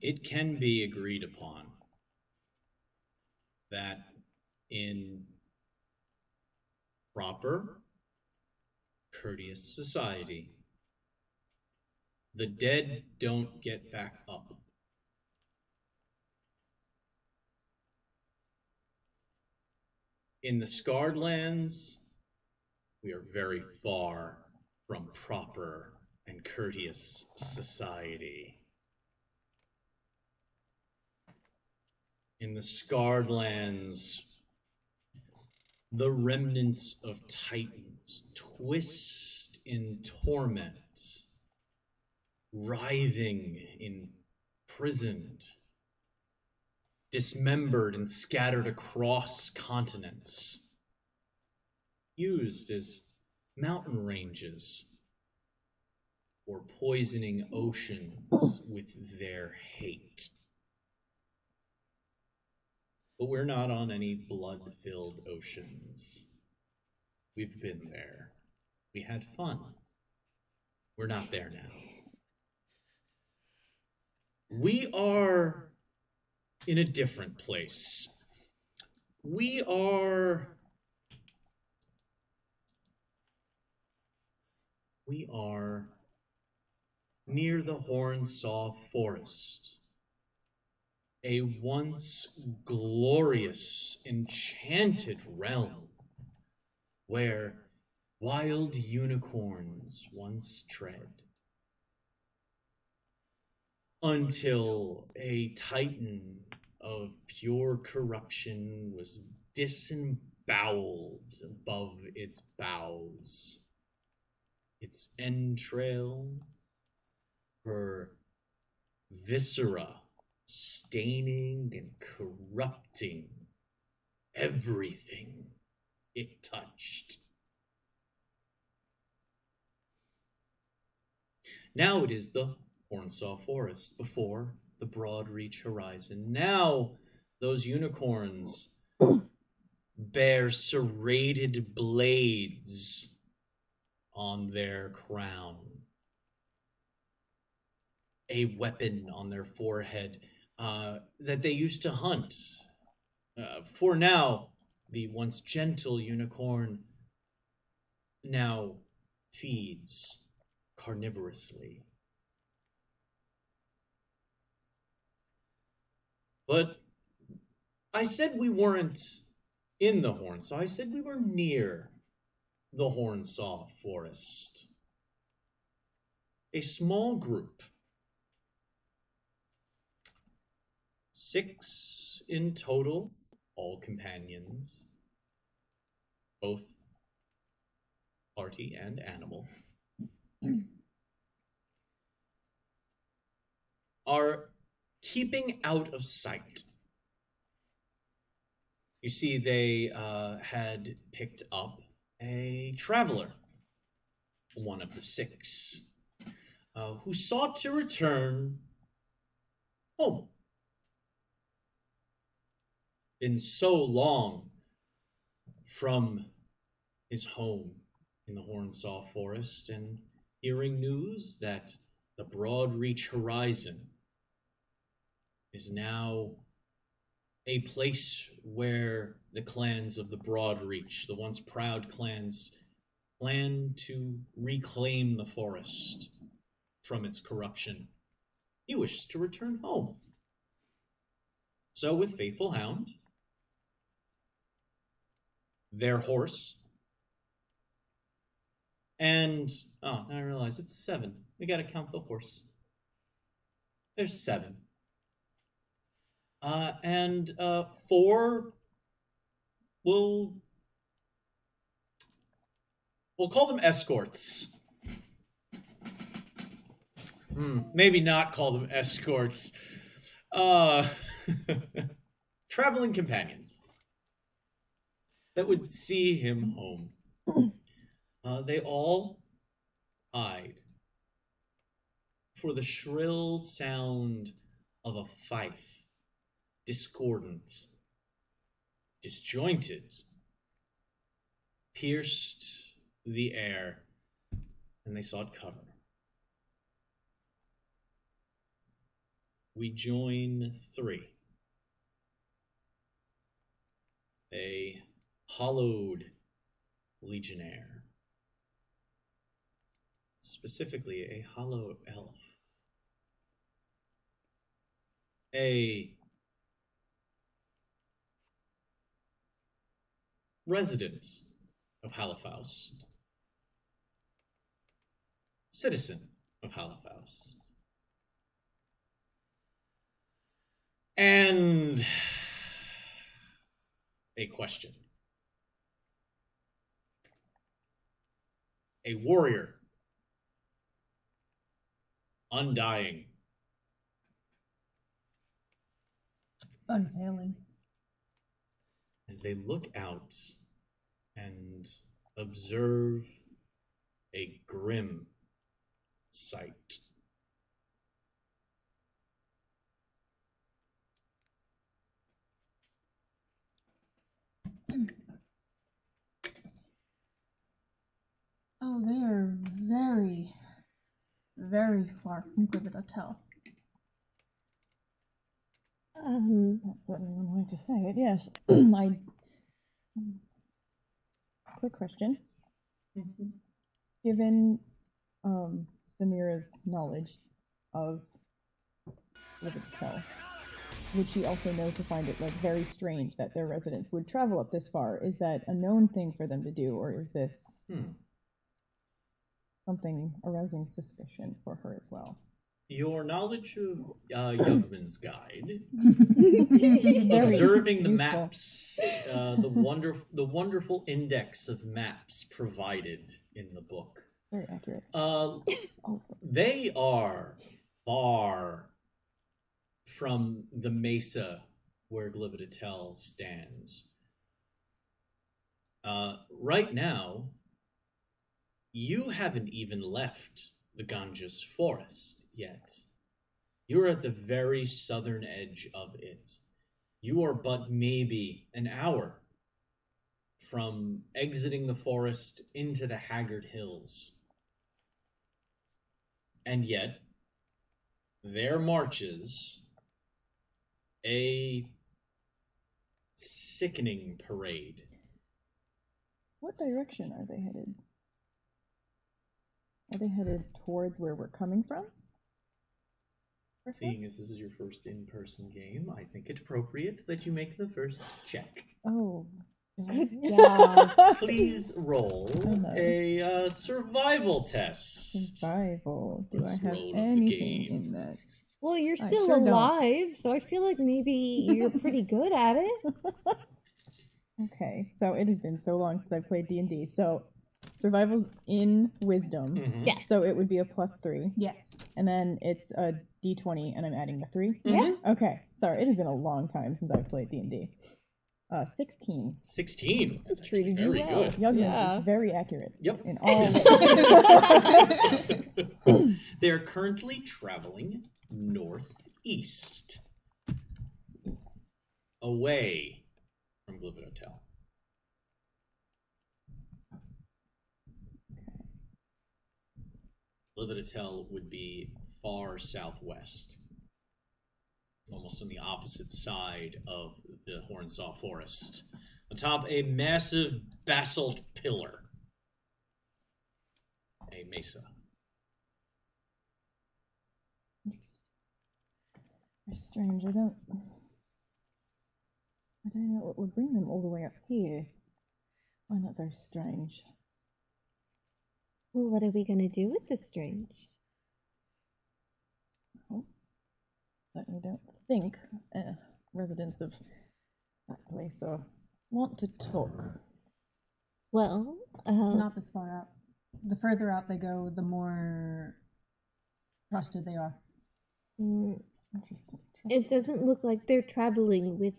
it can be agreed upon that in proper, courteous society, the dead don't get back up. In the Scarred Lands, we are very far from proper and courteous society. In the Scarred Lands, the remnants of Titans twist in torment, writhing, imprisoned, dismembered and scattered across continents, used as mountain ranges or poisoning oceans with their hate. But we're not on any blood-filled oceans. We've been there. We had fun. We're not there now. We are in a different place. We are near the Hornsaw Forest, a once glorious, enchanted realm where wild unicorns once tread, until a titan of pure corruption was disemboweled above its bowels, its entrails, her viscera staining and corrupting everything it touched. Now it is the Hornsaw Forest, before the broad reach horizon. Now those unicorns bear serrated blades on their crown, a weapon on their forehead that they used to hunt. For now, the once gentle unicorn now feeds carnivorously. But I said we weren't in the Hornsaw. I said we were near the Hornsaw Forest. A small group, 6 in total, all companions, both party and animal, are keeping out of sight. You see, they had picked up a traveler, one of the 6, who sought to return home. Been so long from his home in the Hornsaw Forest, and hearing news that the broad reach horizon is now a place where the clans of the broad reach, the once proud clans, plan to reclaim the forest from its corruption. He wishes to return home. So with Faithful Hound, their horse, and now I realize it's 7. We gotta count the horse. There's 7. And 4 we'll call them escorts. Maybe not call them escorts. Traveling companions that would see him home. They all hide for the shrill sound of a fife, discordant, disjointed, pierced the air, and they sought cover. we join 3. A hollowed legionnaire. Specifically, a hollow elf. A resident of Halifaust. Citizen of Halifaust. And a question. A warrior. Undying. Unfailing. As they look out and observe a grim sight. Oh, they are very, very far from Glibidotel. That's certainly one way to say it, yes. Quick question. Mm-hmm. Given Samira's knowledge of Glibidotel, would she also know to find it very strange that their residents would travel up this far? Is that a known thing for them to do, or is this something arousing suspicion for her as well? Your knowledge of Youngman's Guide, observing the maps, the wonderful index of maps provided in the book. Very accurate. They are far from the mesa where Glibidotel stands. Right now, you haven't even left the Ganges forest yet. You're at the very southern edge of it. You are but maybe an hour from exiting the forest into the Haggard Hills. And yet, there marches a sickening parade. What direction are they headed? Are they headed towards where we're coming from? Seeing as this is your first in-person game, I think it appropriate that you make the first check. Oh. Good job. Please roll a survival test. Survival. Do First I have roll of the anything game. in that? Well, you're I still sure don't. alive, so I feel like maybe you're pretty good at it. Okay, so it has been so long since I've played D&D. So survival's in wisdom. Mhm. Yes. So it would be a +3. Yes. And then it's a D20 and I'm adding the 3. Yeah. Okay, sorry, it has been a long time since I've played D&D. 16. 16. That's actually Treated you very well. good. Youngman's Yeah. is very accurate. Yep. In all ways. They're currently traveling northeast, away from Glibidotel. Glibidotel would be far southwest, almost on the opposite side of the Hornsaw Forest, atop a massive basalt pillar, a mesa. They're strange. I don't know what would bring them all the way up here. Why not very strange? Well, what are we gonna do with this strange? Certainly don't think residents of that place want to talk. Well, Not this far out. The further out they go, the more trusted they are. Interesting. it doesn't look like they're traveling with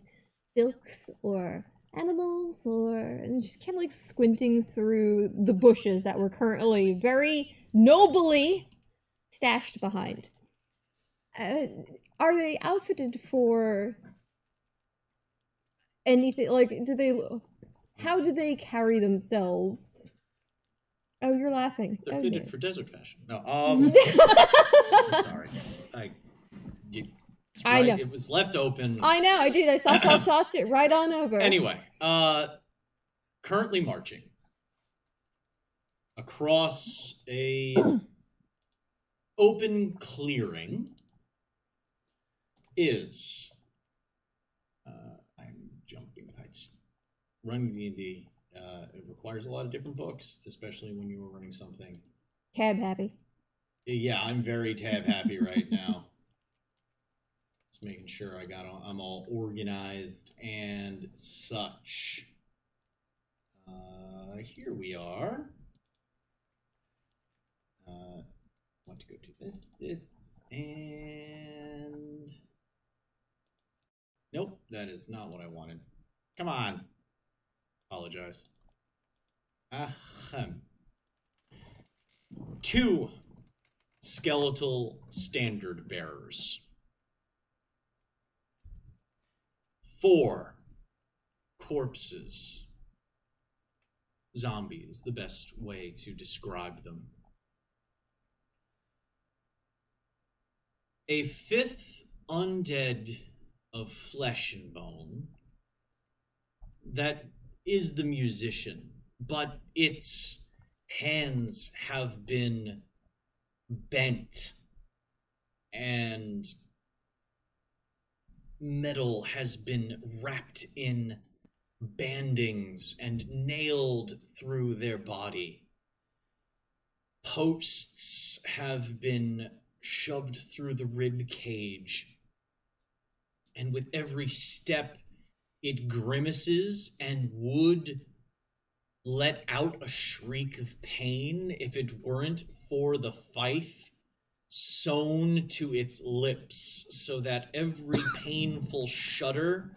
silks or animals and just kind of like squinting through the bushes that were currently very nobly stashed behind. Are they outfitted for anything? Like, how do they carry themselves? Oh, you're laughing. They're Oh, fitted no. for desert fashion. No, sorry. It's I know. It was left open. I know, I did. I softball tossed it right on over. Anyway, currently marching across a open clearing is I'm jumping heights. Running D&D it requires a lot of different books, especially when you are running something. Tab happy. Yeah, I'm very tab happy right now. Just making sure I'm all organized and such. Here we are. Want to go to this, and nope, that is not what I wanted. Come on. Apologize. Ahem. 2 skeletal standard bearers. 4 corpses. Zombies, the best way to describe them. A 5th undead of flesh and bone that is the musician, but its hands have been bent and metal has been wrapped in bandings and nailed through their body. Posts have been shoved through the rib cage, and with every step it grimaces and would let out a shriek of pain if it weren't for the fife sewn to its lips, so that every painful shudder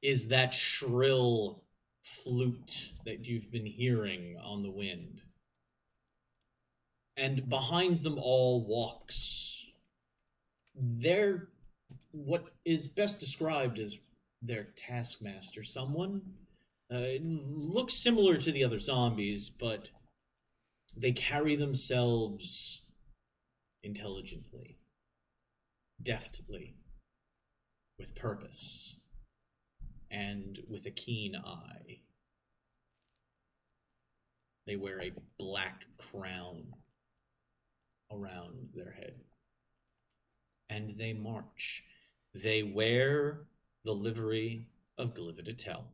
is that shrill flute that you've been hearing on the wind. And behind them all walks what is best described as their taskmaster, someone. It looks similar to the other zombies, but they carry themselves intelligently, deftly, with purpose, and with a keen eye. They wear a black crown around their head. And they march. They wear the livery of Glividatel.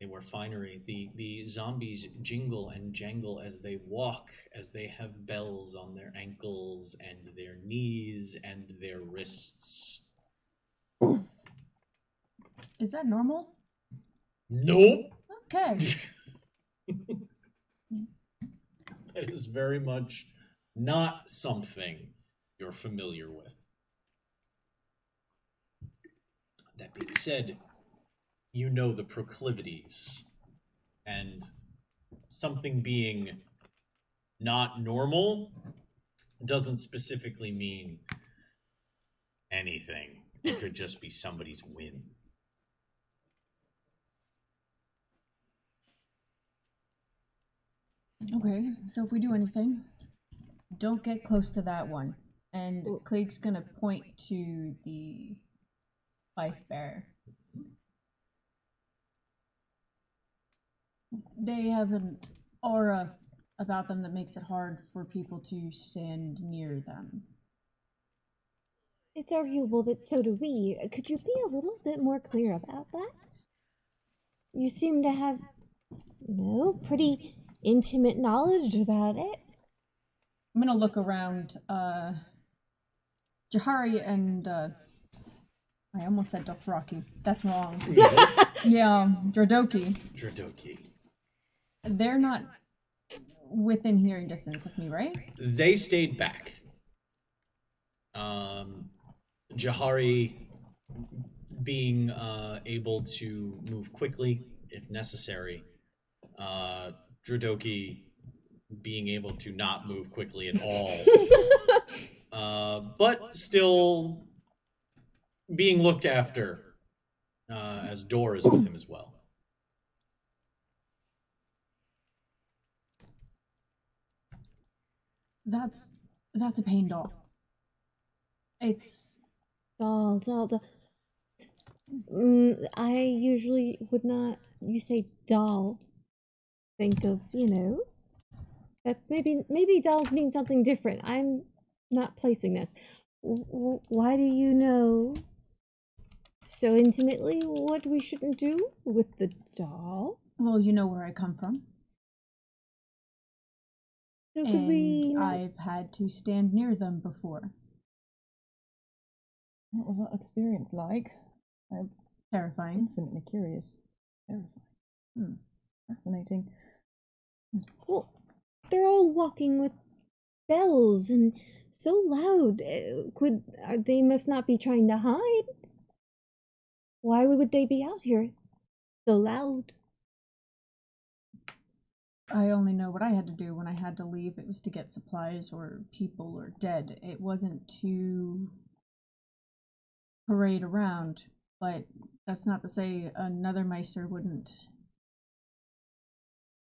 They wear finery. The zombies jingle and jangle as they walk, as they have bells on their ankles and their knees and their wrists. Is that normal? Nope. Okay. That is very much not something you're familiar with. That being said, you know the proclivities, and something being not normal doesn't specifically mean anything. It could just be somebody's whim. Okay, so if we do anything, don't get close to that one. And Cleek's gonna point to the fife bearer. They have an aura about them that makes it hard for people to stand near them. It's arguable that so do we. Could you be a little bit more clear about that? You seem to have, pretty intimate knowledge about it. I'm gonna look around. Jahari and I almost said Dothraki. That's wrong. Yeah, Dradoki. They're not within hearing distance of me, right? They stayed back. Jahari being able to move quickly if necessary. Dradoki being able to not move quickly at all. But still being looked after, as Dor is with him as well. That's a pain doll. It's Doll. I usually would not, you say doll, think of, that's maybe dolls mean something different. I'm not placing this. Why do you know so intimately what we shouldn't do with the doll? well, you know where I come from. So could And we not... I've had to stand near them before. What was that experience like? I'm Terrifying. infinitely curious. Terrifying. Fascinating. Well, they're all walking with bells and so loud. They must not be trying to hide. Why would they be out here so loud? I only know what I had to do when I had to leave. It was to get supplies or people or dead. It wasn't to parade around, but that's not to say another Meister wouldn't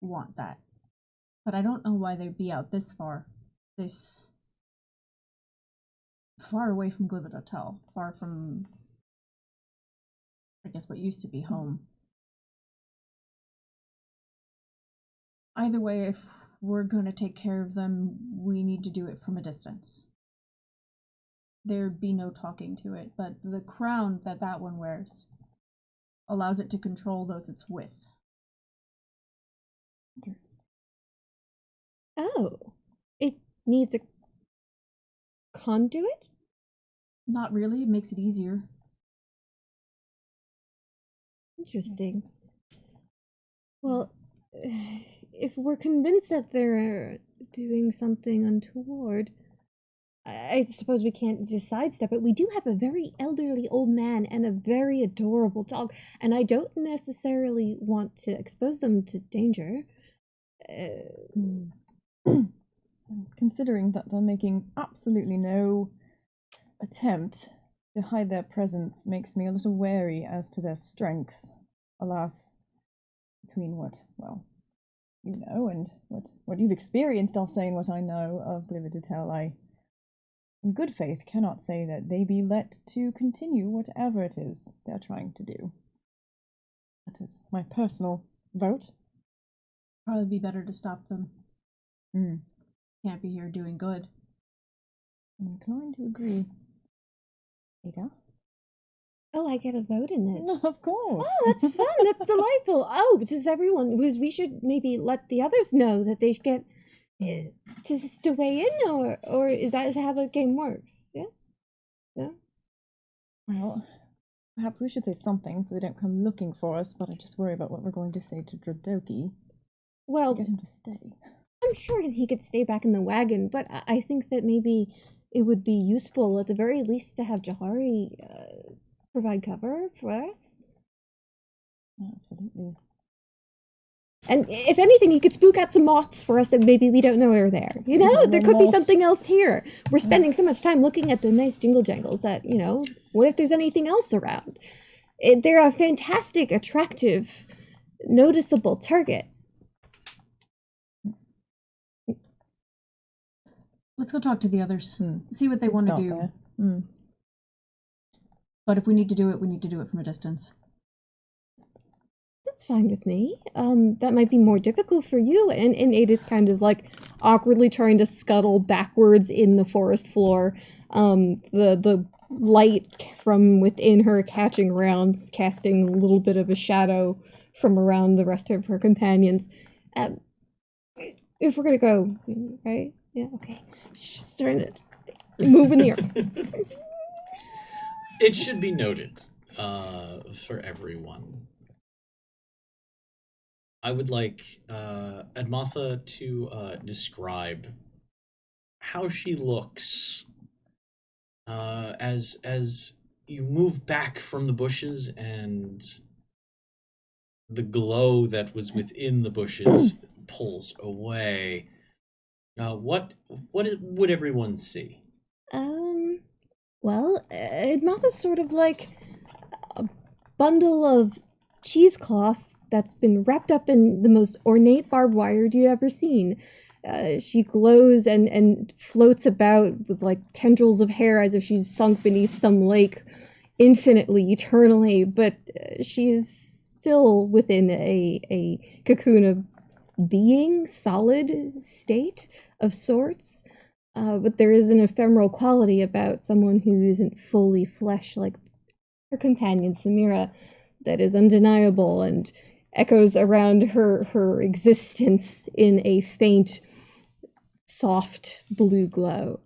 want that. But I don't know why they'd be out this far away from Glivet Hotel, far from, I guess, what used to be home. Either way, if we're going to take care of them, we need to do it from a distance. There'd be no talking to it, but the crown that one wears allows it to control those it's with. Interesting. Oh, it needs a conduit? Not really, it makes it easier. Interesting. Well, if we're convinced that they're doing something untoward, I suppose we can't just sidestep it. We do have a very elderly old man and a very adorable dog, and I don't necessarily want to expose them to danger. Considering that they're making absolutely no attempt to hide their presence makes me a little wary as to their strength. Alas, between what, well, you know, and what you've experienced, I'll say, and what I know of Glividatel, I, in good faith, cannot say that they be let to continue whatever it is they're trying to do. That is my personal vote. Probably be better to stop them. Can't be here doing good. I'm inclined to agree. Ada? Oh, I get a vote in this. Of course. Oh, that's fun. That's delightful. Oh, does everyone? Because we should maybe let the others know that they get to weigh in, or is that how the game works? Yeah. No. Well, perhaps we should say something so they don't come looking for us. But I just worry about what we're going to say to Drodoki Well, to get him to stay. I'm sure he could stay back in the wagon, but I think that maybe it would be useful, at the very least, to have Jahari provide cover for us. Absolutely. And if anything, he could spook out some moths for us that maybe we don't know are there. You know, there could be something else here. We're spending so much time looking at the nice jingle jangles that, what if there's anything else around? They're a fantastic, attractive, noticeable target. Let's go talk to the others. See what they want to do. But if we need to do it, we need to do it from a distance. That's fine with me. That might be more difficult for you. And Ada's kind of like awkwardly trying to scuttle backwards in the forest floor. The light from within her catching around, casting a little bit of a shadow from around the rest of her companions. If we're gonna go, right? Yeah, okay. She's starting to move in the air. It should be noted for everyone. I would like Admatha to describe how she looks as you move back from the bushes and the glow that was within the bushes pulls away. What would everyone see? Well, Admatha's sort of like a bundle of cheesecloths that's been wrapped up in the most ornate barbed wire you've ever seen. She glows and floats about with like tendrils of hair as if she's sunk beneath some lake infinitely, eternally, but she is still within a cocoon of being, solid state of sorts. But there is an ephemeral quality about someone who isn't fully flesh like her companion Samira that is undeniable and echoes around her existence in a faint, soft blue glow.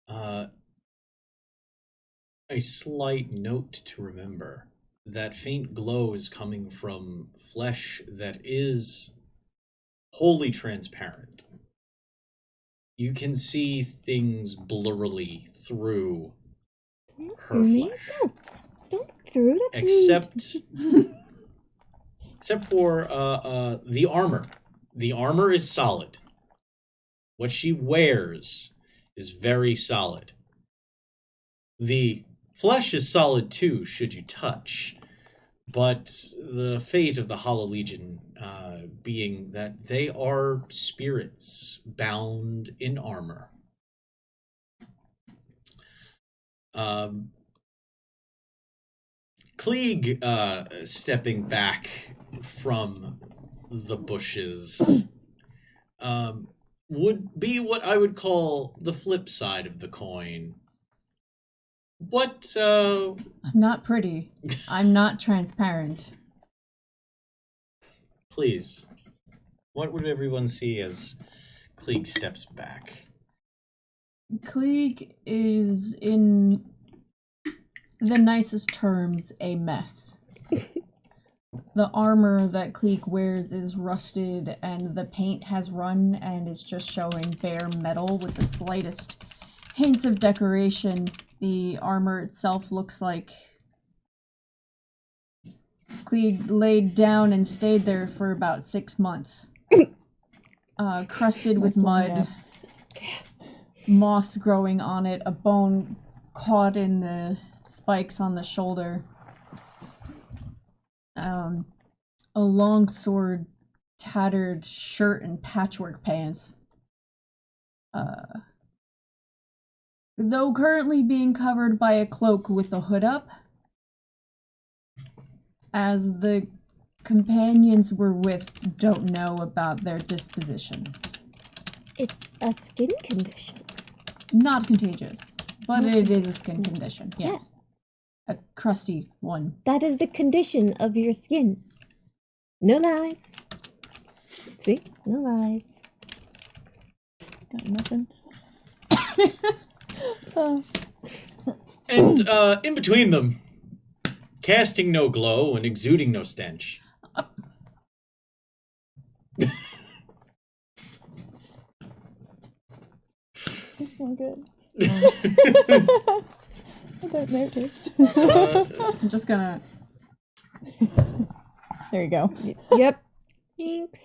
A slight note to remember. That faint glow is coming from flesh that is wholly transparent. You can see things blurrily through her flesh. Don't look through. That's except for the armor. The armor is solid. What she wears is very solid. The flesh is solid too, should you touch. But the fate of the Hollow Legion being that they are spirits bound in armor. Klieg, stepping back from the bushes, would be what I would call the flip side of the coin. What, I'm not pretty. I'm not transparent. Please. What would everyone see as Klieg steps back? Klieg is, in the nicest terms, a mess. The armor that Klieg wears is rusted, and the paint has run and is just showing bare metal with the slightest hints of decoration. The armor itself looks like Klieg laid down and stayed there for about 6 months. Crusted with mud, moss growing on it, a bone caught in the spikes on the shoulder. A long sword, tattered shirt, and patchwork pants. Though currently being covered by a cloak with the hood up, as the companions we're with don't know about their disposition. It's a skin condition. Not contagious, but it is a skin condition, yes. A crusty one. That is the condition of your skin. No lies. See? No lies. Got nothing. And in between them, casting no glow and exuding no stench. They smell good. I don't notice. I'm just gonna... There you go. Yep. Thanks.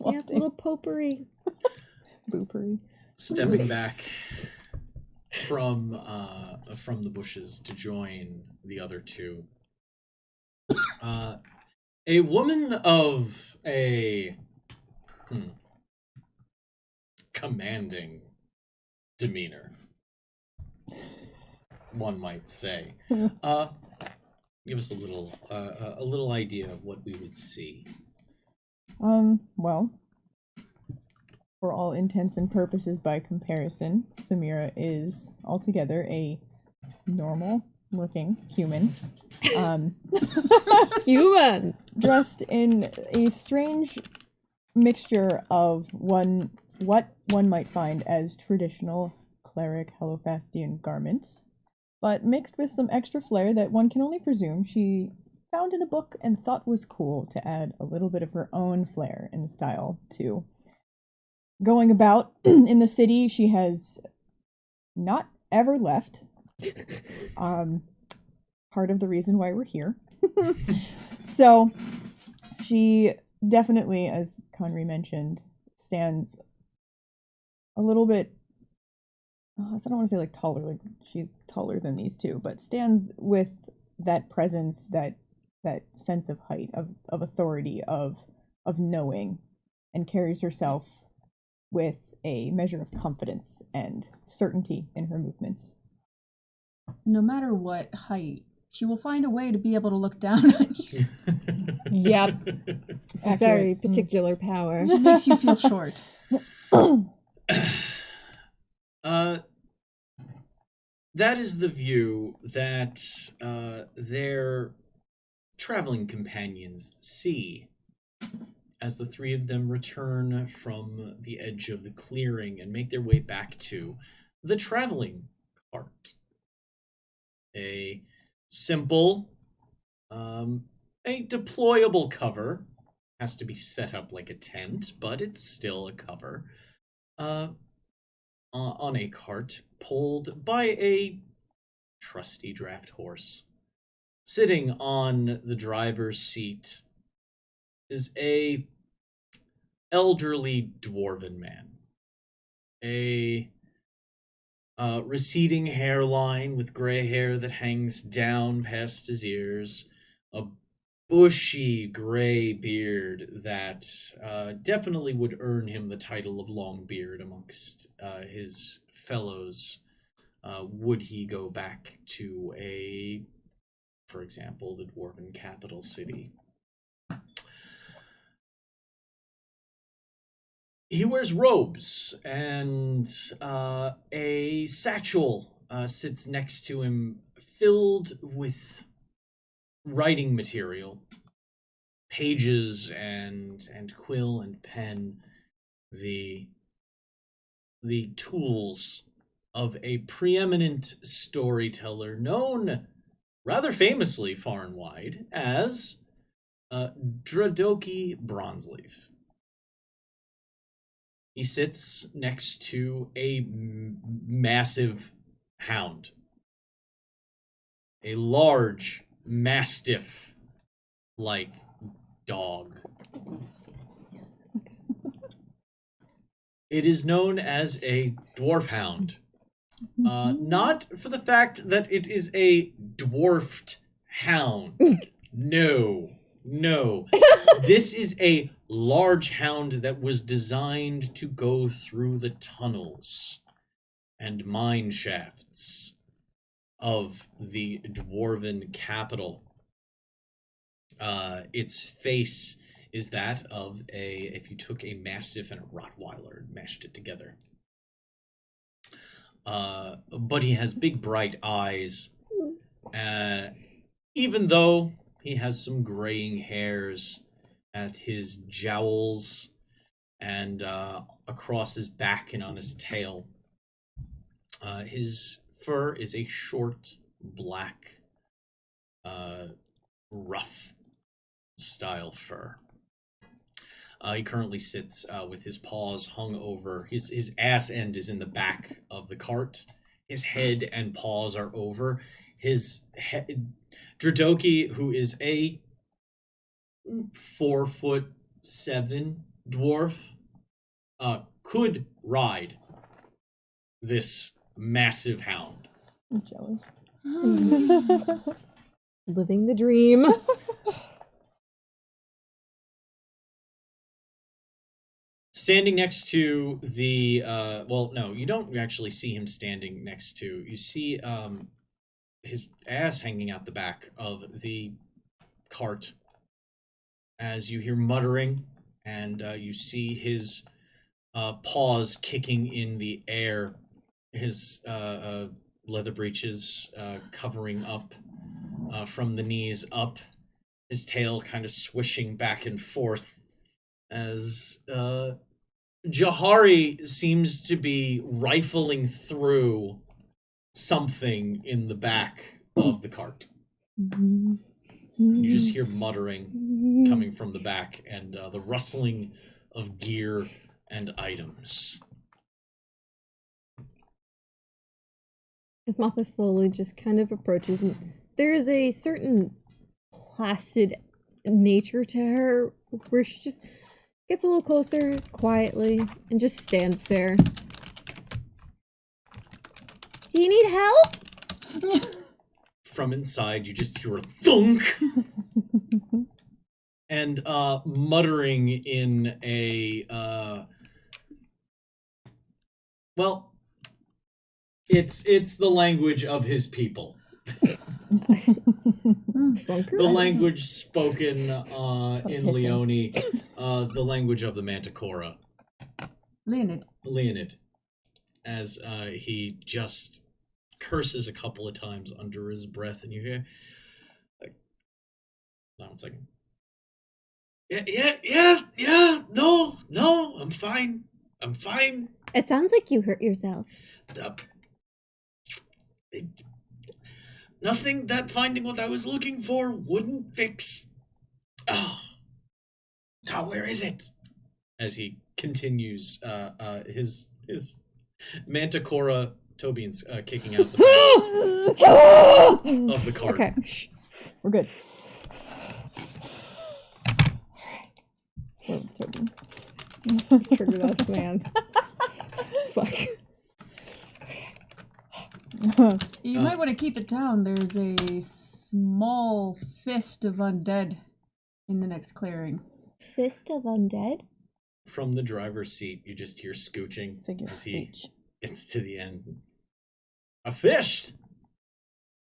Yep, little potpourri. Boopery. Stepping back from the bushes to join the other two. A woman of a commanding demeanor, one might say. Give us a little idea of what we would see. Well, for all intents and purposes by comparison, Samira is altogether a normal-looking human. Human! Dressed in a strange mixture of what one might find as traditional cleric Helophastian garments, but mixed with some extra flair that one can only presume she found in a book and thought was cool to add a little bit of her own flair and style to. Going about in the city, she has not ever left. Part of the reason why we're here. So, she definitely, as Conry mentioned, stands a little bit, I don't want to say like taller, like she's taller than these two, but stands with that presence, that sense of height, of authority, of knowing, and carries herself with a measure of confidence and certainty in her movements. No matter what height, she will find a way to be able to look down on you. Yep. It's a very Accurate. particular power. It makes you feel short. That is the view that their traveling companions see as the three of them return from the edge of the clearing and make their way back to the traveling cart. A simple, a deployable cover. Has to be set up like a tent, but it's still a cover. On a cart pulled by a trusty draft horse. Sitting on the driver's seat is a elderly dwarven man. A receding hairline with gray hair that hangs down past his ears. A bushy gray beard that definitely would earn him the title of Longbeard amongst his fellows. Would he go back to for example, the dwarven capital city? He wears robes, and a satchel sits next to him filled with writing material, pages and quill and pen, the tools of a preeminent storyteller known rather famously far and wide as Dradoki Bronzeleaf. He sits next to a massive hound, a large mastiff-like dog. It is known as a dwarf hound. Not for the fact that it is a dwarfed hound. No. This is a large hound that was designed to go through the tunnels and mine shafts of the dwarven capital. Its face is that of if you took a mastiff and a Rottweiler and mashed it together. But he has big bright eyes, even though he has some graying hairs at his jowls and across his back and on his tail. His fur is a short, black, rough style fur. He currently sits with his paws hung over. His ass end is in the back of the cart. His head and paws are over. His head, Dradoki, who is a 4'7" dwarf, could ride this massive hound. I'm jealous. Living the dream. Standing next to the, well, no, you don't actually see him standing next to. You see his ass hanging out the back of the cart as you hear muttering, and you see his paws kicking in the air, his leather breeches covering up from the knees up, his tail kind of swishing back and forth as Jahari seems to be rifling through something in the back of the cart. You just hear muttering coming from the back and the rustling of gear and items. Martha slowly just kind of approaches, and there is a certain placid nature to her where she just gets a little closer quietly and just stands there. Do you need help? From inside, you just hear a thunk and muttering in a well, it's the language of his people. Bunkers? The language spoken in Okay, Leone, the language of the Manticora. Leonid, as he just curses a couple of times under his breath, and you hear, like, hold on 1 second. Yeah, no, I'm fine. It sounds like you hurt yourself. Nothing that finding what I was looking for wouldn't fix. Oh, now where is it? As he continues, his Manticora Tobian's kicking out the back of the cart. Okay. Shh. We're good. Where are the turbines? Triggered us, man. Fuck. You might want to keep it down. There's a small fist of undead in the next clearing. Fist of undead? From the driver's seat, you just hear scooching Figure of as he speech. gets to the end. A fist?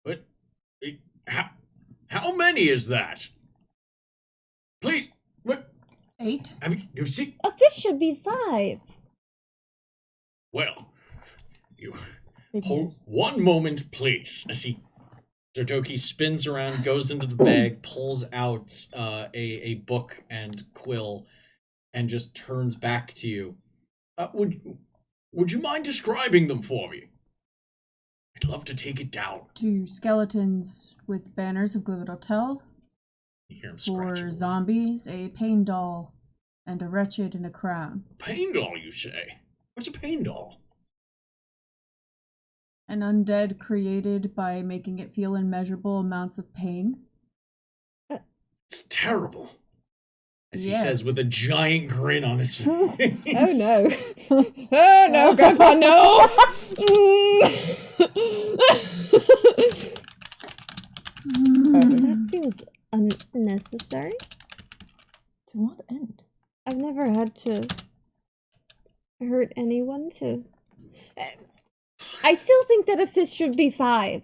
What? How many is that? Please, what? 8? Have you seen? A fish should be 5. Well, you Big hold news. 1 moment, please. As Dotoki spins around, goes into the bag, pulls out a book and quill, and just turns back to you. Would you mind describing them for me? I'd love to take it down. 2 skeletons with banners of Glivid Hotel. You hear him 4 scratching. zombies, a pain doll, and a wretched in a crown. Pain doll, you say? What's a pain doll? An undead created by making it feel immeasurable amounts of pain. It's terrible. As he Yes. says with a giant grin on his face. Oh no. Oh no, Grandpa, no! That seems unnecessary. To what end? I've never had to hurt anyone to. I still think that a fist should be 5.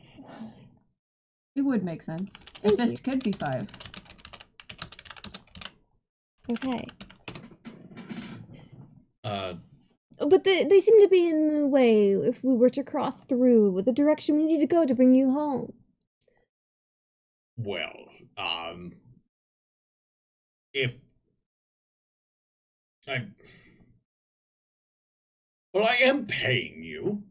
It would make sense. A Thank fist could be 5. Okay. But they seem to be in the way if we were to cross through the direction we need to go to bring you home. well, if I am paying you.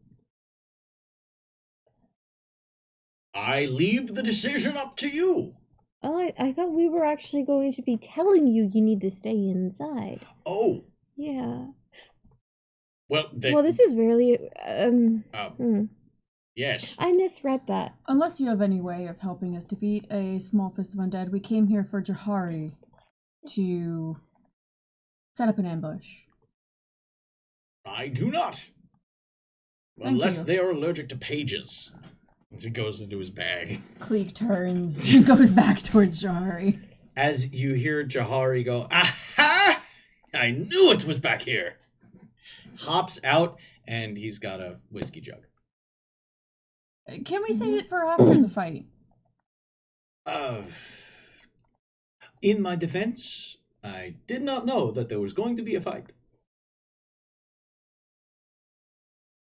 I leave the decision up to you. Oh, I thought we were actually going to be telling you need to stay inside. Oh, Yeah. well, then, Well, this is really yes. I misread that. Unless you have any way of helping us defeat a small fist of undead, we came here for Jahari to set up an ambush. I do not. Thank Unless you. they are allergic to pages. He goes into his bag. Cleek turns and goes back towards Jahari. As you hear Jahari go, aha! I knew it was back here. Hops out, and he's got a whiskey jug. Can we save it for after the fight? In my defense, I did not know that there was going to be a fight.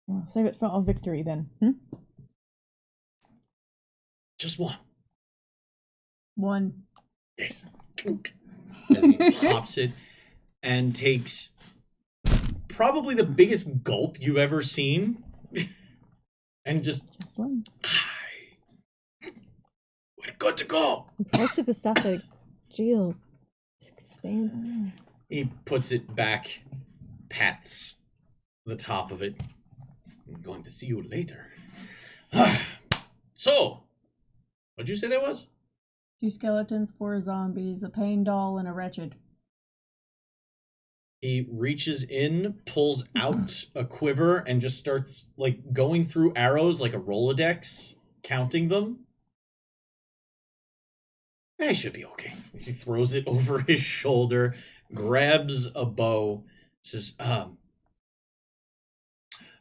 Well, save it for our victory then. Just one. 1. Yes. As he pops it and takes probably the biggest gulp you've ever seen. And just, Just one. we're good to go. Impulsive esophageal. Expand. He puts it back, pats the top of it. I'm going to see you later. So, what'd you say there was? 2 skeletons, 4 zombies, a pain doll, and a wretched. He reaches in, pulls out a quiver, and just starts, like, going through arrows like a Rolodex, counting them. I should be okay. As he throws it over his shoulder, grabs a bow, says,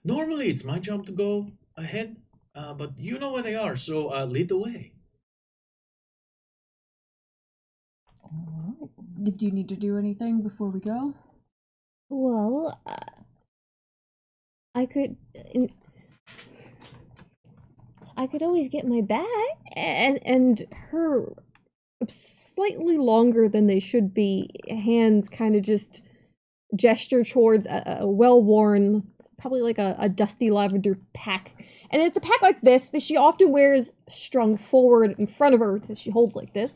normally it's my job to go ahead, but you know where they are, so lead the way. Alright. Do you need to do anything before we go? Well, I could always get my bag and her slightly longer than they should be hands kind of just gesture towards a well-worn, probably like a dusty lavender pack. And it's a pack like this that she often wears strung forward in front of her that she holds like this.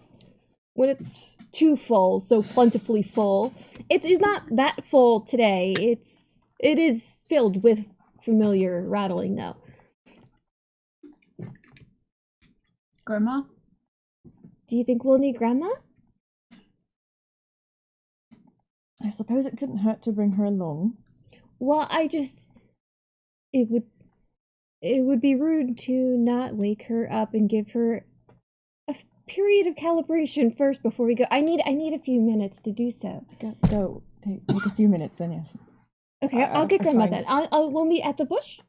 When it's too full, so plentifully full. It is not that full today. It is filled with familiar rattling though. Grandma? Do you think we'll need Grandma? I suppose it couldn't hurt to bring her along. Well, it would be rude to not wake her up and give her a period of calibration first before we go. I need a few minutes to do so. Go. Take a few minutes then, yes. Okay, I'll get Grandma fine. then. We'll meet at the bush?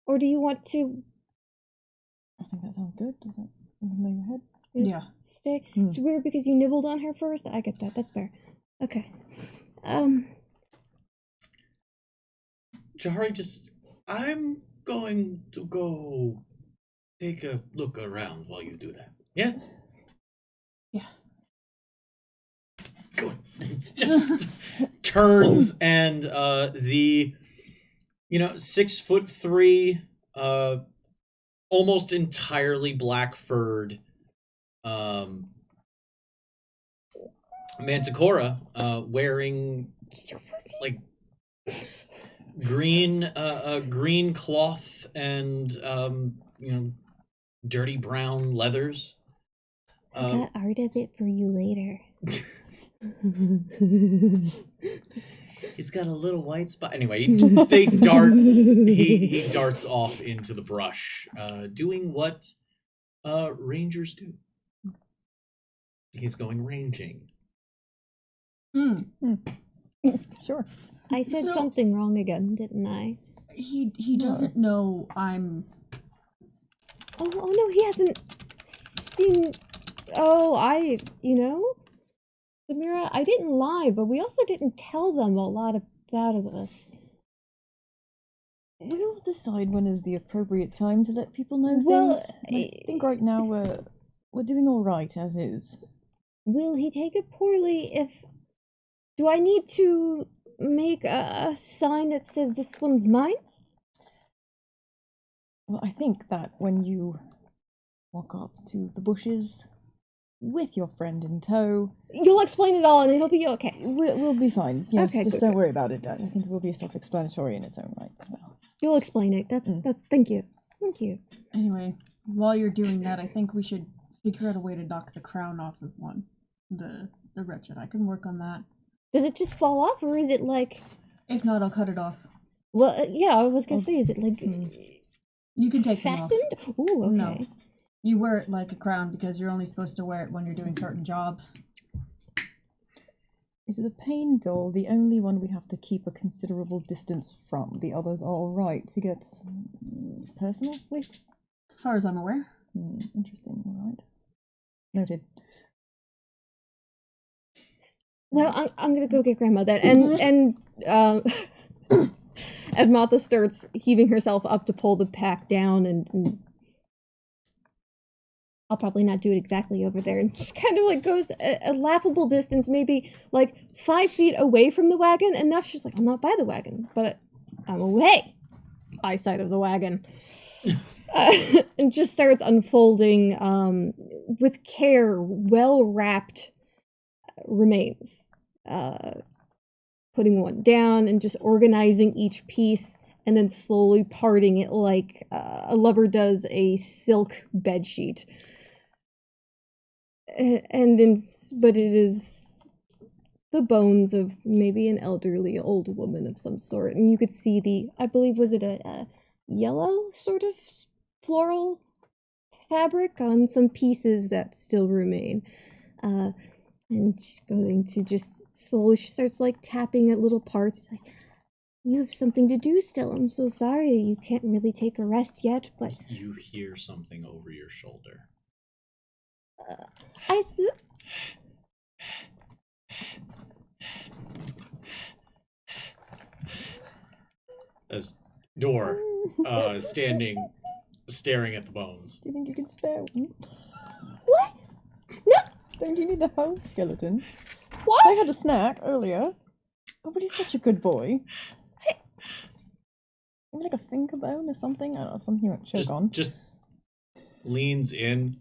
Or do you want to I think that sounds good. Does that lay your head? just Yeah. stay? It's weird because you nibbled on her first. I get that. That's fair. Okay. Jahari I'm going to go take a look around while you do that. Yeah? Yeah. Good. Just turns and the 6'3", almost entirely black furred Manticora, wearing like green cloth and dirty brown leathers. I got art of it for you later. He's got a little white spot. Anyway, they dart. He darts off into the brush, doing what rangers do. He's going ranging. Sure. I said So- something wrong again, didn't I? He doesn't know I'm... Oh no, he hasn't seen. Oh, Samira, I didn't lie, but we also didn't tell them a lot about us. We'll decide when is the appropriate time to let people know Well, things. I think right now we're doing all right as is. Will he take it poorly if... Do I need to make a sign that says this one's mine? Well, I think that when you walk up to the bushes with your friend in tow, You'll explain it all and it'll be okay. we'll be fine. Yes, Okay, just good, don't good. worry about it. I think it will be self-explanatory in its own right as well. You'll explain it. That's thank you. Thank you. Anyway, while you're doing that, I think we should figure out a way to knock the crown off of one. The wretched. I can work on that. Does it just fall off or is it like... If not, I'll cut it off. Well, yeah, I was gonna say, is it like You can take them off. fastened? Ooh, okay. No. You wear it like a crown because you're only supposed to wear it when you're doing certain jobs. Is the pain doll the only one we have to keep a considerable distance from? The others are all right to get personal with? As far as I'm aware. Interesting, all right. Noted. Well, I'm gonna go get Grandma then, and Martha starts heaving herself up to pull the pack down, and I'll probably not do it exactly over there, and just kind of like goes a laughable distance, maybe like 5 feet away from the wagon, enough she's like, I'm not by the wagon, but I'm away, eyesight of the wagon. And just starts unfolding with care, well wrapped remains. Putting one down and just organizing each piece and then slowly parting it like a lover does a silk bedsheet. But it is the bones of maybe an elderly old woman of some sort, and you could see I believe, was it a yellow sort of floral fabric on some pieces that still remain. And she's going to just slowly, she starts like tapping at little parts. Like, you have something to do still. I'm so sorry you can't really take a rest yet, but You hear something over your shoulder. I. S- As Door standing, staring at the bones. Do you think you can spare one? What? No. Don't you need the whole skeleton? What? I had a snack earlier. Oh, but he's such a good boy. Maybe like a finger bone or something? I don't know, something you might choke on. Just leans in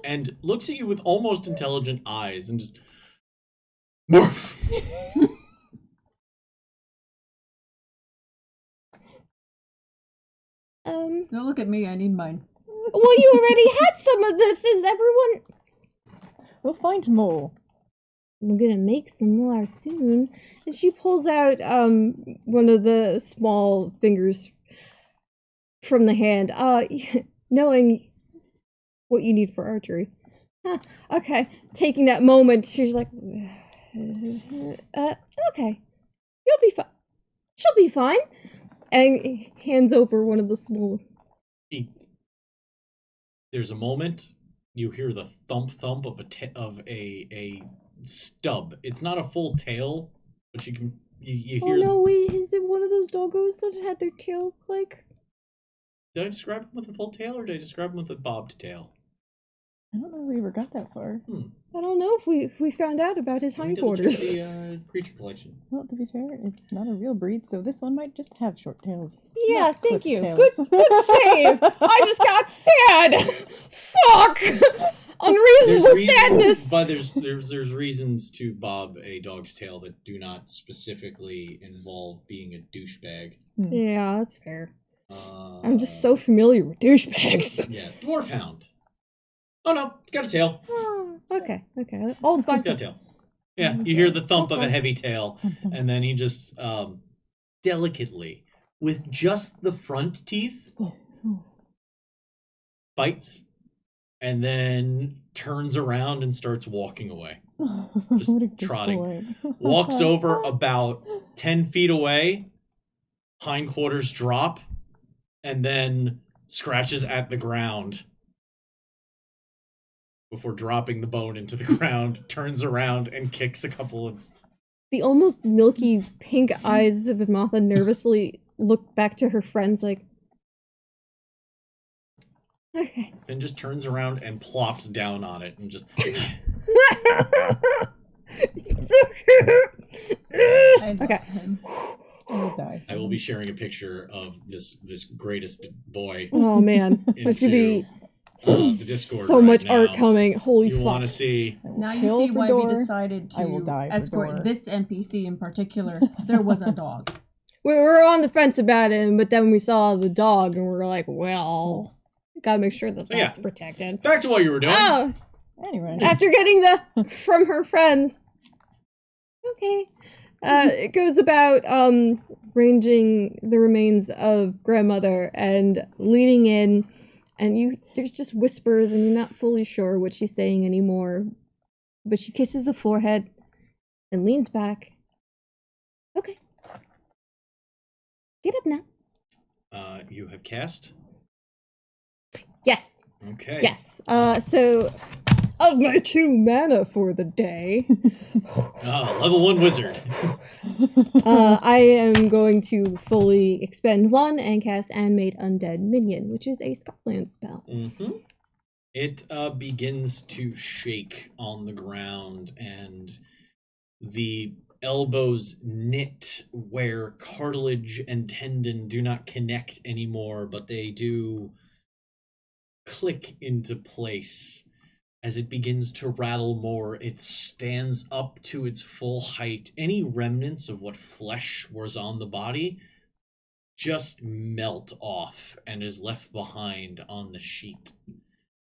and looks at you with almost intelligent eyes and just... Morph! Don't look at me, I need mine. Well, you already had some of this. Is everyone? We'll find more. I'm gonna make some more soon. And she pulls out one of the small fingers from the hand. Knowing what you need for archery. Huh, okay. Taking that moment, she's like, okay. You'll be fine. She'll be fine. And hands over one of the small. There's a moment. You hear the thump of a stub. It's not a full tail, but you hear. Oh no! Wait, is it one of those doggos that had their tail like? Did I describe him with a full tail, or did I describe him with a bobbed tail? I don't know if we ever got that far. I don't know if we found out about his Let me double check hindquarters. the creature collection. Well, to be fair, it's not a real breed, so this one might just have short tails. Yeah, Not thank clipped you. tails. Good save. I just got sad. Fuck. Unreasonable sadness. But there's reasons to bob a dog's tail that do not specifically involve being a douchebag. Yeah, that's fair. I'm just so familiar with douchebags. Yeah, dwarf hound. Oh no, it's got a tail. Oh, okay. All's fine. It's got a tail. Yeah, you hear the thump of a heavy tail, and then he just delicately, with just the front teeth, bites, and then turns around and starts walking away. Just What a good trotting. boy. Walks over about 10 feet away, hindquarters drop, and then scratches at the ground before dropping the bone into the ground, turns around and kicks a couple of... The almost milky pink eyes of Martha nervously look back to her friends like, okay. Then just turns around and plops down on it and just... Okay. I will die. I will be sharing a picture of this greatest boy Oh man, there should be the Discord so right much now. art coming. Holy You fuck! want to see... Now you Kill see for why Door. we decided I will to die for escort Door. this NPC in particular. There was a dog. We were on the fence about him, but then we saw the dog, and we were like, well, gotta make sure that So, yeah. that's protected. Back to what you were doing. Oh, Anyway. after getting the from her friends. Okay. It goes about ranging the remains of grandmother and leaning in, and there's just whispers and you're not fully sure what she's saying anymore. But she kisses the forehead and leans back. Okay. Get up now. You have cast? Yes. Okay. Yes. So of my 2 mana for the day. Level 1 wizard. I am going to fully expend 1 and cast Animate Undead Minion, which is a Scotland spell. Mm-hmm. It begins to shake on the ground, and the elbows knit where cartilage and tendon do not connect anymore, but they do click into place. As it begins to rattle more, it stands up to its full height. Any remnants of what flesh was on the body just melt off and is left behind on the sheet.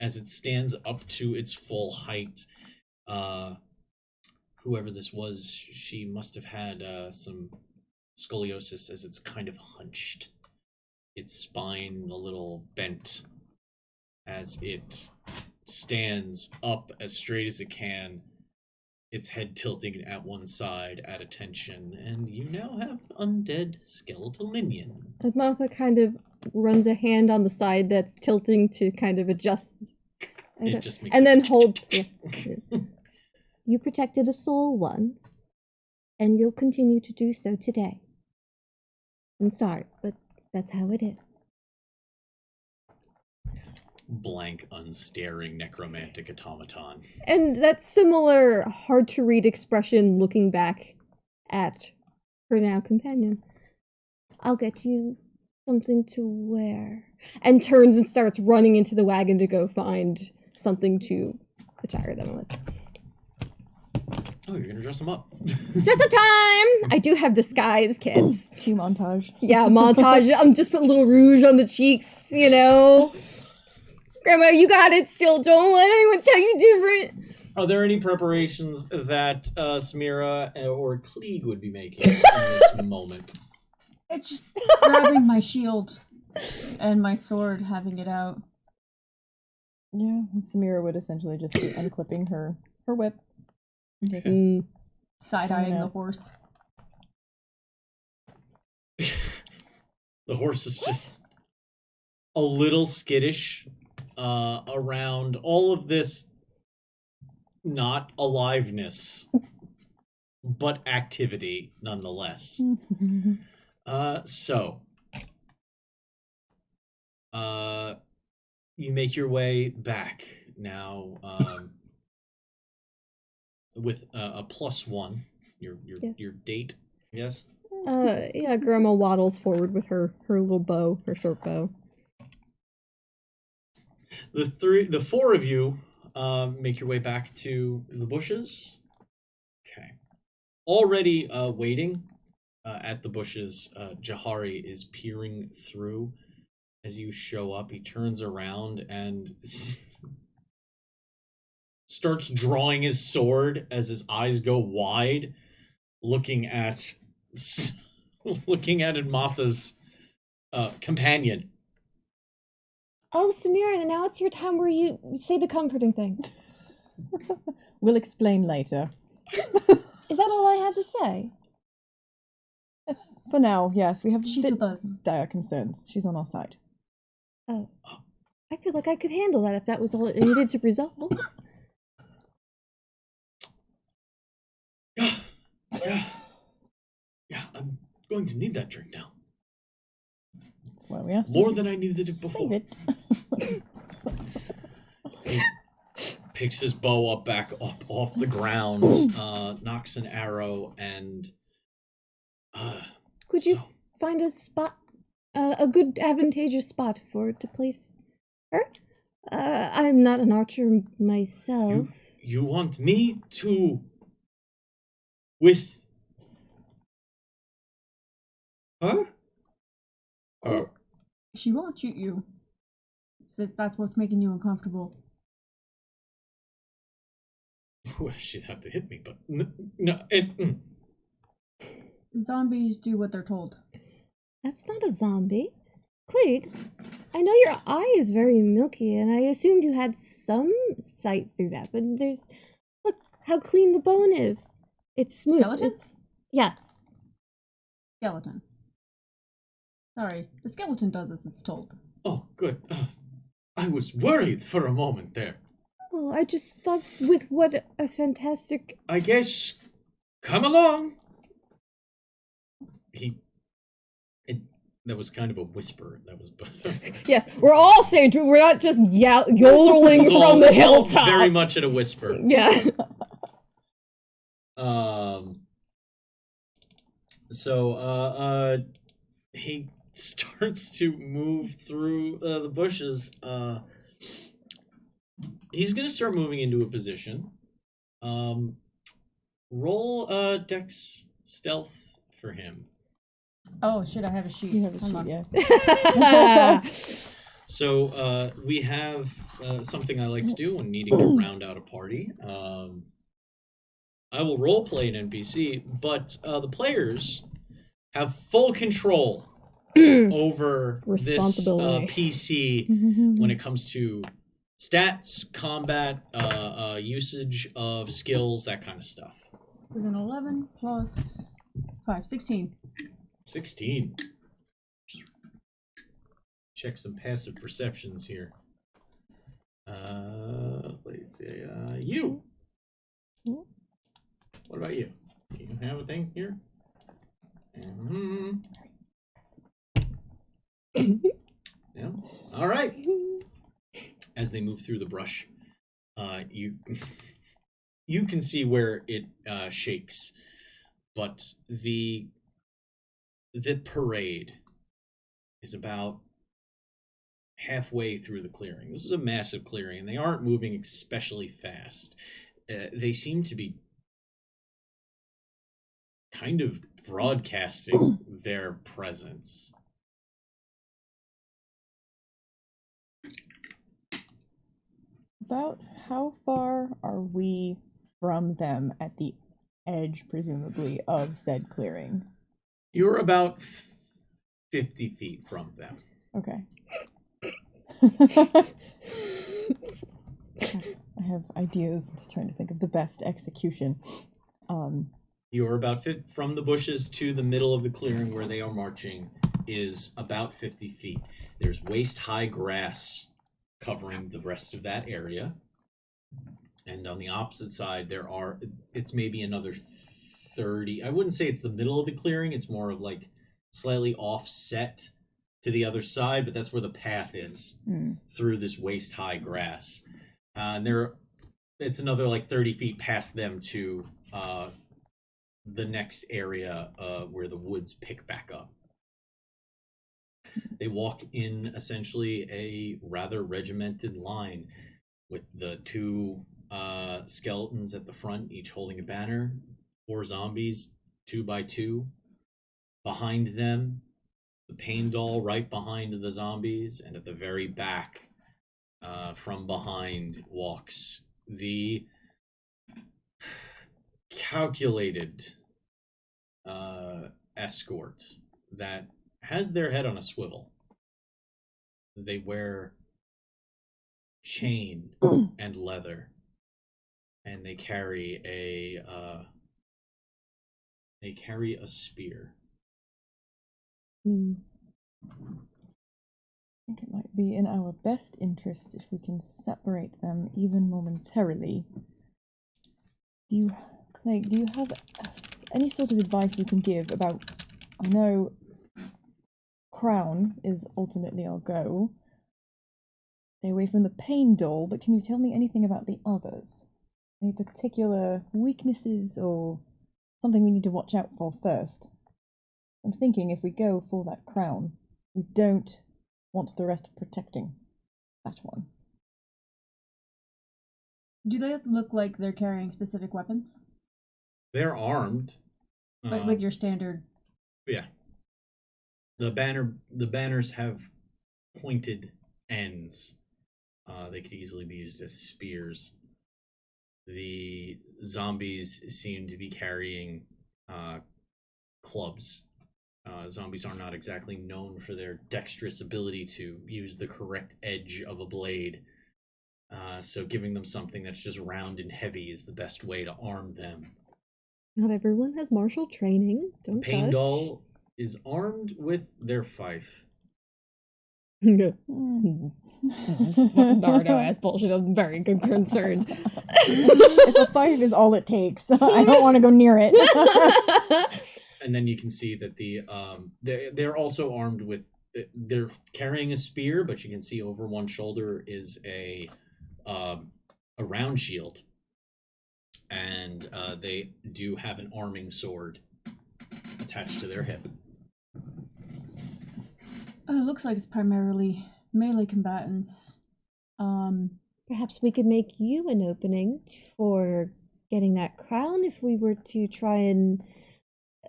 As it stands up to its full height, whoever this was, she must have had some scoliosis, as it's kind of hunched. Its spine a little bent. as it stands up as straight as it can, its head tilting at one side at attention, and you now have an undead skeletal minion. And Martha kind of runs a hand on the side that's tilting to kind of adjust. It just makes and it then holds. You protected a soul once, and you'll continue to do so today. I'm sorry, but that's how it is. Blank, unstaring necromantic automaton. And that similar hard-to-read expression looking back at her now companion. I'll get you something to wear. And turns and starts running into the wagon to go find something to attire them with. Oh, you're gonna dress him up. Just in time! I do have disguise, kids. Cue montage. Yeah, montage. I'm just putting a little rouge on the cheeks, you know? Grandma, you got it still. Don't let anyone tell you different. Are there any preparations that Samira or Klieg would be making in this moment? It's just grabbing my shield and my sword, having it out. Yeah, and Samira would essentially just be unclipping her whip. Just Side-eyeing the horse. The horse is just a little skittish around all of this not aliveness, but activity nonetheless. So, you make your way back now with a +1, your date, yes? Yeah, Grandma waddles forward with her little bow, her short bow. The four of you make your way back to the bushes. Okay. Already waiting at the bushes, Jahari is peering through as you show up. He turns around and starts drawing his sword as his eyes go wide, looking at Martha's companion. Oh, Samira, now it's your time where you say the comforting thing. We'll explain later. Is that all I had to say? That's for now, yes. We have She's with us. dire concerns. She's on our side. Oh. I feel like I could handle that if that was all it needed to resolve. Yeah, I'm going to need that drink now. That's why we asked. More than I needed it before. Save it. He picks his bow up back up off the ground, knocks an arrow, and Could you find a spot, a good advantageous spot for it to place her? I'm not an archer myself. You want me to with huh? She won't shoot you. If that's what's making you uncomfortable. Well, she'd have to hit me, but no. Zombies do what they're told. That's not a zombie. Klieg, I know your eye is very milky, and I assumed you had some sight through that, but look how clean the bone is. It's smooth. Skeleton? Yes. Skeleton. Sorry, the skeleton does as it's told. Oh, good. I was worried for a moment there. Oh, I just thought with what a fantastic... I guess, come along. That was kind of a whisper. That was... Yes, we're all saying it. We're not just yodeling from the hilltop. Very much at a whisper. Yeah. So, he starts to move through the bushes. He's going to start moving into a position. Roll Dex stealth for him. Oh shit, I have a sheet. You have a Hold sheet, on. yeah. So we have something I like to do when needing to round out a party. I will role play an NPC, but the players have full control over this Responsibility. PC when it comes to stats, combat, usage of skills, that kind of stuff. It was an 11 plus 5, 16. 16. Check some passive perceptions here. Let's see. You. What about you? You have a thing here? Yeah. All right. As they move through the brush, you can see where it shakes, but the parade is about halfway through the clearing. This is a massive clearing, and they aren't moving especially fast. They seem to be kind of broadcasting their presence. About how far are we from them at the edge, presumably, of said clearing? You're about 50 feet from them. Okay. I have ideas. I'm just trying to think of the best execution. You're about from the bushes to the middle of the clearing where they are marching is about 50 feet. There's waist-high grass covering the rest of that area. And on the opposite side, it's maybe another 30. I wouldn't say it's the middle of the clearing. It's more of like slightly offset to the other side, but that's where the path is through this waist-high grass. And it's another like 30 feet past them to the next area where the woods pick back up. They walk in essentially a rather regimented line with the two skeletons at the front, each holding a banner, 4 zombies, 2 by 2. Behind them, the pain doll right behind the zombies, and at the very back, from behind, walks the calculated escort that has their head on a swivel. They wear chain and leather, and they carry a spear. I think it might be in our best interest if we can separate them even momentarily. Clegg, do you have any sort of advice you can give about... I know Crown is ultimately our goal. Stay away from the pain doll, but can you tell me anything about the others? Any particular weaknesses or something we need to watch out for first? I'm thinking if we go for that crown, we don't want the rest protecting that one. Do they look like they're carrying specific weapons? They're armed. Like with your standard... Yeah. The banners have pointed ends. They could easily be used as spears. The zombies seem to be carrying clubs. Zombies are not exactly known for their dexterous ability to use the correct edge of a blade. So giving them something that's just round and heavy is the best way to arm them. Not everyone has martial training. Don't Pain judge. doll is armed with their fife. Nardo ass bullshit. I'm very concerned. If a fife is all it takes, I don't want to go near it. And then you can see that they're also armed with... They're carrying a spear, but you can see over one shoulder is a round shield. And they do have an arming sword attached to their hip. Looks like it's primarily melee combatants. Perhaps we could make you an opening for getting that crown if we were to try and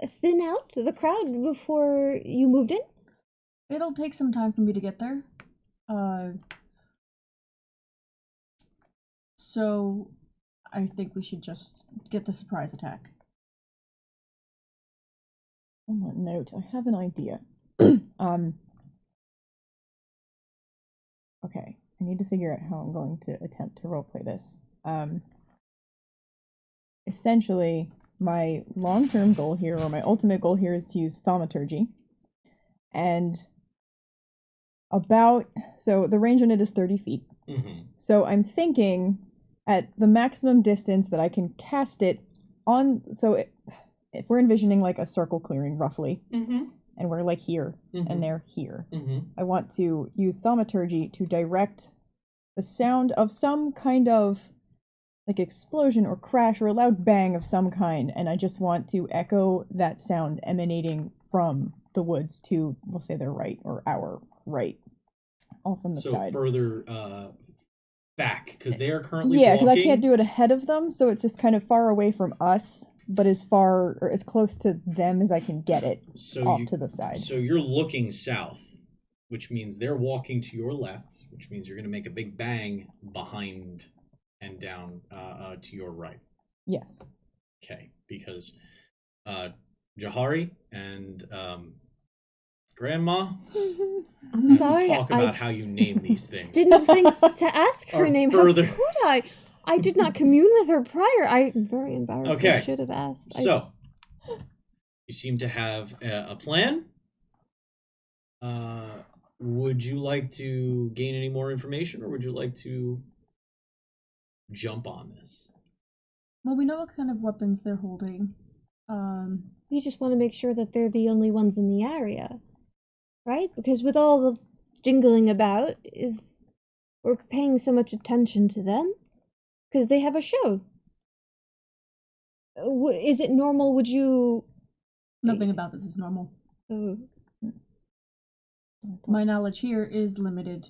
thin out the crowd before you moved in? It'll take some time for me to get there. So I think we should just get the surprise attack. On that note, I have an idea. Okay, I need to figure out how I'm going to attempt to roleplay this. Essentially, my long-term goal here, or my ultimate goal here, is to use thaumaturgy. And so the range on it is 30 feet. Mm-hmm. So I'm thinking at the maximum distance that I can cast it on, if we're envisioning like a circle clearing roughly, and we're like here, and they're here, I want to use thaumaturgy to direct the sound of some kind of like explosion or crash or a loud bang of some kind, and I just want to echo that sound emanating from the woods to, we'll say, their right, or our right, all from the side. So further back, because they are currently Yeah, because I walking. can't do it ahead of them, so it's just kind of far away from us, but as far or as close to them as I can get it off to the side. So you're looking south, which means they're walking to your left, which means you're going to make a big bang behind and down to your right. Yes. Okay, because Jahari and Grandma, I'm sorry. talk about how you name these things. Didn't think to ask her name. Further... How could I? I did not commune with her prior. I'm very embarrassed. Okay. I should have asked. So, you seem to have a plan. Would you like to gain any more information, or would you like to jump on this? Well, we know what kind of weapons they're holding. We just want to make sure that they're the only ones in the area, right? Because with all the jingling about, we're paying so much attention to them because they have a show. Is it normal? Would you? Nothing about this is normal. Oh. My knowledge here is limited.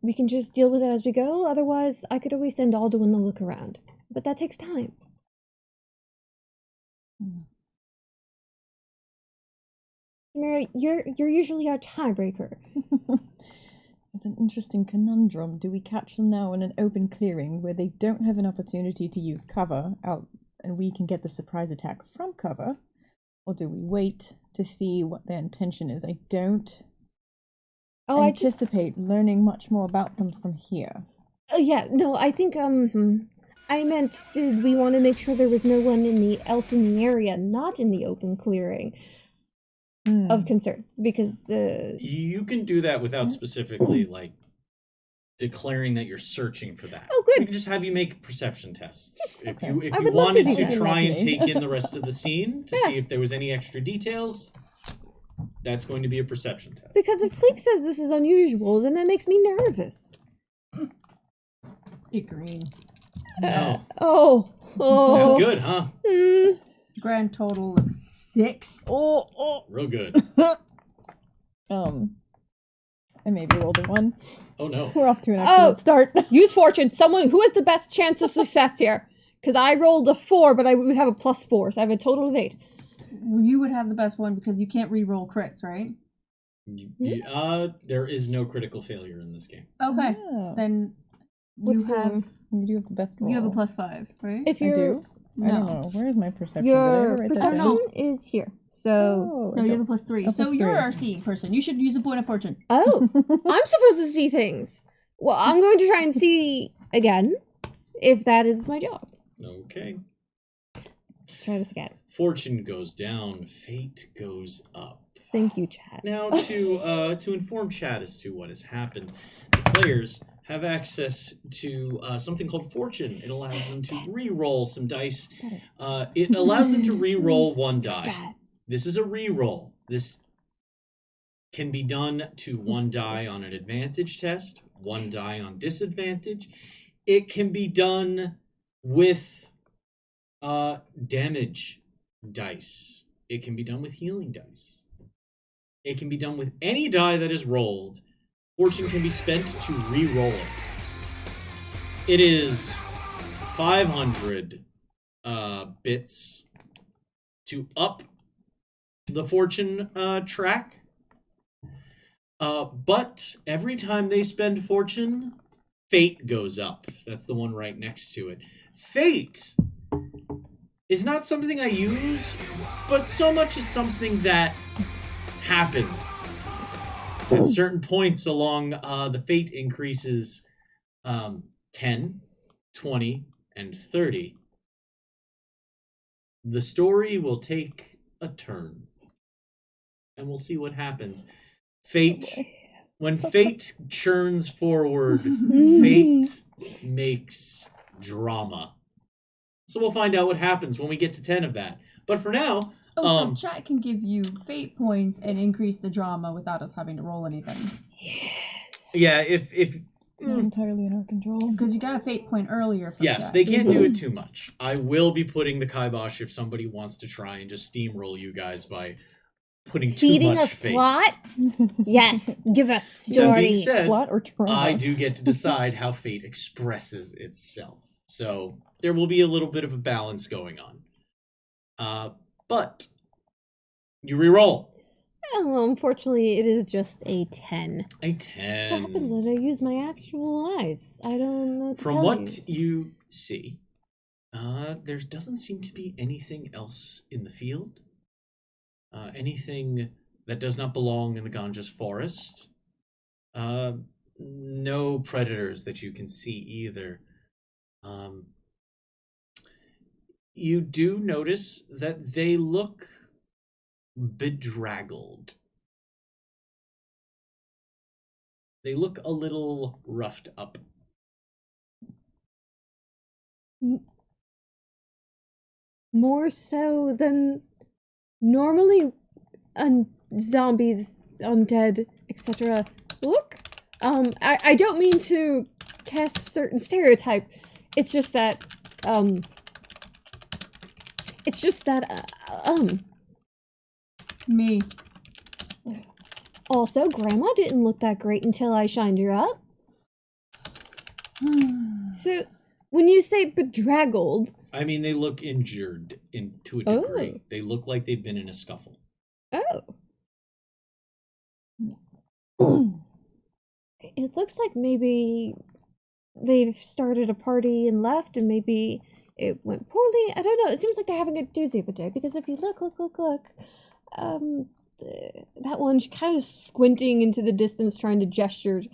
We can just deal with it as we go. Otherwise, I could always send Alduin to look around. But that takes time. Samira, you're usually our tiebreaker. It's an interesting conundrum. Do we catch them now in an open clearing where they don't have an opportunity to use cover out, and we can get the surprise attack from cover? Or do we wait to see what their intention is? I don't anticipate learning much more about them from here. I think, I meant, did we want to make sure there was no one else in the area, not in the open clearing, of concern? Because You can do that without specifically, declaring that you're searching for that. Oh, good. We can just have you make perception tests. Yes, If I you would love wanted to to do that. try and take in the rest of the scene to see Yes. if there was any extra details, that's going to be a perception test. Because if Pleek says this is unusual, then that makes me nervous. Agreeing. No. Oh. Not good, huh? Grand total of 6. Real good. I maybe rolled a 1. Oh no. We're off to an excellent start. Use fortune. Someone who has the best chance of success here. Because I rolled a 4, but I would have a +4, so I have a total of 8. You would have the best one because you can't re-roll crits, right? There is no critical failure in this game. Okay, Oh. then You do have the best roll. you have a +5, right? If I you're do? I don't No. know. Where is my perception? Your Did I ever write that perception down? is here. So No, you have a +3. A So +3. you're our seeing person. You should use a point of fortune. I'm supposed to see things. Well, I'm going to try and see again if that is my job. Okay. Let's try this again. Fortune goes down, fate goes up. Thank you, Chad. Now, to inform Chad as to what has happened, the players have access to something called Fortune. It allows them to re-roll some dice. It allows them to re-roll one die. Bad. This is a re-roll. This can be done to one die on an advantage test, one die on disadvantage. It can be done with damage dice. It can be done with healing dice. It can be done with any die that is rolled. Fortune can be spent to re-roll it. It is 500 bits to up the fortune track. But every time they spend fortune, fate goes up. That's the one right next to it. Fate is not something I use, but so much is something that happens. At certain points along the fate increases 10, 20, and 30. The story will take a turn. And we'll see what happens. When fate churns forward, fate makes drama. So we'll find out what happens when we get to 10 of that. But for now... so chat can give you fate points and increase the drama without us having to roll anything. Yeah, if It's not entirely in our control. Because you got a fate point earlier. From yes, chat. they can't do it too much. I will be putting the kibosh if somebody wants to try and just steamroll you guys by putting too Feeding much us fate. plot? Yes, give us That being story. said, Plot or trauma? I do get to decide how fate expresses itself. So there will be a little bit of a balance going on. But you reroll. Oh, unfortunately, it is just a 10. A What 10. happens when I use my actual eyes? I don't know what to From tell what you. you see, there doesn't seem to be anything else in the field. Anything that does not belong in the Ganges forest. No predators that you can see either. You do notice that they look bedraggled. They look a little roughed up. More so than normally zombies, undead, etc. look. I don't mean to cast a certain stereotype. It's just that, Me. Also, Grandma didn't look that great until I shined her up. So, when you say bedraggled... I mean, they look injured to a degree. They look like they've been in a scuffle. Oh. It looks like maybe they've started a party and left, and maybe it went poorly. I don't know. It seems like they're having a doozy of a day, because if you look, that one's kind of squinting into the distance, trying to gesture to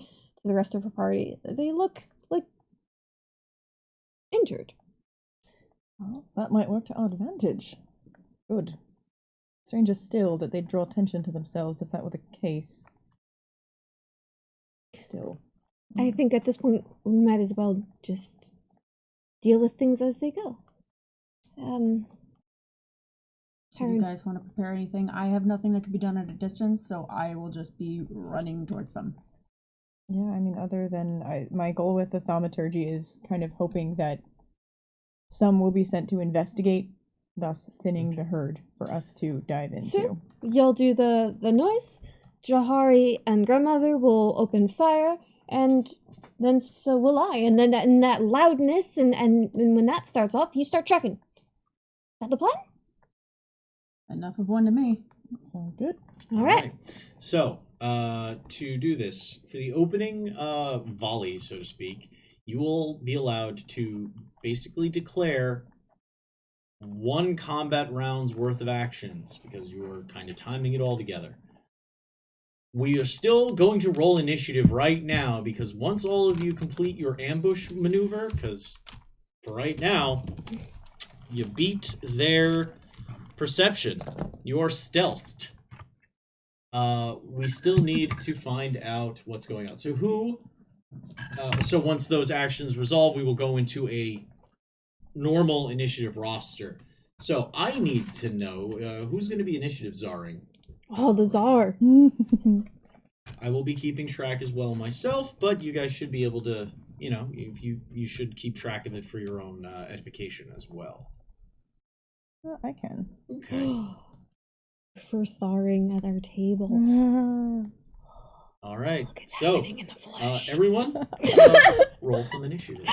the rest of her party. They look like injured. Well, that might work to our advantage. Good. Stranger still that they'd draw attention to themselves if that were the case. Still. I think at this point we might as well just deal with things as they go. Do you guys want to prepare anything? I have nothing that can be done at a distance, so I will just be running towards them. Yeah, I mean, other than my goal with the thaumaturgy is kind of hoping that some will be sent to investigate, thus thinning the herd for us to dive into. So, you'll do the noise, Jahari and Grandmother will open fire, and then so will I. And then that loudness, and when that starts off, you start tracking. Is that the plan? Enough of one to me. Sounds good. All right. So, to do this, for the opening volley, so to speak, you will be allowed to basically declare 1 combat round's worth of actions, because you are kind of timing it all together. We are still going to roll initiative right now, because once all of you complete your ambush maneuver, because for right now, you beat their perception. You are stealthed. We still need to find out what's going on. So so once those actions resolve, we will go into a normal initiative roster. So I need to know who's going to be initiative czarring. Oh, the czar. I will be keeping track as well myself, but you guys should be able to, if you should keep track of it for your own edification as well. I can. Okay. For czarring at our table. All right. Look at So, everything in the flesh. everyone, roll some initiatives.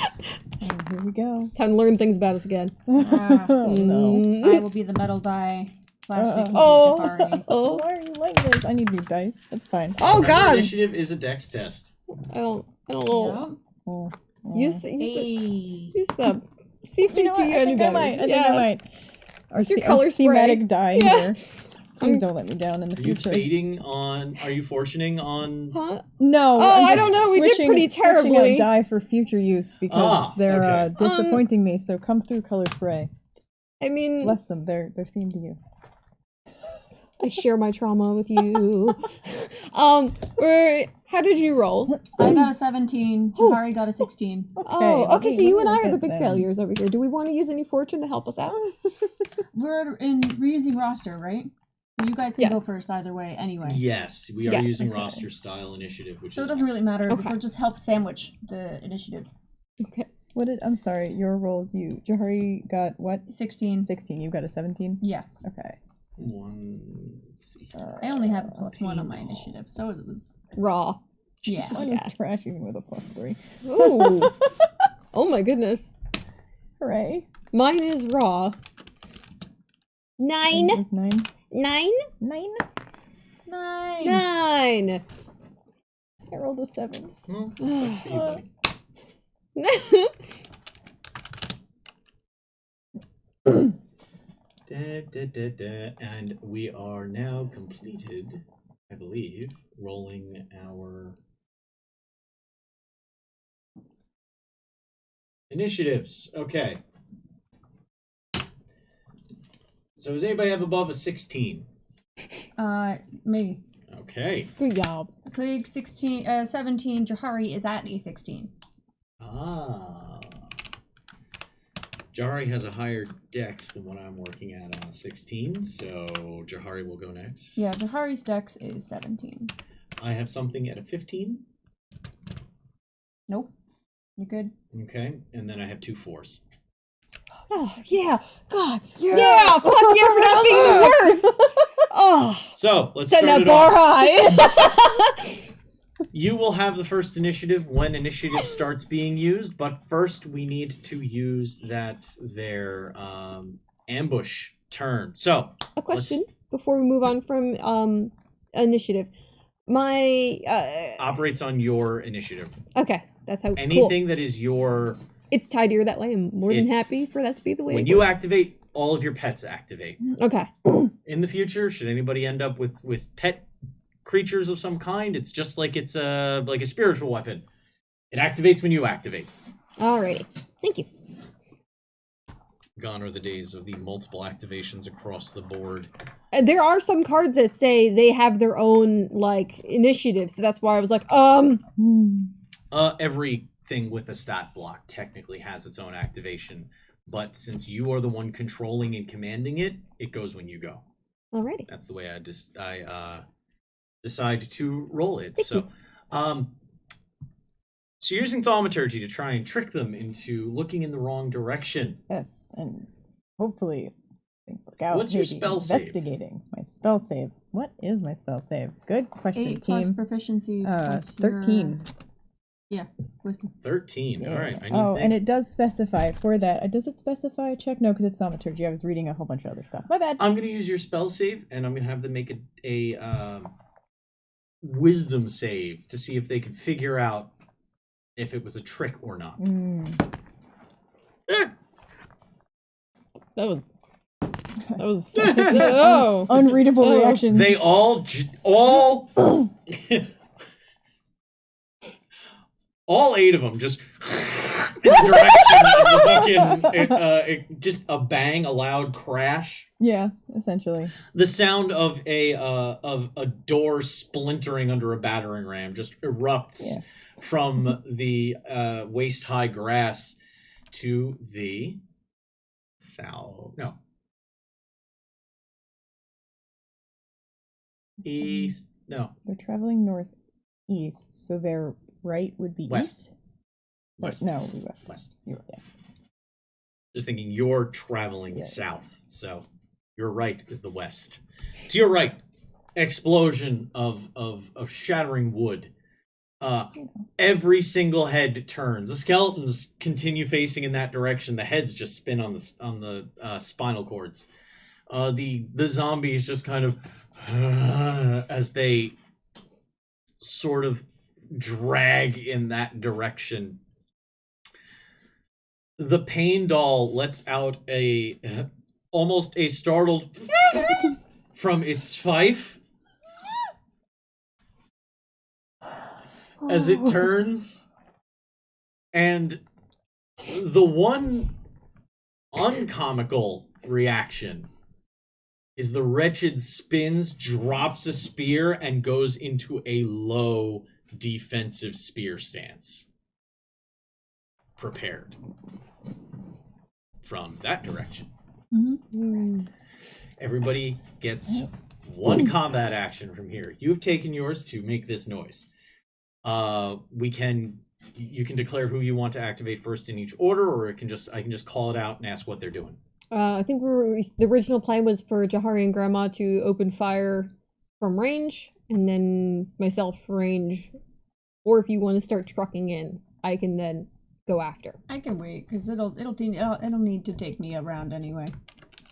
And here we go. Time to learn things about us again. Oh, no. I will be the metal die. Flashstick Oh. Jahari. Oh, Why are you like this? I need new dice. That's fine. oh Remember, God! initiative is a dex test. I don't know. Oh, Use Hey. them. See if they You know do what? you I any think I better. might. I think I might. Your color spray. thematic die Yeah. here. Please don't let me down in the Are you future. fading on? Are you fortuning on? Huh? No, Oh, I'm I just don't know, we did pretty switching out terribly. die for future use because they're okay. disappointing me. So come through, color spray. I mean, Bless them. They're themed to you. I share my trauma with you. How did you roll? I got a 17. Jahari got a 16. Oh, let okay. me- So you let and me I are the look big at them. failures over here. Do we want to use any fortune to help us out? We're using roster, right? You guys can go Yes. first either way anyway. Yes, we are Yeah, using okay. roster style initiative, which So is it doesn't really matter. Okay. We'll just help sandwich the initiative. Okay. What did? I'm sorry. Your rolls. You Jahari got what? 16. 16. You got a 17. Yes. Okay. one. Let's see. I only have a +1 on my initiative, so it was... Raw. Yeah. Mine Yeah. was trash even with a +3. Ooh. Oh my goodness. Hooray! Mine is raw. Mine 9. was 9. 9. 9. 9! 9. I rolled a 7. Well, sucks for you, buddy. And we are now completed, I believe, rolling our initiatives. Okay. So does anybody have above a 16? Me. Okay. Good job. Plague 17. Jahari is at a 16. Ah. Jahari has a higher dex than what I'm working at on a 16, so Jahari will go next. Yeah, Jahari's dex is 17. I have something at a 15. Nope. You good? Okay, and then I have 2 4s. Oh, yeah. God. Yeah. Fuck yeah for not being the worst. Oh. So let's Set start that it bar off. high. You will have the first initiative when initiative starts being used, but first we need to use their ambush turn. So A question before we move on from initiative. My operates on your initiative. okay, that's how Anything cool. that is your It's tidier that way. I'm more than happy for that to be the way. when it you works. activate, all of your pets activate. Okay. In the future, should anybody end up with pet creatures of some kind, it's just like it's a spiritual weapon. It activates when you activate. Alrighty. Thank you. Gone are the days of the multiple activations across the board. There are some cards that say they have their own like initiative, so that's why I was like, Everything with a stat block technically has its own activation, but since you are the one controlling and commanding it, it goes when you go. Alrighty. That's the way I decide to roll it. Thank So you're using thaumaturgy to try and trick them into looking in the wrong direction. Yes, and hopefully things work out. What's your Maybe spell save? investigating. My spell save. What is my spell save? Good question, 8 plus team. proficiency. Plus 13. Yeah, wisdom. 13. Yeah. All right. I need Oh, to and it does specify for that. Does it specify a check? No, because it's thaumaturgy. I was reading a whole bunch of other stuff. My bad. I'm going to use your spell save, and I'm going to have them make a wisdom save to see if they can figure out if it was a trick or not. That was oh. Unreadable Oh. reactions. They all 8 of them just in the direction of the fucking just a bang, a loud crash. Yeah, essentially. The sound of a door splintering under a battering ram just erupts from the waist high grass to the east. No, They're traveling northeast, so their right would be West. east. west. No, it would be west. West. You're right, yes. Just thinking you're traveling Yeah. south, so your right is the west. To your right, explosion of shattering wood. Every single head turns. The skeletons continue facing in that direction. The heads just spin on the spinal cords. The zombies just kind of as they sort of drag in that direction. The pain doll lets out a almost a startled from its fife as it turns, and the one uncomical reaction is the wretched spins, drops a spear, and goes into a low defensive spear stance. Prepared from that direction. Everybody gets one combat action from here. You have taken yours to make this noise. You can declare who you want to activate first in each order, or I can just call it out and ask what they're doing. I think the original plan was for Jahari and Grandma to open fire from range, and then myself range. Or if you want to start trucking in, I can then go after. I can wait because it'll need to take me a round anyway,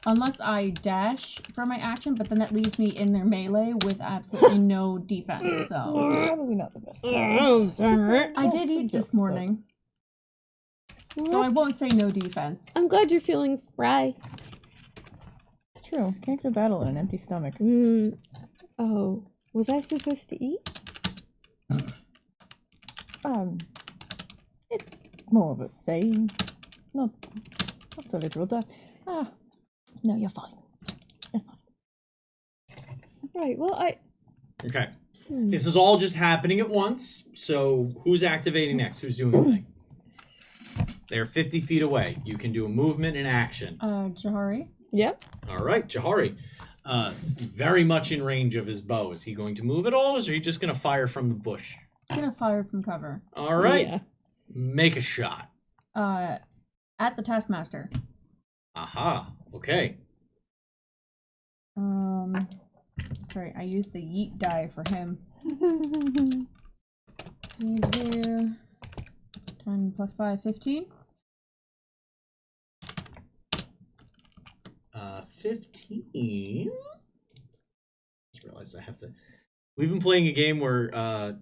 unless I dash for my action. But then that leaves me in their melee with absolutely no defense. So Probably not the best. I did eat this morning, so I won't say no defense. I'm glad you're feeling spry. It's true. Can't go battle on an empty stomach. Oh, was I supposed to eat? It's more of a saying. Not so literal. No, you're fine. You're fine. Right, well, Okay. This is all just happening at once, so who's activating next? Who's doing the thing? They're 50 feet away. You can do a movement and action. Jahari? Yep. All right, Jahari. Very much in range of his bow. Is he going to move at all, or is he just going to fire from the bush? I'm gonna fire from cover. All right. Yeah. Make a shot. At the Taskmaster. Aha. Okay. Sorry, I used the yeet die for him. 10 plus 5, 15. 15. Just realized I have to. We've been playing a game where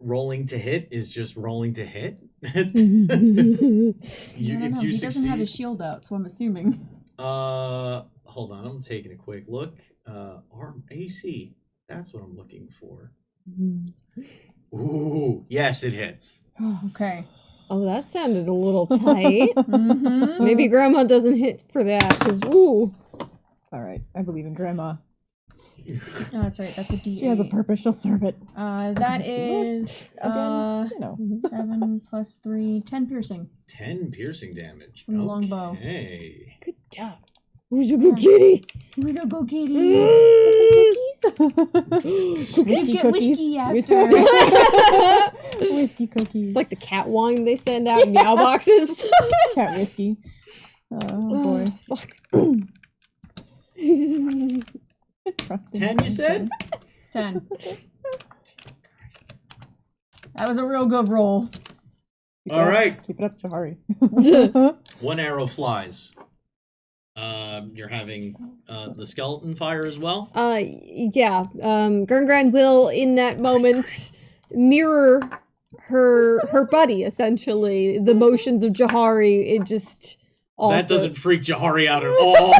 rolling to hit is just rolling to hit. He doesn't have his shield out, so I'm assuming. Hold on, I'm taking a quick look. Arm AC. That's what I'm looking for. Ooh, yes, it hits. Okay. Oh, that sounded a little tight. Maybe Grandma doesn't hit for that, because, ooh. Alright, I believe in Grandma. Oh, that's right, that's a D8. She has a purpose, she'll serve it. That is, Again, you know. 7 plus 3, 10 piercing. 10 piercing damage. From the longbow. Okay. Good job. Who's a good kitty? Who's a go kitty? Whiskey cookies. Whiskey after. Whiskey cookies. It's like the cat wine they send out in meow boxes. Cat whiskey. Oh boy. Fuck. 10, you said? 10. Jesus Christ. That was a real good roll. All right. Keep it up, Jahari. One arrow flies. You're having the skeleton fire as well? Yeah. Gurngran will, in that moment, mirror her buddy, essentially. The motions of Jahari, it just... Also... That doesn't freak Jahari out at all.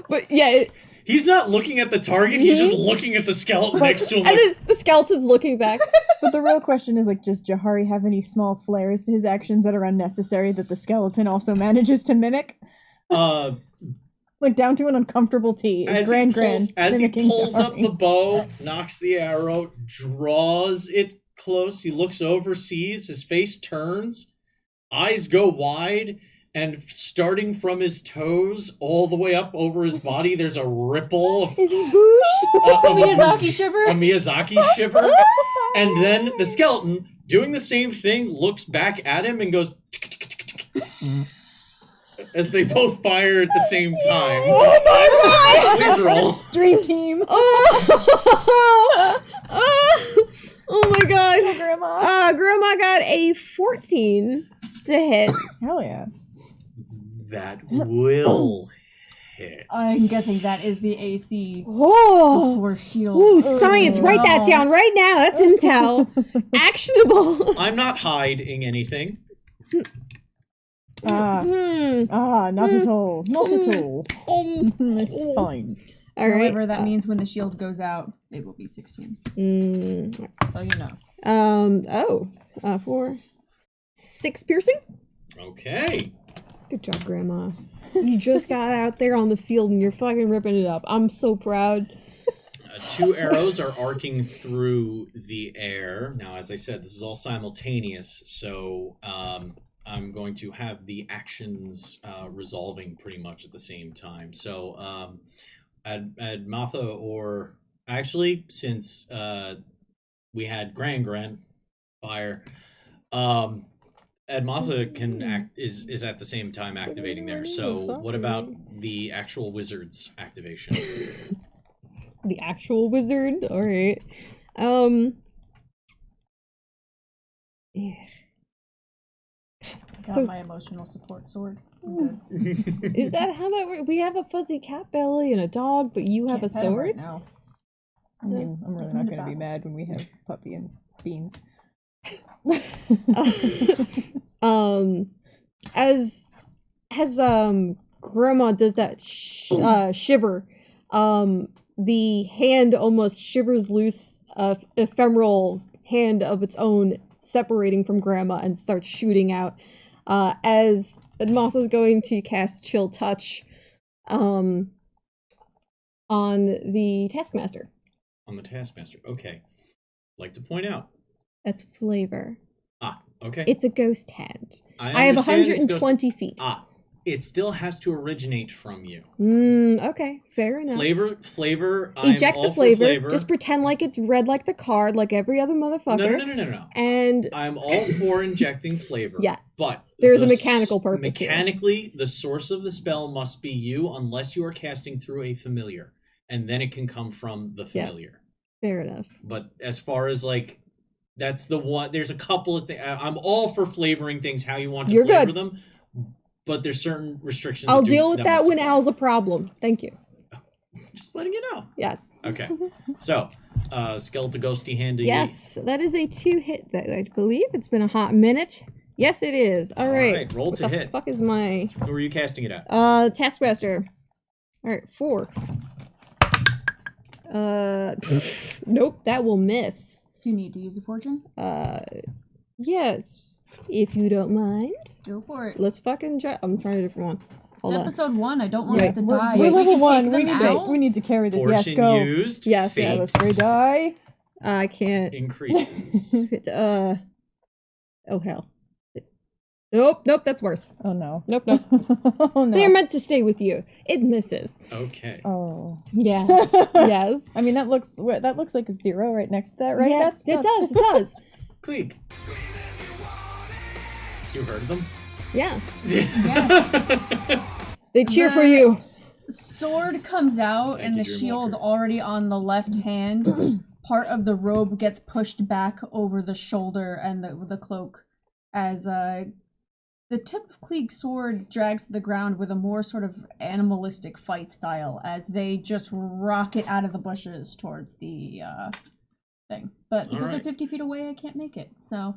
But, yeah... He's not looking at the target, he's just looking at the skeleton next to him. And then the skeleton's looking back. But the real question is, like, does Jahari have any small flares to his actions that are unnecessary that the skeleton also manages to mimic? Like, down to an uncomfortable T. As he pulls up the bow, knocks the arrow, draws it close, he looks over, sees, his face turns, eyes go wide, and starting from his toes all the way up over his body, there's a ripple of, Is he boosh? A Miyazaki shiver? A Miyazaki shiver. And then the skeleton, doing the same thing, looks back at him and goes... as they both fire at the same time. Oh my god! Please roll. Dream team. Oh my god. Oh, Grandma. Grandma got a 14 to hit. Hell yeah. That will hit. I'm guessing that is the AC Oh. for shield. Ooh, science. Write that down right now. That's intel. Actionable. I'm not hiding anything. Not at all. Not at all. It's fine. All right. However, that means when the shield goes out, it will be 16. So you know. 4, 6 piercing. Okay. Good job, Grandma. You just got out there on the field and you're fucking ripping it up. I'm so proud. 2 arrows are arcing through the air. Now, as I said, this is all simultaneous, so I'm going to have the actions resolving pretty much at the same time. So, Admatha, or actually, since we had Gran fire, Admatha can is at the same time activating there. So, what about the actual wizard's activation? The actual wizard? Alright. Yeah. Got my emotional support sword. I'm good. Is that how that works? We have a fuzzy cat belly and a dog, but you have Can't a pet him sword? right now. I mean, I'm really It's not not going to be about- mad when we have Puppy and Beans. As Grandma does that shiver, the hand almost shivers loose, ephemeral hand of its own, separating from Grandma and starts shooting out. As Admatha's going to cast Chill Touch, on the Taskmaster. On the Taskmaster. Okay. Like to point out. That's flavor. Okay. It's a ghost hand. I have understand it's 120 feet. It still has to originate from you. Okay, fair enough. Flavor. I'm Eject all the for flavor. flavor. Just pretend like it's red like the card, like every other motherfucker. No. And I'm all for injecting flavor. yes, but there's a mechanical purpose. Mechanically, the source of the spell must be you, unless you are casting through a familiar, and then it can come from the familiar. Fair enough. But as far as like, that's the one. There's a couple of things. I'm all for flavoring things how you want to flavor them. But there's certain restrictions. I'll deal with that when Al's a problem. Thank you. Just letting you know. Yes. Okay. So, skeletal ghosty handy. Yes, that is a 2-hit, that I believe. It's been a hot minute. Yes, it is. All right. Roll to hit. What the fuck is my... Who are you casting it at? Taskmaster. All right, 4. Nope, that will miss. Do you need to use a fortune? Yes, if you don't mind. Go for it. Let's fucking try. I'm trying a different one. Hold It's on. episode 1. I don't want Yeah, it to die. we're We level can 1. take We them need out. we need to carry this. Fortune Yes, go. used. Yes, Fate Yeah, let's go die. I can't. increases. Oh hell. Nope, that's worse. Oh no. Nope. Oh no. They're meant to stay with you. It misses. Okay. Oh. Yeah. Yes. I mean, that looks like a 0 right next to that, right? Yeah, it does. Cleek. You heard of them? Yeah. Yes. They cheer for The- you. Sword comes out Thank and you, the Dreamwalker. shield already on the left hand. Part of the robe gets pushed back over the shoulder and the cloak as the tip of Kleeg's sword drags to the ground with a more sort of animalistic fight style as they just rocket out of the bushes towards the thing. But because they're Alright. 50 feet away, I can't make it. So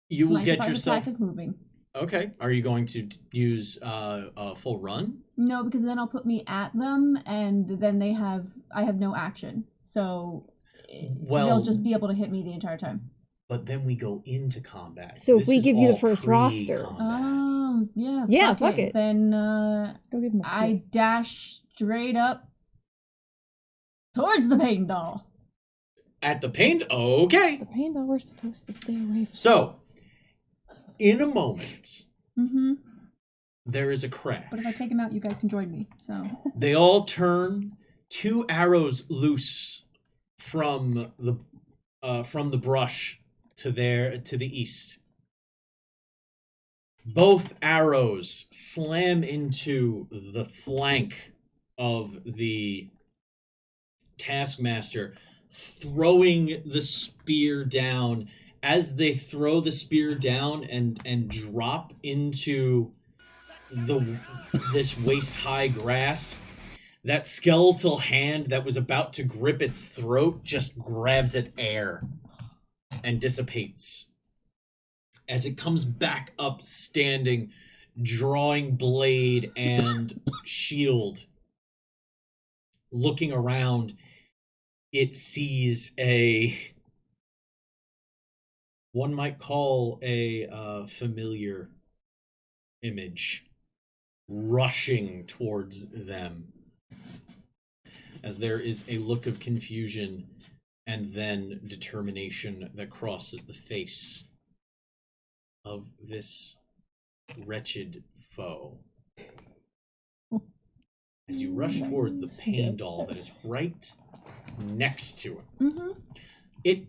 You will my get surprise yourself. attack is moving. Okay. Are you going to use a full run? No, because then I'll put me at them, and then I have no action. So they'll just be able to hit me the entire time. But then we go into combat. So if This we is give you the all first roster. pre-combat. Oh, yeah. Yeah, fuck it. Then Go give him a I kiss. dash straight up towards the pain doll. At the pain. Okay. The pain that we're supposed to stay away from. So, in a moment, Mm-hmm. there is a crash. But if I take him out, you guys can join me. So They all turn. 2 arrows loose from the brush to the east. Both arrows slam into the flank of the Taskmaster, throwing the spear down. As they throw the spear down and drop into this waist-high grass, that skeletal hand that was about to grip its throat just grabs at air and dissipates. As it comes back up standing, drawing blade and shield. Looking around, it sees one might call a familiar image rushing towards them, as there is a look of confusion and then determination that crosses the face of this wretched foe. As you rush towards the pain doll that is right next to it.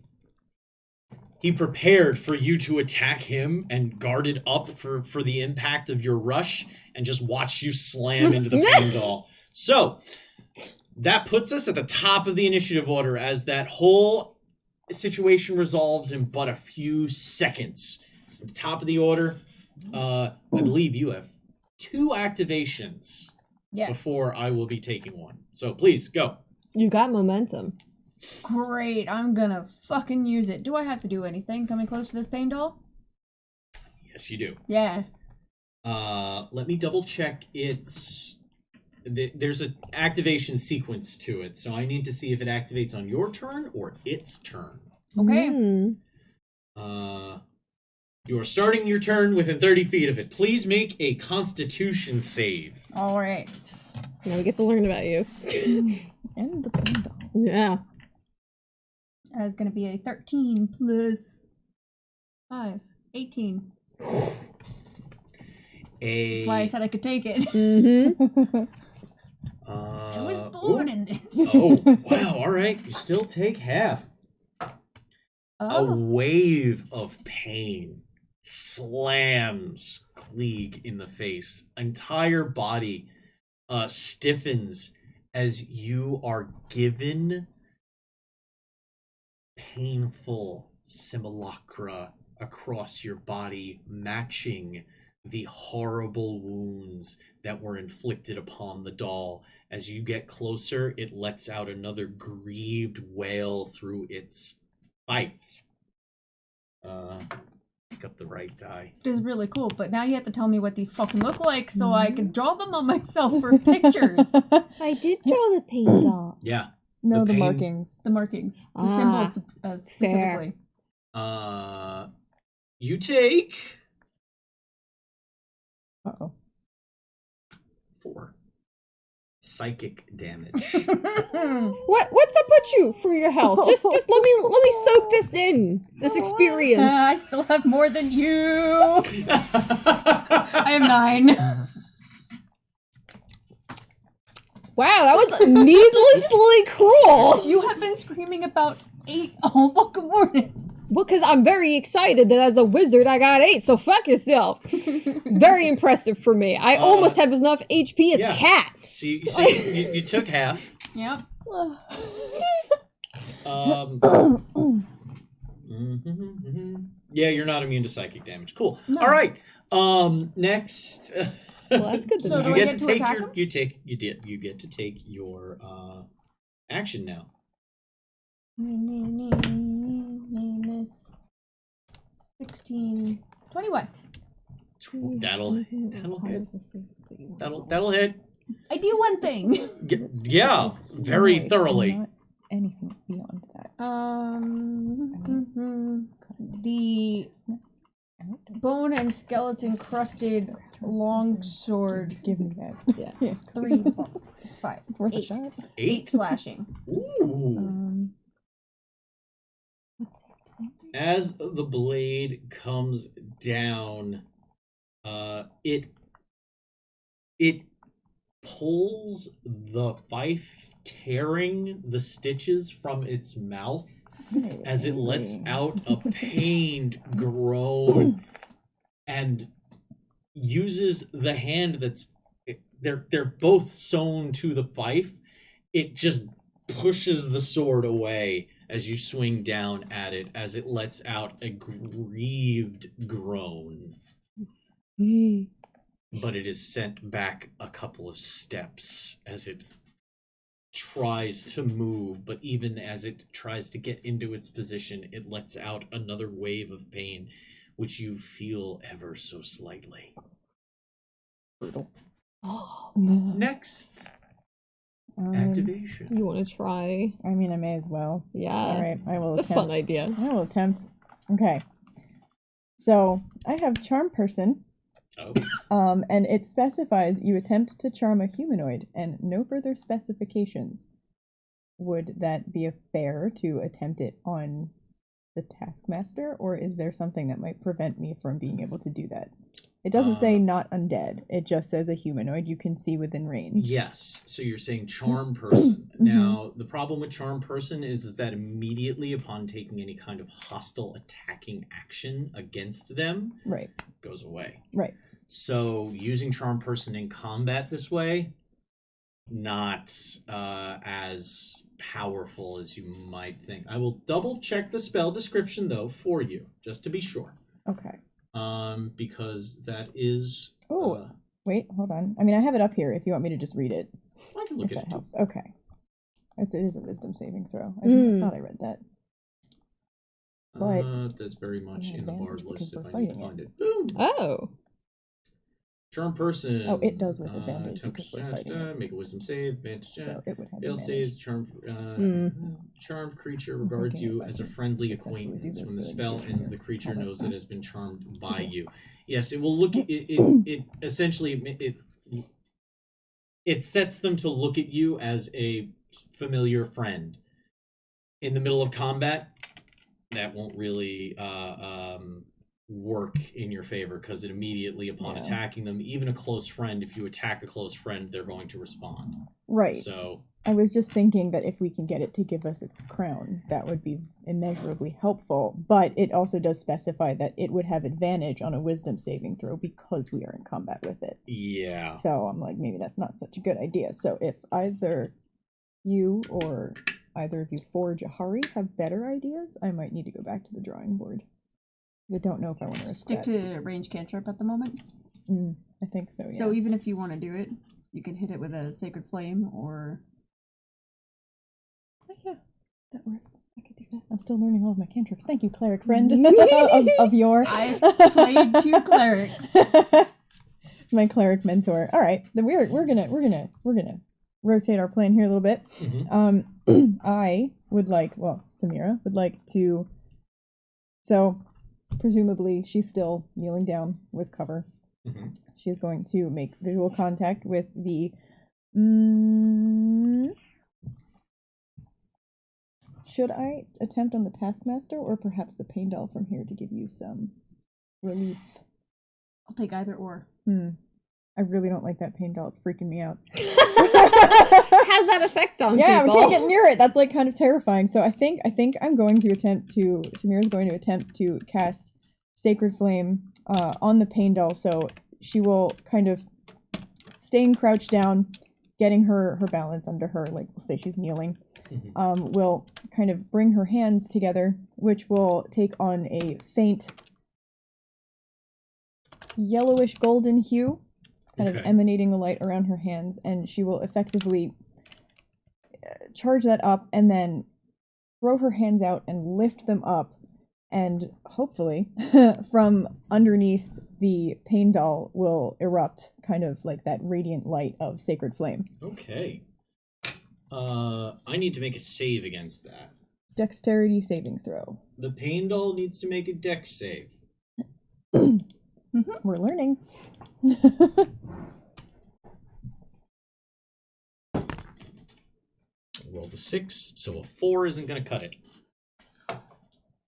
He prepared for you to attack him and guarded up for the impact of your rush and just watched you slam into the pain doll. So that puts us at the top of the initiative order as that whole situation resolves in but a few seconds. It's at the top of the order. I believe you have 2 activations before I will be taking one. So please, go. You got momentum. Great, I'm gonna fucking use it. Do I have to do anything coming close to this pain doll? Yes, you do. Yeah. Let me double check there's an activation sequence to it, so I need to see if it activates on your turn or its turn. Okay. You are starting your turn within 30 feet of it. Please make a Constitution save. All right. Now we get to learn about you. And the pain doll. Yeah. That's gonna be a 13 plus 5, 18. That's why I said I could take it. I was born in this. Oh, wow, all right. You still take half. A wave of pain slams Klieg in the face. Entire body stiffens as you are given painful simulacra across your body, matching the horrible wounds that were inflicted upon the doll. As you get closer, it lets out another grieved wail through its fife. Pick up the right die. It is really cool, but now you have to tell me what these fucking look like so I can draw them on myself for pictures. I did draw the pain doll. Yeah. No, the pain- markings. The markings. The symbols fair. specifically. You take Uh-oh. 4 psychic damage. What's that put you for your health? Just let me soak this in. This experience. I still have more than you. I have 9. Wow, that was needlessly cruel. You have been screaming about 8 all fucking morning. Well, because I'm very excited that as a wizard I got 8, so fuck yourself. Very impressive for me. I almost have enough HP as yeah. Cat. So you took half. Yep. Yeah, you're not immune to psychic damage. Cool. No. All right. Next. Well, that's good to So know. do You I get get to to take attack your him? you get to take your action now. 16, 21. That'll hit. I do one thing. Yeah, very thoroughly. Not anything beyond that. The bone and skeleton crusted longsword. Give me that. Yeah. 3 plus 5. It's worth a 8. shot. 8 slashing. Ooh. Let's see. As the blade comes down, it pulls the fife, tearing the stitches from its mouth as it lets out a pained groan and uses the hand that's they're both sewn to the fife. It just pushes the sword away as you swing down at it, as it lets out a grieved groan. But it is sent back a couple of steps as it tries to move, but even as it tries to get into its position, it lets out another wave of pain, which you feel ever so slightly. Brutal. Oh, Next Um, activation. you want to try? I mean, I may as well. Yeah. All right, I will It's a attempt. fun idea. I will attempt. Okay. So I have Charm Person, Oh, and it specifies you attempt to charm a humanoid, and no further specifications. Would that be fair to attempt it on the Taskmaster, or is there something that might prevent me from being able to do that? It doesn't say not undead. It just says a humanoid you can see within range. yes. So you're saying charm person. Now, the problem with charm person is that immediately upon taking any kind of hostile attacking action against them, Right. goes away. Right. So using charm person in combat this way, not as powerful as you might think. I will double check the spell description though for you, just to be sure. Okay. Because that is. Oh, wait, hold on. I mean, I have it up here if you want me to just read it. I can look If at that it. helps. Okay. It is a wisdom saving throw. I thought I read that. But that's very much in the bard advantage list because if we're I need to fighting find it. Boom. Oh. Charm person. Oh, it does with advantage attempt because we're fighting it. Make a wisdom save. Advantage. So it would have Fail advantage. saves. Charmed creature regards thinking you if I as a can friendly successfully do acquaintance. this When the good spell here. ends, the creature Alright. knows it has been charmed by Okay. you. Yes, it will look. It essentially it sets them to look at you as a familiar friend. In the middle of combat, that won't really work in your favor because it immediately upon attacking them, even a close friend, if you attack a close friend, they're going to respond. Right. So I was just thinking that if we can get it to give us its crown, that would be immeasurably helpful. But it also does specify that it would have advantage on a wisdom saving throw because we are in combat with it. yeah. So I'm like, maybe that's not such a good idea. So if either you or either of you for Jahari have better ideas, I might need to go back to the drawing board. I don't know if I want to risk Stick that. to range cantrip at the moment. I think so, yeah. So even if you want to do it, you can hit it with a sacred flame or. Oh, yeah, that works. I could do that. I'm still learning all of my cantrips. Thank you, cleric friend of your. I've played 2 clerics. My cleric mentor. All right, then we're gonna rotate our plan here a little bit. I would like, Samira would like to. So, presumably, she's still kneeling down with cover. She is going to make visual contact with the. Should I attempt on the Taskmaster or perhaps the Pain Doll from here to give you some relief? I'll take either or. I really don't like that Pain Doll. It's freaking me out. Has that effect on Yeah, people? we can't get near it. That's like kind of terrifying. So I think I'm going to attempt to. Samira's going to attempt to cast Sacred Flame on the Pain Doll. So she will kind of staying crouched down, getting her balance under her. Like, we'll say she's kneeling. Will kind of bring her hands together, which will take on a faint yellowish golden hue, kind of emanating the light around her hands, and she will effectively charge that up and then throw her hands out and lift them up, and hopefully from underneath the Pain Doll will erupt kind of like that radiant light of Sacred Flame. Okay. I need to make a save against that. Dexterity saving throw. The Pain Doll needs to make a dex save. We're learning. Rolled a 6, so a 4 isn't going to cut it.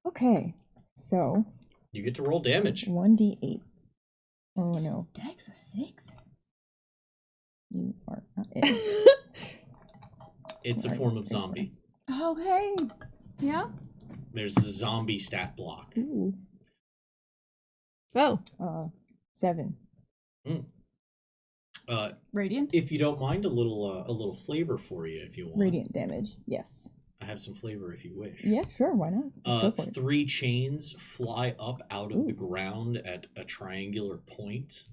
Okay, so You get to roll damage. 1d8. Oh no, Dex a 6? you are not it. It's a form of zombie. Okay. Yeah. There's a zombie stat block. Ooh. Oh. 7. Radiant? If you don't mind, a little flavor for you, if you want. Radiant damage, yes. I have some flavor if you wish. Yeah, sure, why not? Let's go for it. 3 chains fly up out of the ground at a triangular point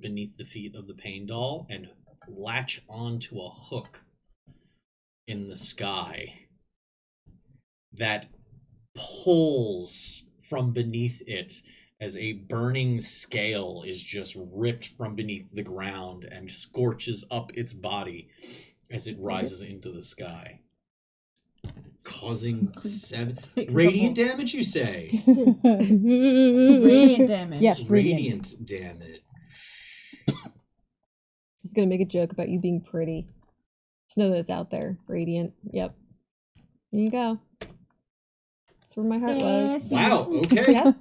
beneath the feet of the Pain Doll and latch onto a hook in the sky that pulls from beneath it as a burning scale is just ripped from beneath the ground and scorches up its body as it rises into the sky, causing 7 radiant damage, you say? Radiant damage. Yes, Radiant damage. I was gonna make a joke about you being pretty. Just know that it's out there. Radiant. Yep. There you go. That's where my heart was. Wow, okay. Yep.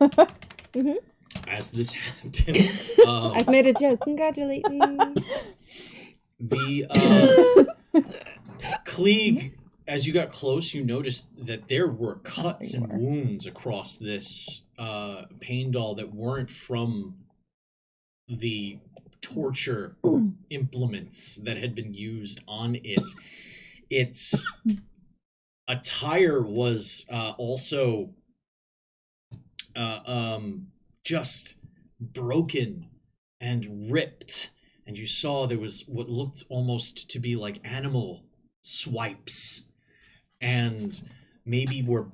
Mm-hmm. As this happens, I've made a joke. Congratulate me. the Klieg, as you got close, you noticed that there were cuts and wounds across this pain doll that weren't from the torture implements that had been used on it. Its attire was also just broken and ripped, and you saw there was what looked almost to be like animal swipes, and maybe where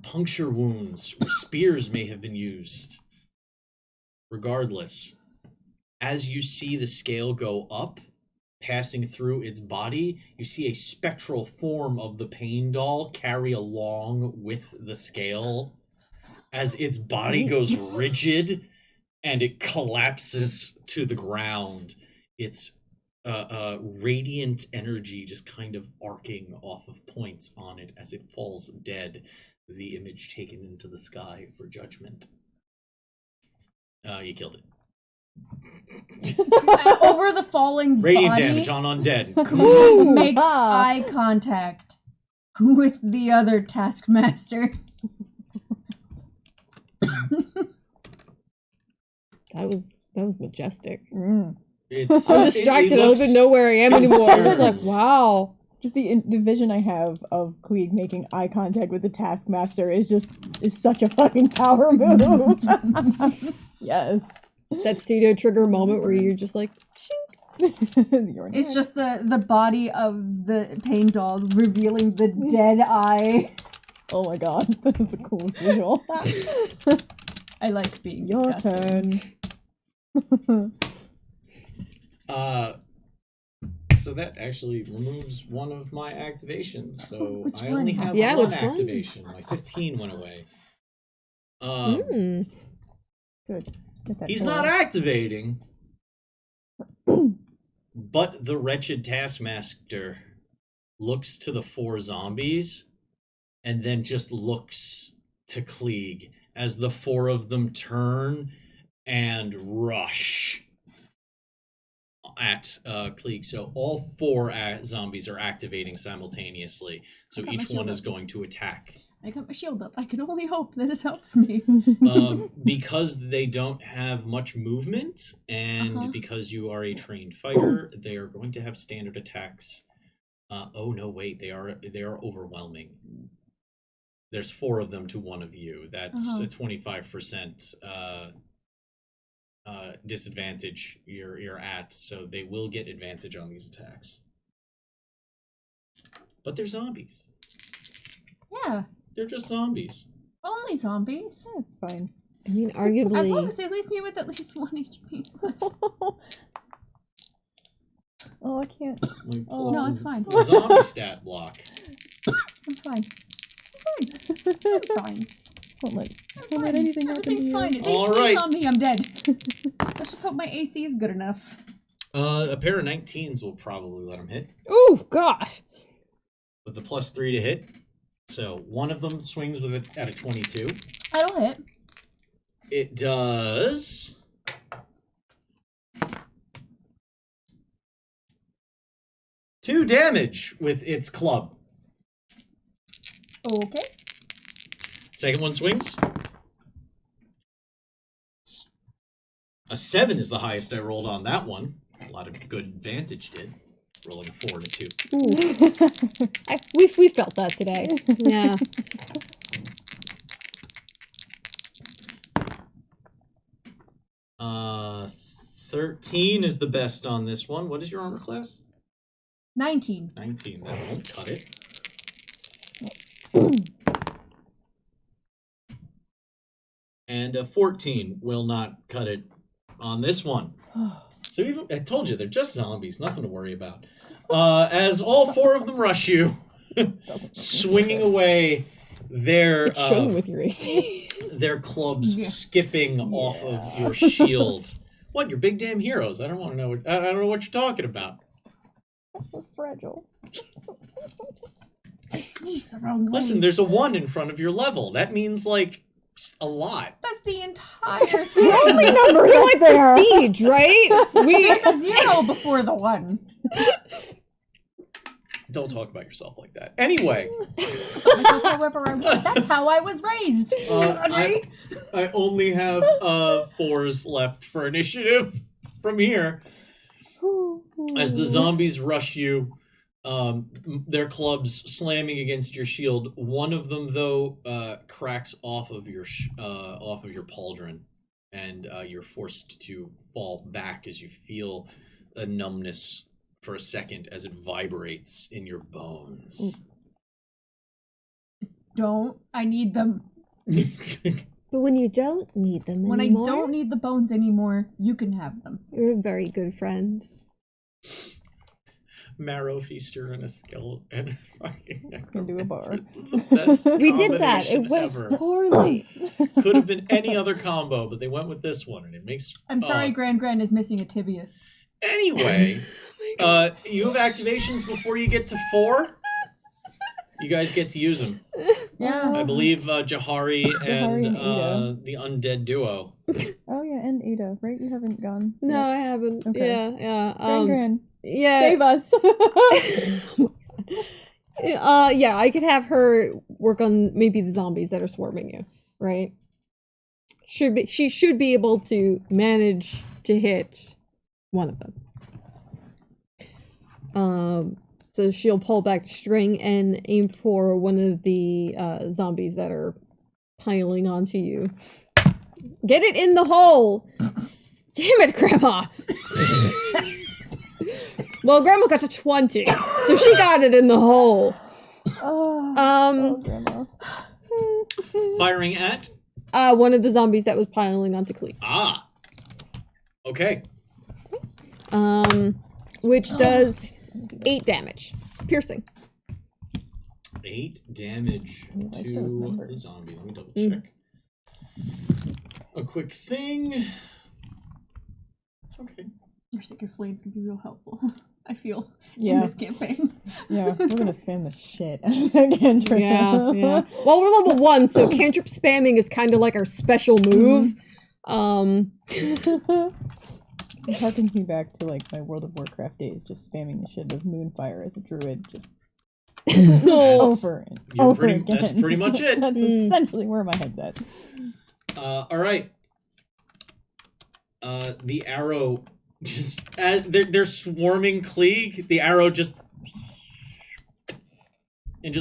puncture wounds or spears may have been used. Regardless, as you see the scale go up, passing through its body, you see a spectral form of the pain doll carry along with the scale as its body goes rigid and it collapses to the ground. Its radiant energy just kind of arcing off of points on it as it falls dead, the image taken into the sky for judgment. You killed it. Over the falling Radiant body, damage on undead. Klieg makes eye contact with the other taskmaster. That was majestic. It's, I'm distracted. I don't even know where I am anymore. I'm just like, wow. Just the vision I have of Klieg making eye contact with the Taskmaster is such a fucking power move. Yes. That pseudo trigger moment where you're just like, shink. It's just the body of the pain doll revealing the dead eye. Oh my god, that is the coolest visual. I like being Your disgusting. turn. So that actually removes one of my activations. So Which I only one? have Yeah, one which one? activation. My 15 went away. Good. Get that He's toy. not activating. But the wretched Taskmaster looks to the 4 zombies and then just looks to Klieg as the 4 of them turn and rush at Klieg. So all 4 zombies are activating simultaneously. So Got my each shield one is up. going to attack. I got my shield up. I can only hope that this helps me. Because they don't have much movement, and because you are a trained fighter, they are going to have standard attacks. Oh no, wait, they are overwhelming. There's 4 of them to 1 of you. That's a 25% disadvantage you're at, so they will get advantage on these attacks. But they're zombies. Yeah, They're just zombies. only zombies. That's fine. I mean, As long arguably. as they leave me with at least 1 HP. Oh, I can't. Let me pull Oh. up No, the it's fine. the zombie stat block. I'm fine. I'm fine. Don't let I'm fine. anything happen to Everything's you. fine. If they All sneeze right. on me, I'm dead. Let's just hope my AC is good enough. A pair of 19s will probably let him hit Oh, gosh. with a +3 to hit. So one of them swings with it at a 22. That'll hit. It does 2 damage with its club. Okay. Second one swings. A 7 is the highest I rolled on that one. A lot of good advantage did. Rolling a 4 and a 2. We felt that today. Yeah. Uh, 13 is the best on this one. What is your armor class? 19. 19. That won't cut it. And And a 14 will not cut it on this one. So even, I told you, they're just zombies, nothing to worry about. As all 4 of them rush you, swinging away their It's showing with your AC. their clubs skipping off of your shield. What? You're big damn heroes. I don't want to know. I don't know what you're talking about. We're fragile. I sneezed the wrong way. Listen, there's a 1 in front of your level. That means like a lot. That's the entire thing. The only number We're like there. prestige, right? There's a 0 before the 1. Don't talk about yourself like that. Anyway, However I want. That's how I was raised. I only have 4s left for initiative from here. As the zombies rush you, their clubs slamming against your shield. One of them, though, cracks off of your pauldron, and you're forced to fall back as you feel a numbness for a second as it vibrates in your bones. Don't. I need them. But when you don't need them When anymore, I don't need the bones anymore, you can have them. you're a very good friend. Marrow feaster and a skeleton and a fucking Can do a bar. This is the best We did that. It combination went ever. poorly. Could have been any other combo, but they went with this one, and it makes. I'm sorry, it's- Grand is missing a tibia. Anyway, you have activations before you get to 4. You guys get to use them. Yeah. I believe Jahari and and Ida. the undead duo. Oh yeah, and Ada, right? You haven't gone. No, yet. I haven't. Okay. Yeah. Gran, Yeah. save us. Yeah, I could have her work on maybe the zombies that are swarming you, right? She should be able to manage to hit one of them. So she'll pull back the string and aim for one of the zombies that are piling onto you. Get it in the hole! Damn it, Grandma! Well, Grandma got to 20, so she got it in the hole. Oh, Grandma. Firing at? One of the zombies that was piling onto Clee. Ah. Okay. Which does 8 damage. Piercing. 8 damage I like those to numbers. the zombie. Let me double check. A quick thing. Okay. Your Sacred Flames can be real helpful, I feel, in Yeah, this campaign. yeah, we're gonna spam the shit out of that cantrip. Yeah. Well, we're level 1, so cantrip spamming is kind of like our special move. It harkens me back to like my World of Warcraft days, just spamming the shit of Moonfire as a druid, just over and over again. That's pretty much it. That's essentially where my head's at. All right. The arrow just as they're swarming Klieg, the arrow just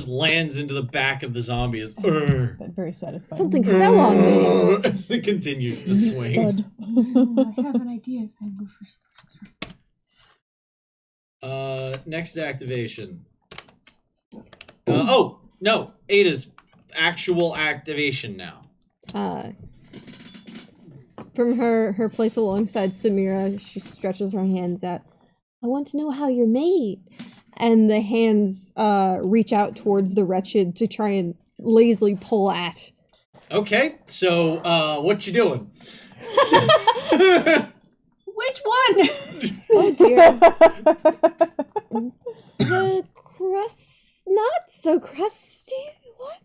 lands into the back of the zombie as But very satisfying. Something fell on me. as it continues to swing. Thud. I have an idea if I move first. Next activation. Oh no, Ada's actual activation now. From her place alongside Samira, she stretches her hands out. I want to know how you're made. And the hands reach out towards the wretched to try and lazily pull at. Okay, so what you doing? Which one? Oh dear. The crust, not so crusty. What?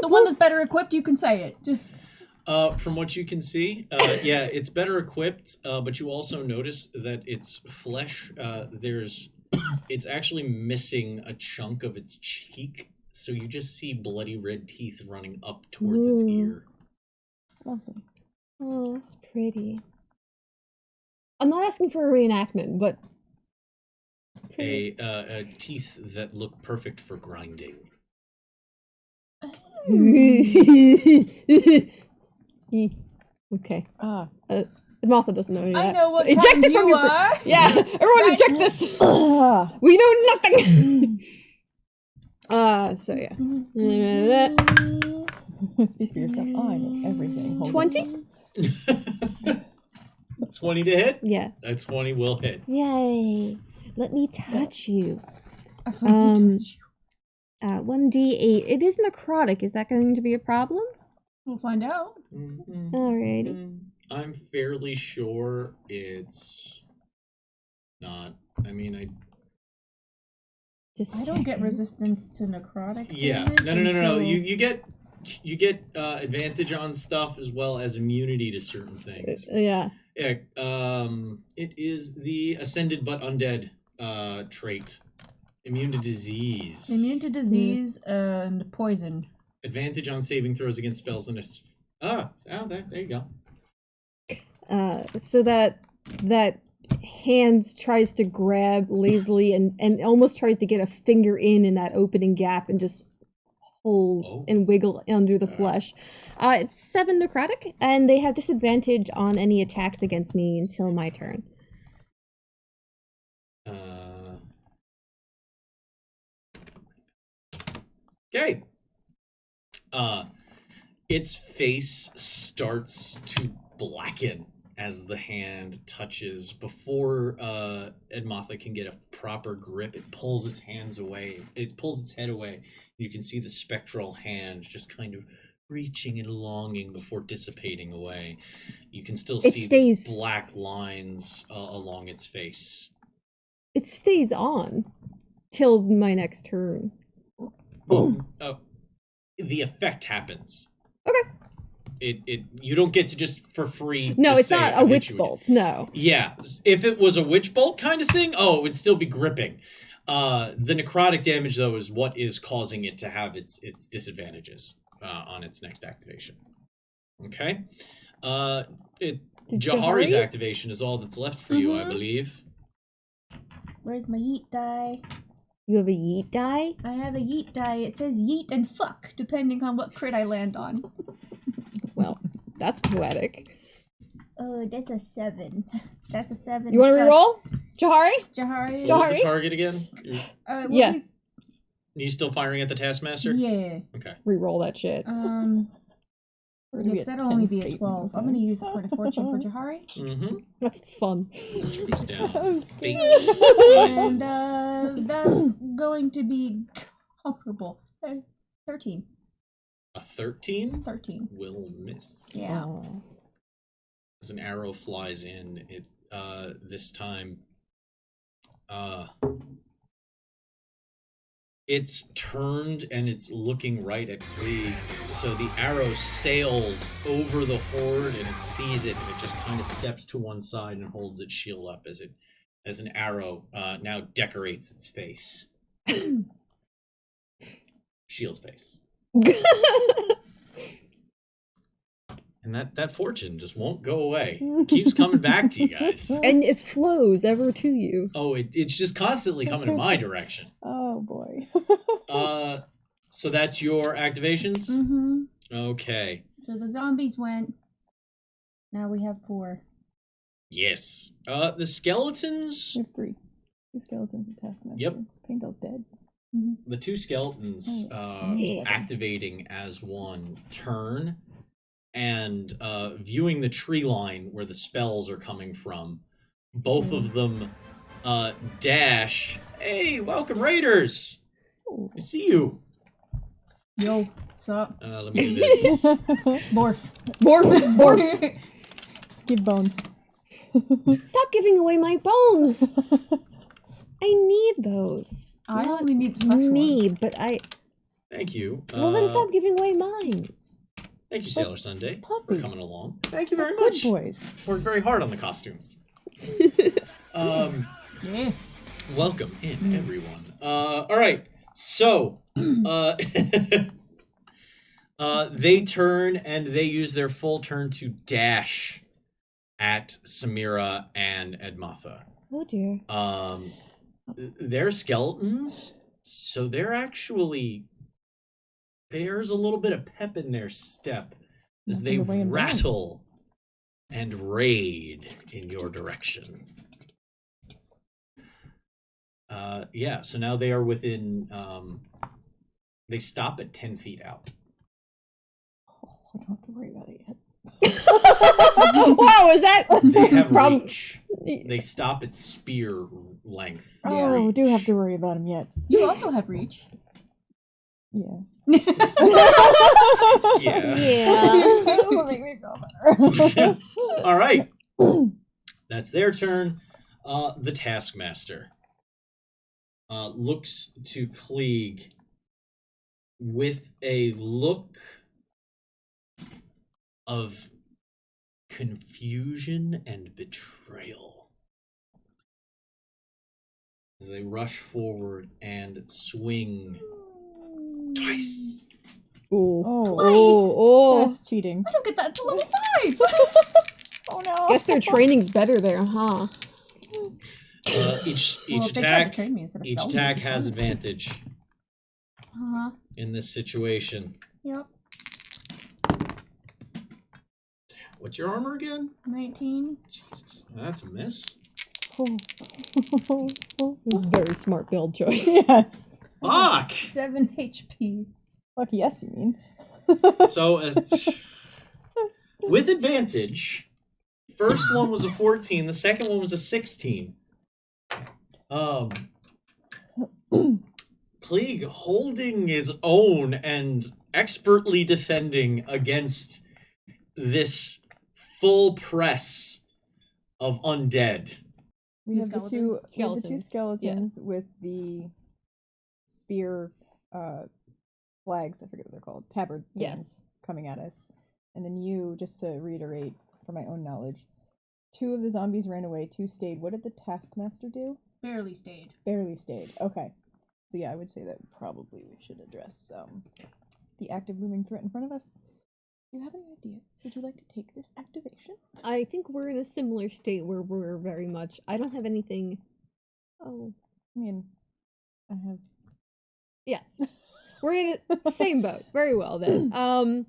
The one that's better equipped, you can say it. Just From what you can see, yeah, it's better equipped, but you also notice that its flesh, it's actually missing a chunk of its cheek, so you just see bloody red teeth running up towards its ear. Awesome. Oh, that's pretty. I'm not asking for a reenactment, but A teeth that look perfect for grinding. Okay. Ah. Martha doesn't know yet. I know what Eject kind it from you your are. Yeah, everyone eject this. Ah. We know nothing. So yeah. Speak for yourself. I know everything. Hold 20? on. 20 to hit? Yeah. A 20 will hit. Yay. Let me touch you. I love you, touch you. 1d8. It is necrotic. Is that going to be a problem? We'll find out. Alrighty. I'm fairly sure it's not. I mean, I don't get resistance to necrotic. yeah. damage No. until- You get advantage on stuff as well as immunity to certain things. Yeah. Yeah. It is the ascended but undead trait. Immune to disease. Immune to disease and poison. Advantage on saving throws against spells and there you go. So that hand tries to grab lazily and almost tries to get a finger in that opening gap and just hold and wiggle under the flesh. It's 7 necrotic, and they have disadvantage on any attacks against me until my turn. Okay. Its face starts to blacken as the hand touches. Before Edmatha can get a proper grip, it pulls its hands away. It pulls its head away. You can see the spectral hand just kind of reaching and longing before dissipating away. You can still see the black lines along its face. It stays on till my next turn. Oh, the effect happens. Okay. You don't get to just for free. No, just it's not a witch bolt. No. Yeah, if it was a witch bolt kind of thing, it would still be gripping. The necrotic damage though is what is causing it to have its disadvantages on its next activation. Okay. Jahari's activation is all that's left for you, I believe. Where's my yeet die? You have a yeet die? I have a yeet die. It says yeet and fuck, depending on what crit I land on. Well, that's poetic. Oh, that's a 7. That's a 7. You want to reroll? Jahari? What was the target again? Yeah. Are you still firing at the Taskmaster? Yeah. Okay. Reroll that shit. Yes, that'll only be a 12. I'm going to use a point of fortune for Jahari. Mm-hmm. That's fun. Which goes down. Fate. And that's going to be comparable. 13. A 13? 13. Will miss. Yeah. As an arrow flies in, it this time it's turned and it's looking right at Krieg. So the arrow sails over the horde and it sees it and it just kind of steps to one side and holds its shield up as an arrow now decorates its face. Shield's face. And that fortune just won't go away. It keeps coming back to you guys. And it flows ever to you. Oh, it's just constantly coming in my direction. Oh boy. So that's your activations? Mm-hmm. Okay. So the zombies went. Now we have 4. Yes. The skeletons. We have 3. 2 skeletons and Taskmaster. Yep. Paindel's dead. Mm-hmm. The 2 skeletons activating as one turn and viewing the tree line where the spells are coming from. Both of them dash. Hey, welcome Raiders! I see you. Yo, what's up? Let me do this. Morph. Give bones. Stop giving away my bones. I need those. I Not only need the fresh ones. but I. Thank you. Well, then stop giving away mine. Thank you, Sailor Sunday, Puppy. for coming along. Thank you very Good much. boys. Worked very hard on the costumes. Yeah. Welcome in, everyone. All right, so they turn and they use their full turn to dash at Samira and Edmatha. Oh dear. They're skeletons, so there's a little bit of pep in their step as they rattle and raid in your direction. So now they are within, they stop at 10 feet out. I don't have to worry about it yet. Wow, is that They have Prob- reach. They stop at spear length. Oh, we do have reach. to worry about him yet. You also have reach. Yeah. Yeah. Yeah. That doesn't make me feel better. All right. That's their turn. The Taskmaster looks to Klieg with a look of confusion and betrayal as they rush forward and swing twice. Ooh. Oh, Oh, that's cheating. I don't get that to level 5! Oh no. Guess their training's better there, huh? Each Well, if they tried to attack train me instead of each sell me, attack it'd be has fun. advantage Uh-huh. in this situation. Yep. What's your armor again? 19. Jesus, that's a miss. Very smart build choice. Yes. Fuck! 7 HP. Lucky yes, you mean. So, with advantage, first one was a 14, the second one was a 16. Klieg holding his own and expertly defending against this full press of undead. We Two have the two skeletons. skeletons with the spear flags, I forget what they're called, tabard things Yes. coming at us. And then you, just to reiterate for my own knowledge, 2 of the zombies ran away, 2 stayed. What did the Taskmaster do? Barely stayed. Barely stayed. Okay. So yeah, I would say that probably we should address the active looming threat in front of us. Do you have any ideas? Would you like to take this activation? I think we're in a similar state where we're very much. I don't have anything. Oh, I mean, I have. yes. We're in the same boat. Very well then.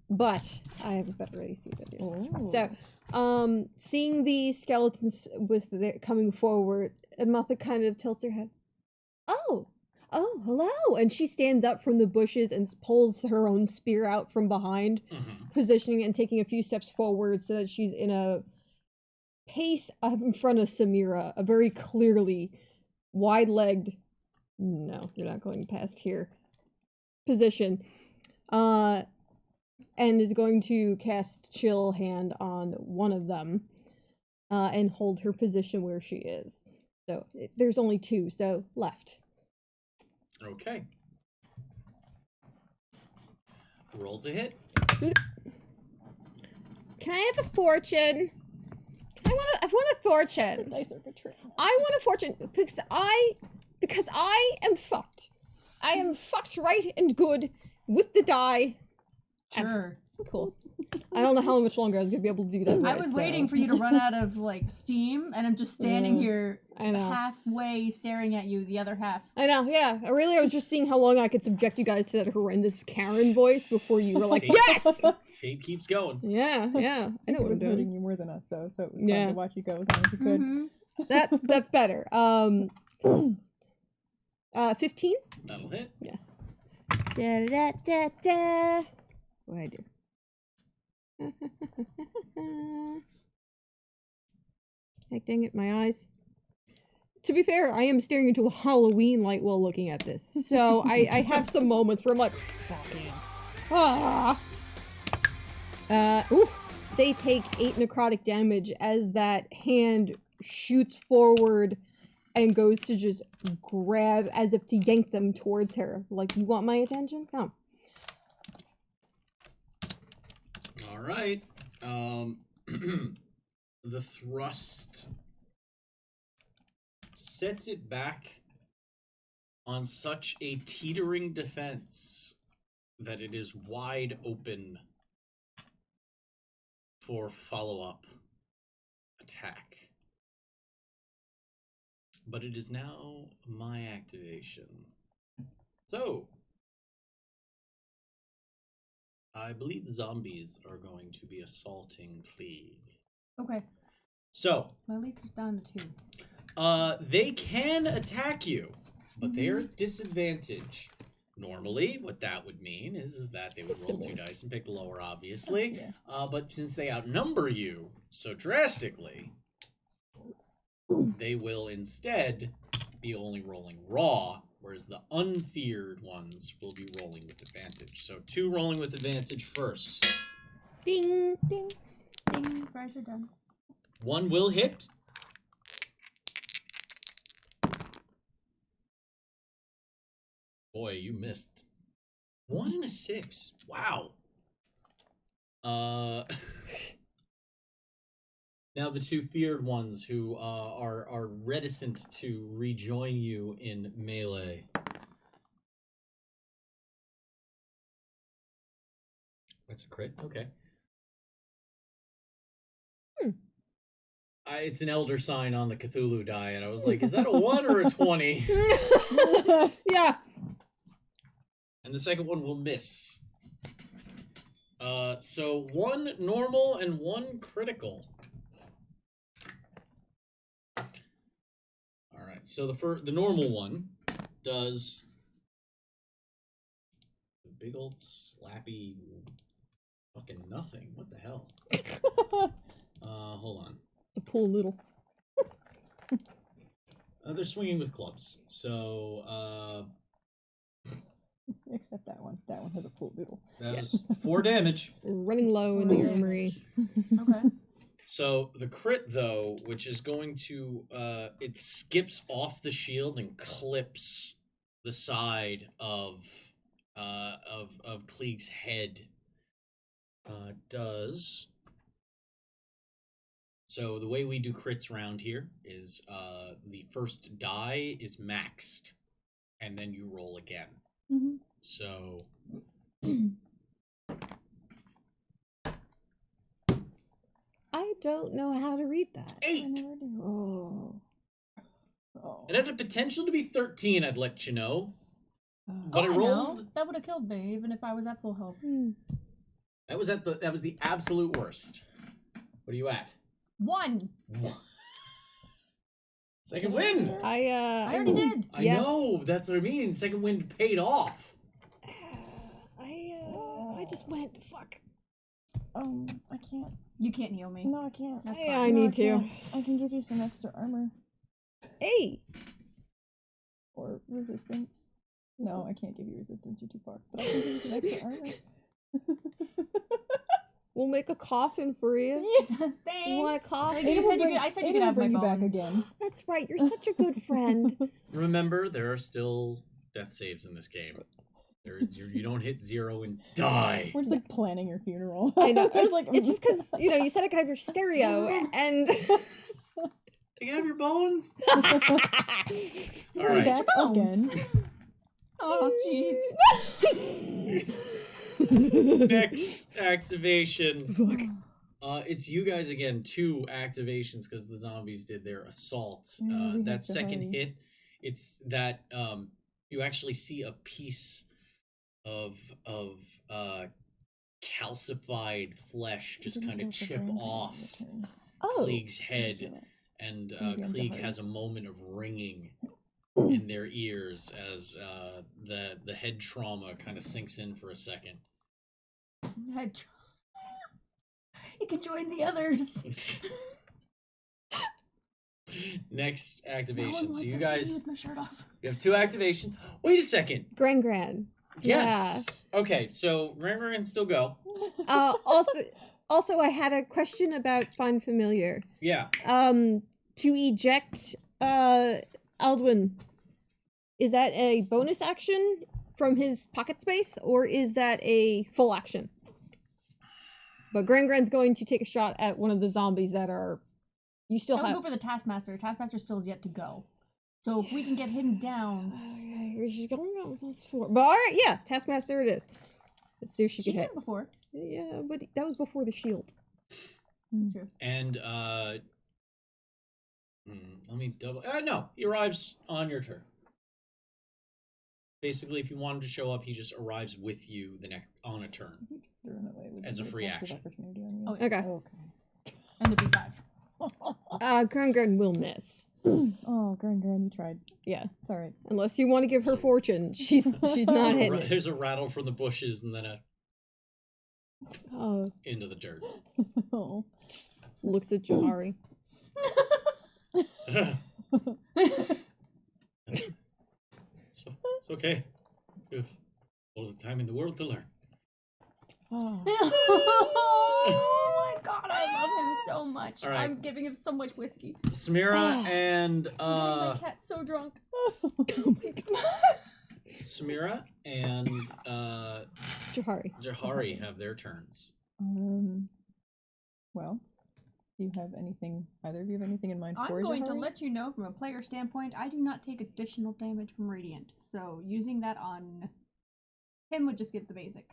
But I have a better AC than yours. So, seeing the skeletons was there coming forward, Martha kind of tilts her head. Oh, hello! And she stands up from the bushes and pulls her own spear out from behind, positioning and taking a few steps forward so that she's in a pace up in front of Samira, a very clearly wide-legged. No, you're not going past here. Position. And is going to cast Chill Hand on one of them and hold her position where she is. So there's only 2, so left. Okay. Roll to hit. Can I have a fortune? I want a fortune. Dice are betraying. I want a fortune because I am fucked. I am fucked right and good with the die. Sure. Cool. I don't know how much longer I was gonna be able to do that. I was waiting for you to run out of like steam, and I'm just standing here I know. halfway staring at you, the other half. I know, yeah. I was just seeing how long I could subject you guys to that horrendous Karen voice before you were like, yes! Fate keeps going. Yeah. I know It what I'm was hurting doing. you more than us, though, so it was Yeah. fun to watch you go as long as you could. Mm-hmm. That's better. 15? That'll hit. Da. What I do? Heck dang it, my eyes. To be fair, I am staring into a Halloween light while looking at this. So I have some moments where I'm like, fucking. Ooh. They take 8 necrotic damage as that hand shoots forward and goes to just grab as if to yank them towards her. Like, you want my attention? Come. All right. The thrust sets it back on such a teetering defense that it is wide open for follow-up attack. But it is now my activation. So, I believe zombies are going to be assaulting Klieg. Okay. So, Well, at least it's down to 2. they can attack you, but they are at disadvantage normally, what that would mean is that they would roll 2 dice and pick the lower, obviously. Yeah. But since they outnumber you so drastically, they will instead be only rolling raw, whereas the unfeared ones will be rolling with advantage. So 2 rolling with advantage first. Ding, ding. Ding, fries are done. 1 will hit. Boy, you missed. 1 and a 6. Wow. Now the 2 feared ones who are reticent to rejoin you in melee. That's a crit. Okay. It's an elder sign on the Cthulhu die, and I was like, is that a 1 or a 20? Yeah. And the second one will miss. So 1 normal and 1 critical. All right. So the normal one does the big old slappy fucking nothing. What the hell? Hold on. The pool noodle. They're swinging with clubs. So Except that one. That one has a pool noodle. that was 4 damage. Running low in the armory. Okay. So the crit, though, which is going to it skips off the shield and clips the side of Klieg's head. Does so the way we do crits around here is the first die is maxed, and then you roll again. Mm-hmm. So I don't know how to read that. 8. Oh. Oh. It had the potential to be 13. I'd let you know, but I know. rolled. That would have killed me, even if I was at full health. That was the absolute worst. What are you at? 1. Second wind. I already did. I Yes. know. That's what I mean. Second wind paid off. I just went, fuck. I can't. You can't heal me. No, I can't. That's Yeah, fine. I No, need to. can't. I can give you some extra armor Hey. or resistance. No, I can't give you resistance. You're too far. But I can give you some extra armor. We'll make a coffin for you. Thanks. You want a coffee? Like you said you could, I said you could have my bring you bones. back again. That's right. You're such a good friend. Remember, there are still death saves in this game. You don't hit 0 and die. We're just like planning your funeral. I know. I was like, It's just because, you said I could have your stereo, and... You can have your bones. All right. Back Bones. again. Oh, jeez. Next activation. It's you guys again. 2 activations because the zombies did their assault. Yeah, we That have to second hurry. hit, it's that you actually see a piece of calcified flesh just kind of chip off Oh. Klieg's head, and It's gonna be on Klieg has a Zahara's. moment of ringing in their ears as the head trauma kind of sinks in for a second. You can join the others. Next No one activation. wants So you to see me guys, with my shirt off. you have 2 activations. Wait a second. Gran. Yes. Okay, so Rammer can still go. Also, I had a question about Find Familiar. Yeah. To eject Aldwin, is that a bonus action from his pocket space, or is that a full action? But Gran's going to take a shot at one of the zombies that are... You still I would have... go for the Taskmaster. Taskmaster still is yet to go. So if we can get him down... Okay, she's going on +4. But alright, yeah, Taskmaster it is. Let's see if she She can did hit. it before. Yeah, but that was before the shield. True. And let me double. No, he arrives on your turn. Basically, if you want him to show up, he just arrives with you on a turn. As a free action. Oh, yeah. Okay. Okay. And the B5. Gran will miss. Oh, Gran, you tried. Yeah. It's alright. Unless you want to give her fortune. She's not hitting it. There's a rattle from the bushes and then Oh, into the dirt. Oh. looks at Johari. It's okay. You have all the time in the world to learn. Oh. Oh my god, I love him so much. All right. I'm giving him so much whiskey. Samira and I'm getting my cat so drunk. Oh my god. Samira and Johari. have their turns. Well, do you have anything, either of you have anything in mind for I'm going to Johari? let you know from a player standpoint, I do not take additional damage from Radiant. So using that on him would just give the basic.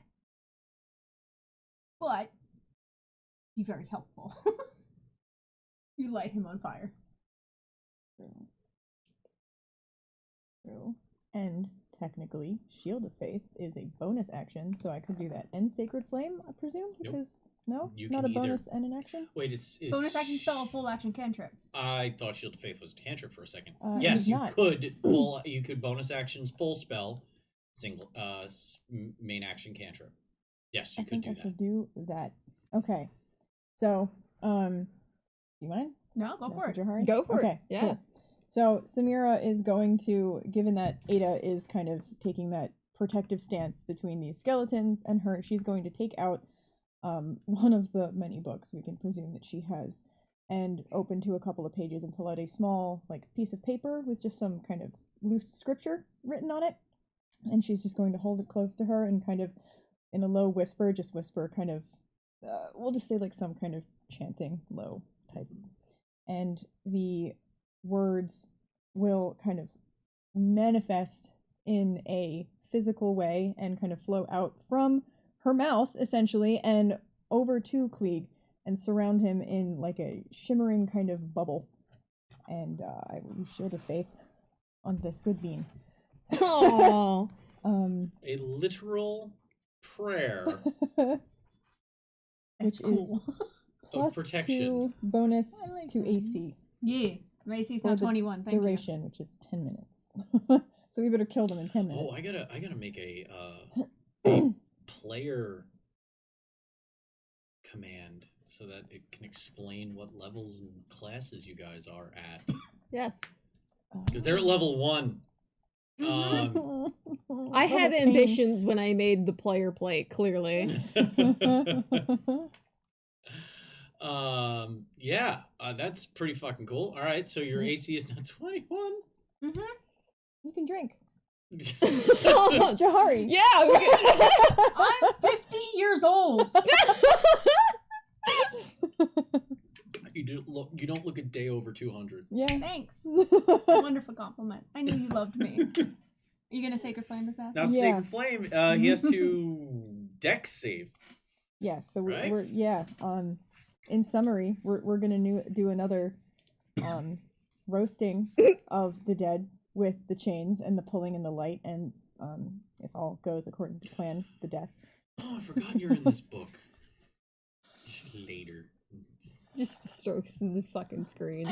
But be very helpful. You light him on fire. True. And technically, Shield of Faith is a bonus action, so I could do that. And Sacred Flame, I presume? Nope. Because, no? You Not can a bonus and an action? Wait, is Bonus action spell, a full action cantrip. I thought Shield of Faith was a cantrip for a second. It Yes, is you not. could you could bonus actions full spell, single main action cantrip. Yes, you I could think do I that. should do that. Okay. So, do you mind? No, go for it. Johari? Go for it. Okay, Yeah. cool. So Samira is going to, given that Ada is kind of taking that protective stance between these skeletons and her, she's going to take out one of the many books we can presume that she has and open to a couple of pages and pull out a small piece of paper with just some kind of loose scripture written on it. And she's just going to hold it close to her and kind of in a low whisper, just whisper kind of, we'll just say some kind of chanting low type. And the words will kind of manifest in a physical way and kind of flow out from her mouth, essentially, and over to Klieg and surround him in a shimmering kind of bubble. And I will use Shield of Faith on this good bean. Oh. A literal prayer Which Cool. is plus protection. 2 bonus I like to that. AC. Yeah. Macy's For now the 21, thank duration, which is 10 minutes. So we better kill them in 10 minutes. Oh, I gotta make a player command so that it can explain what levels and classes you guys are at. Yes. Because they're at level 1. I had ambitions when I made the player plate, clearly. Yeah, that's pretty fucking cool. All right, so your AC is now 21. Mm-hmm. You can drink. Oh, Johari. yeah. We could... I'm 50 years old. You don't look a day over 200. Yeah. Thanks. It's a wonderful compliment. I knew you loved me. Are you gonna Sacred Flame this ass? Now, Yeah. Sacred Flame, he has to Dex save. Yeah, so Right? we're in summary, we're gonna do another roasting of the dead with the chains and the pulling and the light, and if all goes according to plan, the death. Oh, I forgot you're in this book. Later. Just strokes in the fucking screen.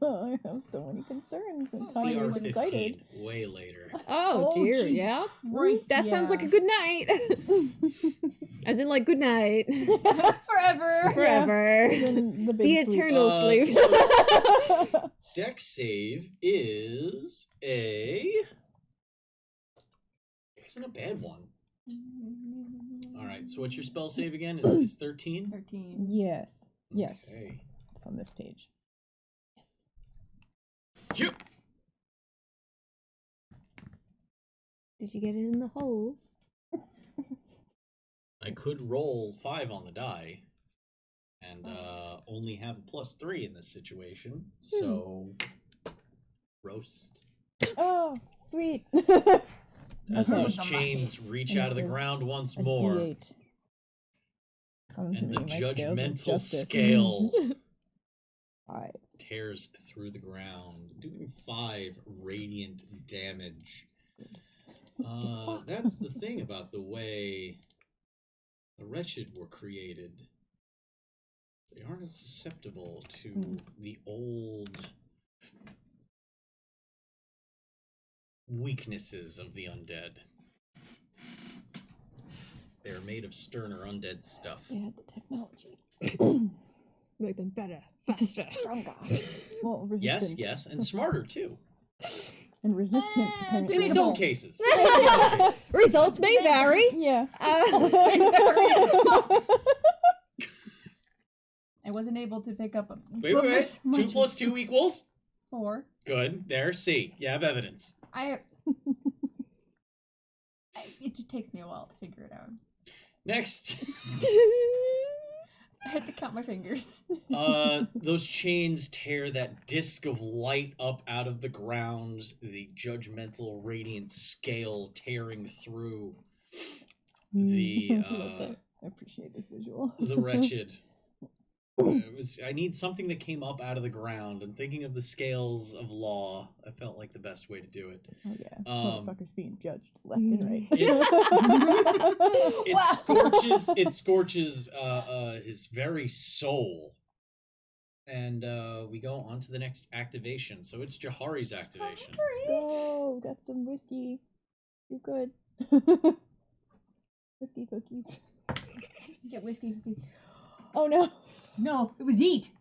I have so many concerns. I'm kind of excited. CR15, way later. Oh, dear, Jesus yeah. Christ, That sounds like a good night. As in, good night. Forever. Forever. Then the The big sleep. eternal sleep. So, Dex save is a... Isn't a bad one. Alright, so what's your spell save again? Is 13? 13. Yes. Yes. Okay. It's on this page. Yes. Yep. Did you get it in the hole? I could roll 5 on the die and only have a +3 in this situation. So, roast. Oh, sweet. As Okay. those On my chains face. reach And out of the it is ground once A more, D8. Come to and me, the my scales of judgmental justice. scale 5. tears through the ground, doing 5 radiant damage. That's the thing about the way the wretched were created. They aren't as susceptible to the old weaknesses of the undead. They're made of sterner undead stuff. They had the technology. Make them better, faster. Stronger. Well, Yes, resistant. yes, and smarter too. And resistant, apparently. In some Debatable. cases. Results may vary. Yeah. I wasn't able to pick up a Wait. 2 plus 2 equals? 4. Good. There, see. You have evidence. It just takes me a while to figure it out. Next. I had to count my fingers. Those chains tear that disc of light up out of the ground, the judgmental radiant scale tearing through the I appreciate this visual. the wretched. I need something that came up out of the ground, and thinking of the scales of law, I felt like the best way to do it. Oh yeah, motherfuckers being judged left and right. It scorches his very soul, and we go on to the next activation. So it's Jahari's activation. Go, got some whiskey. You good? Whiskey cookies. Get whiskey cookies. Oh no. No, it was eat.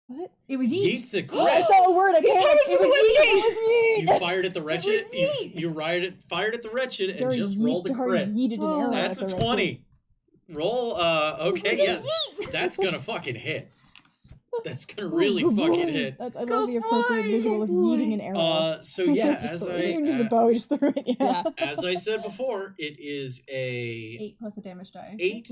Was it? It was eat. Yeet's a I crit. saw a word. I can't. It was eat. You fired at the wretched. was yeet. You fired at the wretched and Jerry just yeet- rolled a Jerry crit. yeeted an arrow That's at a the 20. Roll. Okay, yes. That's gonna fucking hit. That's gonna really Good fucking boy. hit. I love the appropriate boy, visual of good boy. yeeting an arrow. So yeah, Just as throw I it. You can use a bow. Just throw it. Yeah. as I said before, it is a 8 plus a damage die. 8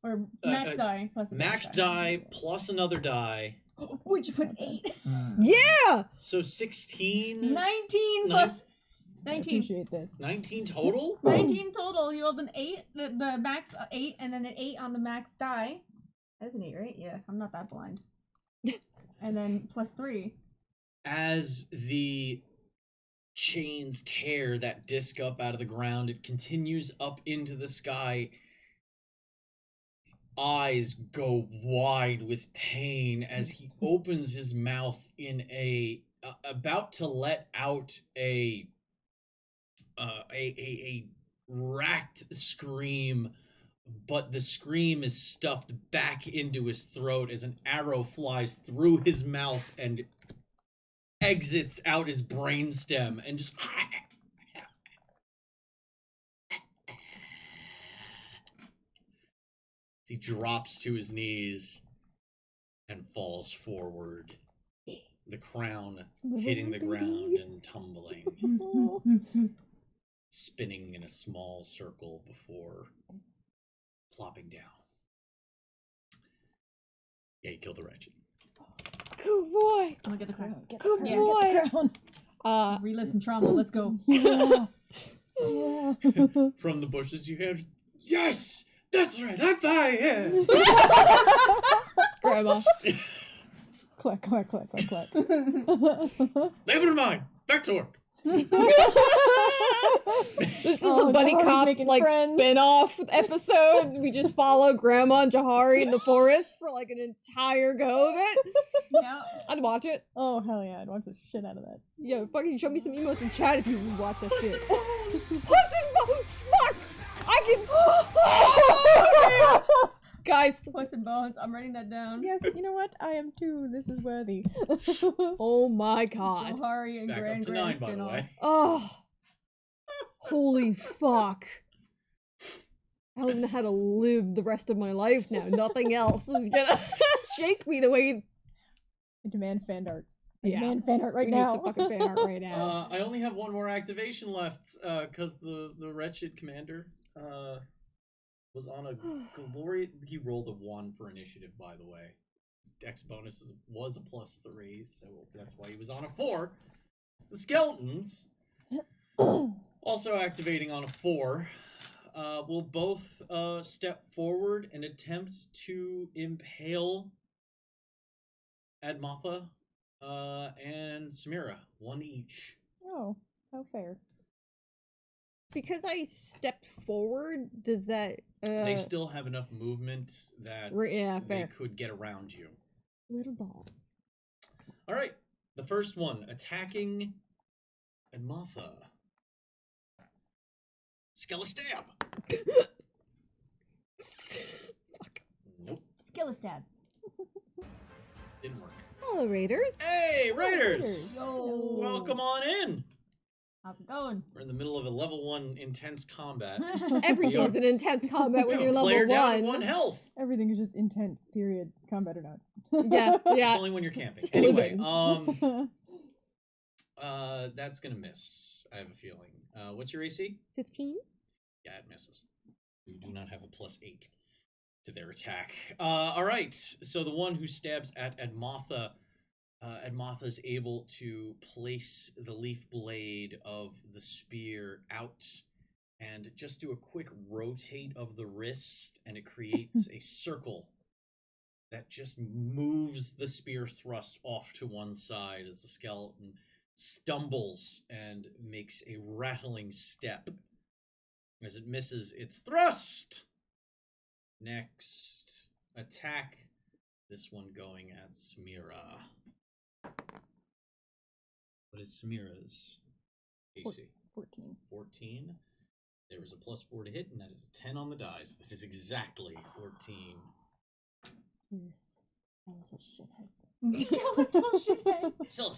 Or max die plus a max damage die plus another die. Which was 8. Yeah! So 16. 19 Nine- plus I 19. appreciate this. 19 total. 19 total. You rolled an 8, the max 8, and then an 8 on the max die. That's an 8, right? Yeah, I'm not that blind. And then plus 3. As the chains tear that disc up out of the ground, it continues up into the sky. His eyes go wide with pain as he opens his mouth in about to let out a racked scream, but the scream is stuffed back into his throat as an arrow flies through his mouth and exits out his brainstem and just he drops to his knees and falls forward, the crown hitting the ground and tumbling, spinning in a small circle before plopping down. Yeah, you killed the wretched. Good boy! Look at the crown. Get Good the crown, get the crown. Relive some trauma. Let's go. Yeah. Yeah. From the bushes you hear, yes! That's right, that guy, yeah! Grandma. Clack, clack, clack, clack, clack. Leave it in mind! Back to work! This is Oh, the buddy Jahari's cop making like friends. spin-off episode. We just follow Grandma and Jahari in the forest for like an entire go of it. Yeah. I'd watch it. Oh, hell yeah. I'd watch the shit out of that. Yeah, fucking show me some emotes in chat if you watch that Puss shit. and Bones! Puss and Bones! Fuck! I can. Guys, Puss and Bones. I'm writing that down. Yes, you know what? I am too. This is worthy. oh my god. Johari and Back up Grand to Grand 9, by the spin-off. way. Oh. Holy fuck. I don't know how to live the rest of my life now. Nothing else is gonna shake me the way. I demand fan art. I Yeah. demand fan art right we now. need some fucking fan art right now. I only have one more activation left, because the wretched commander was on a glory. He rolled a 1 for initiative, by the way. His dex bonus was a +3, so that's why he was on a 4. The skeletons, also activating on a 4, will both step forward and attempt to impale Admatha and Samira, 1 each. Oh, how fair. Because I stepped forward, does that They still have enough movement that Yeah, they fair. could get around you. little ball? All right. The first one attacking Edmatha. Skill stab. Nope, Skill stab. didn't work. Hello, Raiders. Hey, Raiders! Raiders. Yo. Welcome on in. How's it going? We're in the middle of a level 1 intense combat. Everything's an intense combat We when have you're a level player down to 1. 1 health. Everything is just intense, period. Combat or not. Yeah, It's yeah. only when you're camping. Just Anyway, living. that's gonna miss. I have a feeling. What's your AC? 15? Yeah, it misses. You do not have a +8 to their attack. All right. So the one who stabs at Edmatha, Edmatha is able to place the leaf blade of the spear out and just do a quick rotate of the wrist, and it creates a circle that just moves the spear thrust off to one side as the skeleton stumbles and makes a rattling step as it misses its thrust. Next attack, this one going at Samira. What is Samira's AC? 14. 14. There is a +4 to hit, and that is a 10 on the dice. That is exactly 14. You skeletal shithead. Skeletal shithead. Skull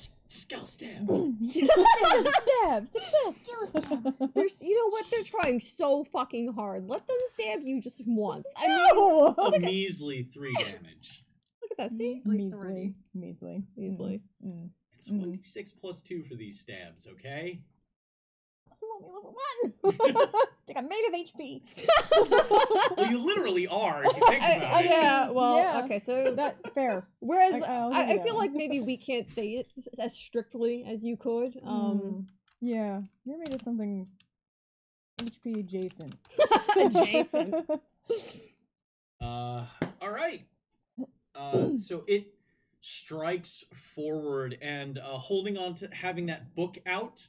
stab. Stab! Success! Skill stab. You know what? They're trying so fucking hard. Let them stab you just once. I mean, No! A measly 3 damage. look at that. See? Measly. Measly. Easily. Mm. It's 1d6 +2 for these stabs, okay? I'm only level 1! Like I'm made of HP. Well, you literally are, if you think about it. Yeah, well, Yeah. okay, so That, fair. whereas I'll give you I that feel one. like maybe we can't say it as strictly as you could. Yeah, you're made of something HP adjacent. Adjacent. All right. So it strikes forward, and holding on to having that book out,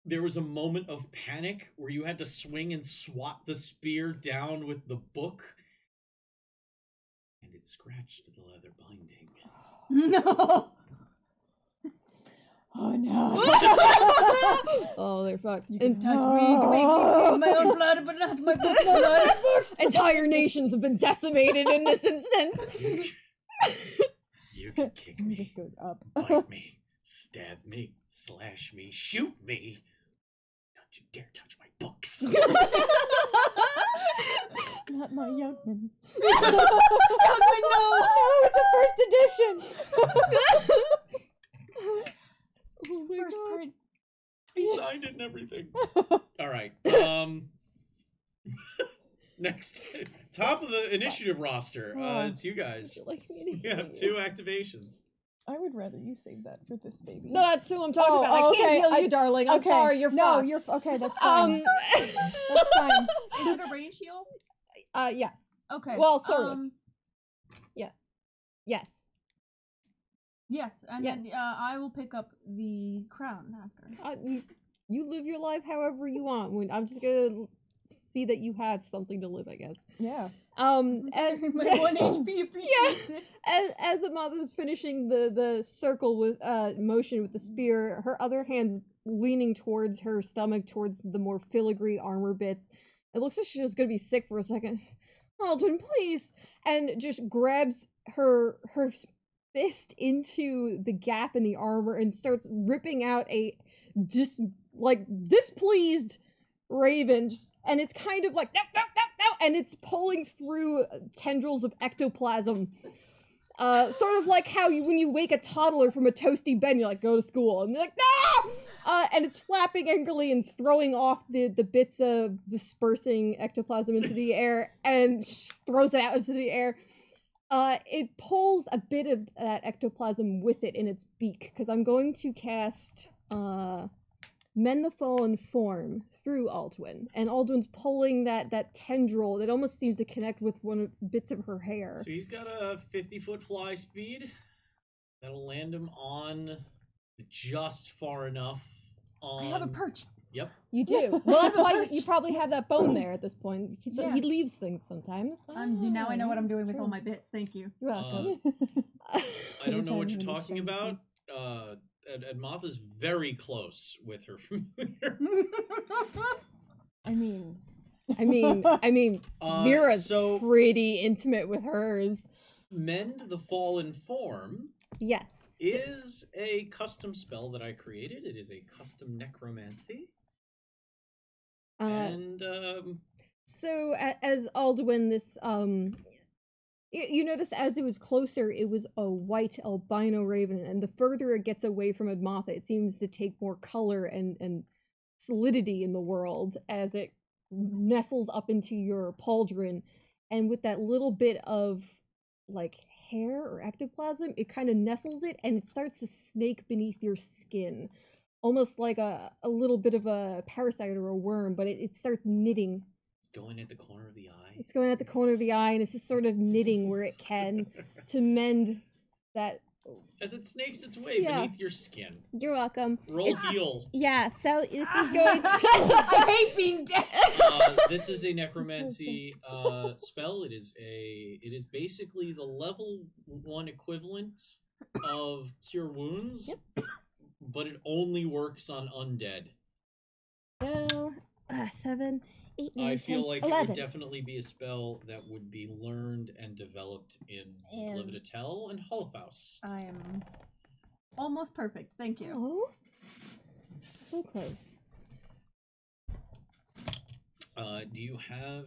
there was a moment of panic where you had to swing and swat the spear down with the book, and it scratched the leather binding. No. Oh no. Oh, they're fucked. You can touch me, you can make me bleed my own blood, but not my book's blood. Entire nations have been decimated in this instance. You can kick This me, goes up. bite me, stab me, slash me, shoot me. Don't you dare touch my books. Not my Youngmans. Youngman, no. No, it's a first edition. Oh my First god. print. He signed it and everything. All right. Next, top of the initiative roster. It's you guys. Would you like me to You heal have you? 2 activations. I would rather you save that for this baby. No, that's who I'm talking Oh, about. I oh, can't okay, heal you, darling. I'm sorry, you're no, fucked. you're okay. That's fine. That's fine. Is it a range heal? Yes. Okay. Well, sort of. Yes. Yes, and Yes. then I will pick up the crown after. You live your life however you want. I'm just gonna see that you have something to live, I guess. Yeah. As My 1 HP appreciates it. as the mother's finishing the circle with motion with the spear, her other hand's leaning towards her stomach, towards the more filigree armor bits. It looks like she's just gonna be sick for a second. Aldwin, please, and just grabs her fist into the gap in the armor and starts ripping out a displeased raven, and it's kind of like no, and it's pulling through tendrils of ectoplasm, sort of like how when you wake a toddler from a toasty bed, you're like, go to school, and they're like, no! And it's flapping angrily and throwing off the bits of dispersing ectoplasm into the air, and throws it out into the air. It pulls a bit of that ectoplasm with it in its beak, because I'm going to cast Mend the Fallen Form through Aldwin, and Aldwin's pulling that tendril that almost seems to connect with one of bits of her hair. So he's got a 50-foot fly speed. That'll land him on just far enough on... I have a perch. Yep. You do. Well, that's why you probably have that bone there at this point. Yeah. He leaves things sometimes. Now I know what I'm doing with true. all my bits. Thank you. You're welcome. I don't know Anytime what you're when you talking shiny about. piece. And Martha's very close with her familiar. I mean, I mean, Mira's so pretty intimate with hers. Mend the Fallen Form Yes. is a custom spell that I created. It is a custom necromancy. And So as Alduin, this you notice as it was closer, it was a white albino raven, and the further it gets away from Admatha, it seems to take more color and solidity in the world as it nestles up into your pauldron, and with that little bit of like hair or ectoplasm, it kind of nestles it, and it starts to snake beneath your skin, almost like a little bit of a parasite or a worm, but it starts knitting. it's going at the corner of the eye. It's going at the corner of the eye, and it's just sort of knitting where it can to mend that. As it snakes its way Yeah. beneath your skin. You're welcome. Roll heal. Yeah, so this is going to... I hate being dead. This is a necromancy spell. It is basically the level 1 equivalent of Cure Wounds, Yep. but it only works on undead. So, 7, 8, 9, I 10, feel like 11. it would definitely be a spell that would be learned and developed in And- Lividatel and Holofaust. I am almost perfect. Thank you. Oh, so close. Do you have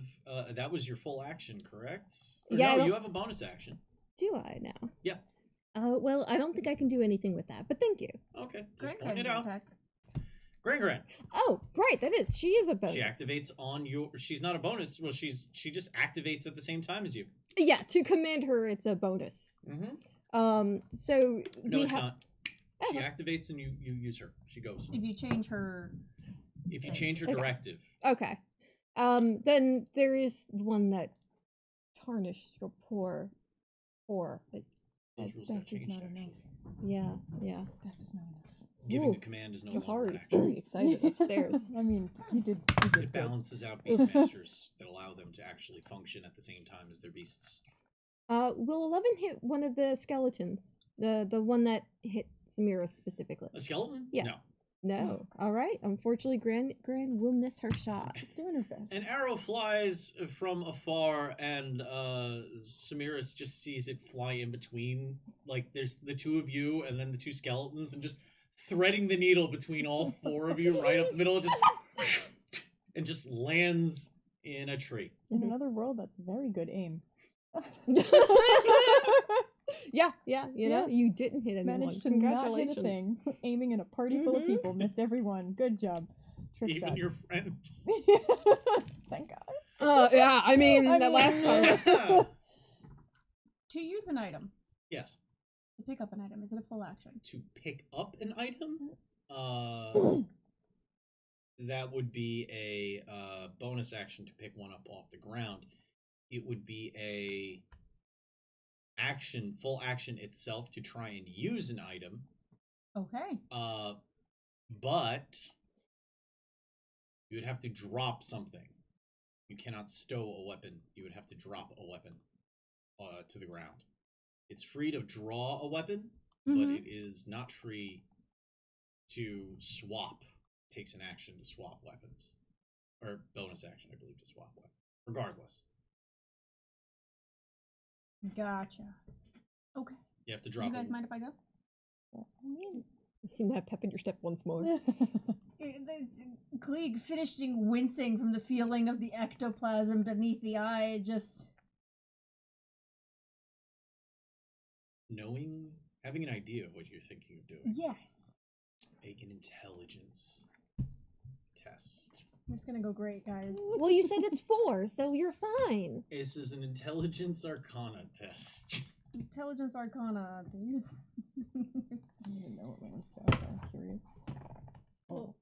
that was your full action, correct? Or Yeah, I no, don't- you have a bonus action. Do I now? Yeah. Well, I don't think I can do anything with that, but thank you. Okay, just Great point it out. attack. Gran. Oh, right, that is. She is a bonus. She activates on your. She's not a bonus. Well, she just activates at the same time as you. Yeah, to command her, it's a bonus. Mm-hmm. So No, we it's have. not. She activates and you use her. She goes. If you change her, If you change her Okay. directive, Okay. Then there is one that tarnished your poor, but those rules that got is changed. not enough. Actually, yeah. That is not enough. giving Ooh, a command is no longer Jahar an is action. very excited upstairs. I mean, you did It good. balances out beastmasters that allow them to actually function at the same time as their beasts. Will 11 hit one of the skeletons? The one that hit Samira specifically? A skeleton? Yeah. No. No. All right. Unfortunately, Gran will miss her shot. Doing her best. An arrow flies from afar, and Samiris just sees it fly in between. Like, there's the two of you, and then the two skeletons, and just threading the needle between all four of you right up the middle, and just lands in a tree. In another world, that's very good aim. Yeah. You know, you didn't hit anyone. Managed to not hit Congratulations. a thing. Aiming in a party full of people, missed everyone. Good job. Trick Even shot. your friends. Thank God. Yeah, I mean, that last part. to use an item, Yes. to pick up an item, is it a full action? To pick up an item, that would be a bonus action to pick one up off the ground. It would be a full action itself to try and use an item. Okay. But you would have to drop something. You cannot stow a weapon. You would have to drop a weapon to the ground. It's free to draw a weapon, but it is not free to swap. It takes an action to swap weapons. Or bonus action, I believe, to swap weapons. Regardless. Gotcha. Okay. You have to Do drop you guys a mind if I go? You seem to have pep in your step once more. Klieg finishing wincing from the feeling of the ectoplasm beneath the eye, just... having an idea of what you're thinking of doing. Yes. Make an intelligence test. It's gonna go great, guys. Well, you said it's 4, so you're fine. This is an intelligence arcana test. Intelligence Arcana to use. I don't even know what my stats are. I'm curious. Oh.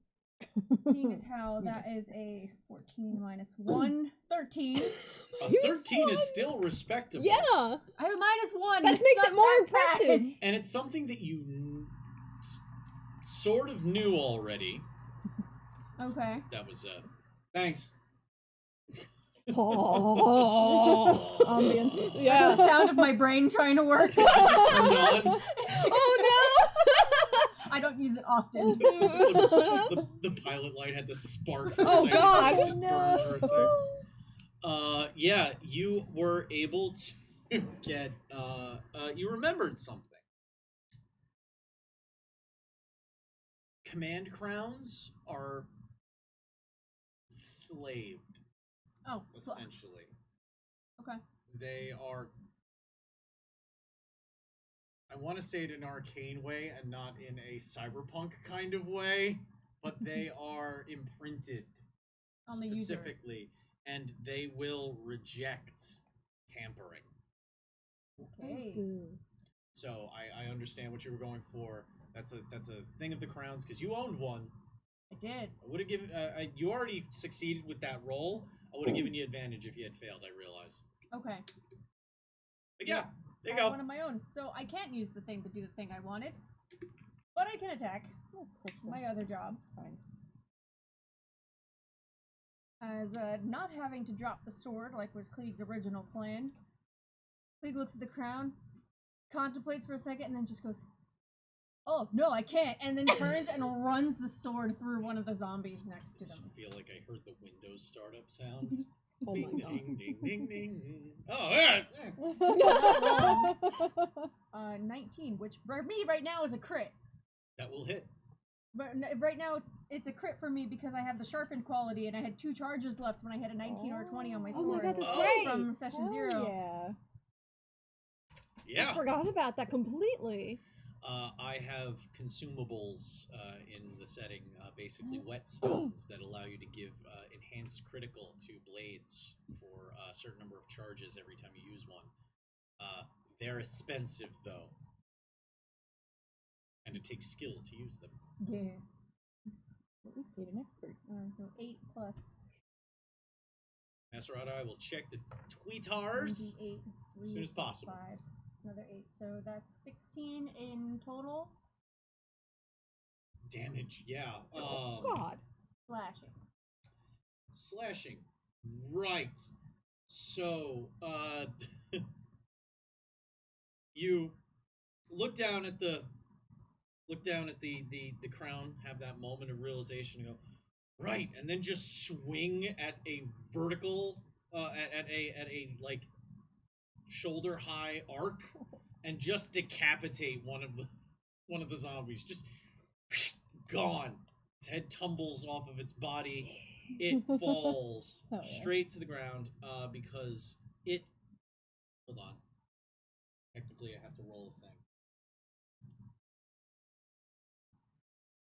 Seeing as how that is a 14 minus 1, 13. A 13 is still respectable. Yeah. I have a minus 1. That It's makes not it more that impressive. bad. And it's something that you sort of knew already. Okay. That was, thanks. Oh. Ambience. That's Yeah. the sound of my brain trying to work. Just turned on. Oh I don't use it often. no. The pilot light had to spark for a Oh, second. God. It just burned for a second. Yeah, you were able to get, you remembered something. Command crowns are slaved, Oh, fuck. essentially. Okay. They are, I want to say it in an arcane way and not in a cyberpunk kind of way, but they are imprinted On the user. specifically, and they will reject tampering. Okay. So I understand what you were going for. That's a thing of the crowns because you owned one. I did. I would have given. You already succeeded with that roll. I would have given you advantage if you had failed. I realize. Okay. But yeah, there I you have go. one of my own. So I can't use the thing to do the thing I wanted. But I can attack. That's close to My other job. fine. As not having to drop the sword like was Klieg's original plan. Klieg looks at the crown, contemplates for a second, and then just goes, "Oh, no, I can't," and then turns and runs the sword through one of the zombies next to I them. feel like I heard the Windows startup sound. Oh my Ding, god. ding, ding, ding, ding. Oh, yeah. 19, which for me right now is a crit. That will hit. But right now it's a crit for me because I have the sharpened quality and I had 2 charges left when I had a 19 or a 20 on my Oh sword. my god, that's Oh. right. From session Hell 0. Yeah. I Yeah. forgot about that completely. I have consumables in the setting, basically whetstones that allow you to give enhanced critical to blades for a certain number of charges every time you use one. They're expensive though, and it takes skill to use them. Yeah. We paid an expert. So 8 plus Nasserad, I will check the tweetars 8, as soon as possible. 5, another 8. So that's 16 in total. Damage, yeah. Oh god. Slashing. Slashing. Right. So, you look down at the crown, have that moment of realization and go, right, and then just swing at a vertical at a like shoulder high arc and just decapitate one of the zombies. Just gone. Its head tumbles off of its body. It falls Oh, yeah. straight to the ground because it. Hold on. Technically, I have to roll a thing.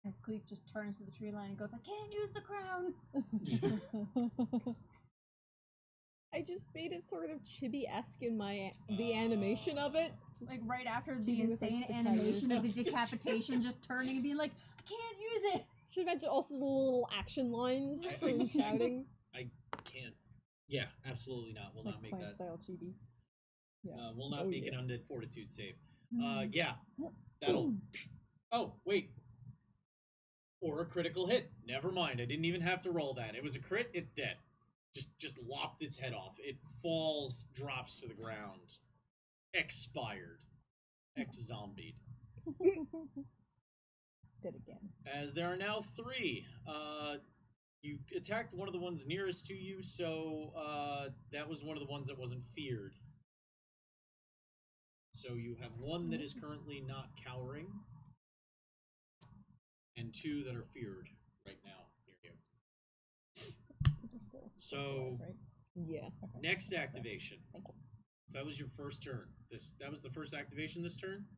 As Klieg just turns to the tree line and goes, "I can't use the crown." I just made it sort of chibi-esque in the animation of it. Just, Like right after the Chibi with, like, insane the animation of the tigers. decapitation, just turning and being like, "I can't use it." should mention also the little action lines I- from shouting. I can't. Yeah, absolutely not. Will like not make plant that. style chibi. Yeah. Will not Oh, make yeah. an undead fortitude save. Mm. Yeah, that'll. Oh wait. Or a critical hit. Never mind. I didn't even have to roll that. It was a crit. It's dead. Just lopped its head off. It falls, drops to the ground, expired, ex-zombied. Dead again. As there are now 3. You attacked one of the ones nearest to you, so that was one of the ones that wasn't feared. So you have 1 that is currently not cowering, and 2 that are feared right now near you. These are still So alive, right? Yeah. Okay. next activation. Thank you. So that was your first turn. That was the first activation this turn.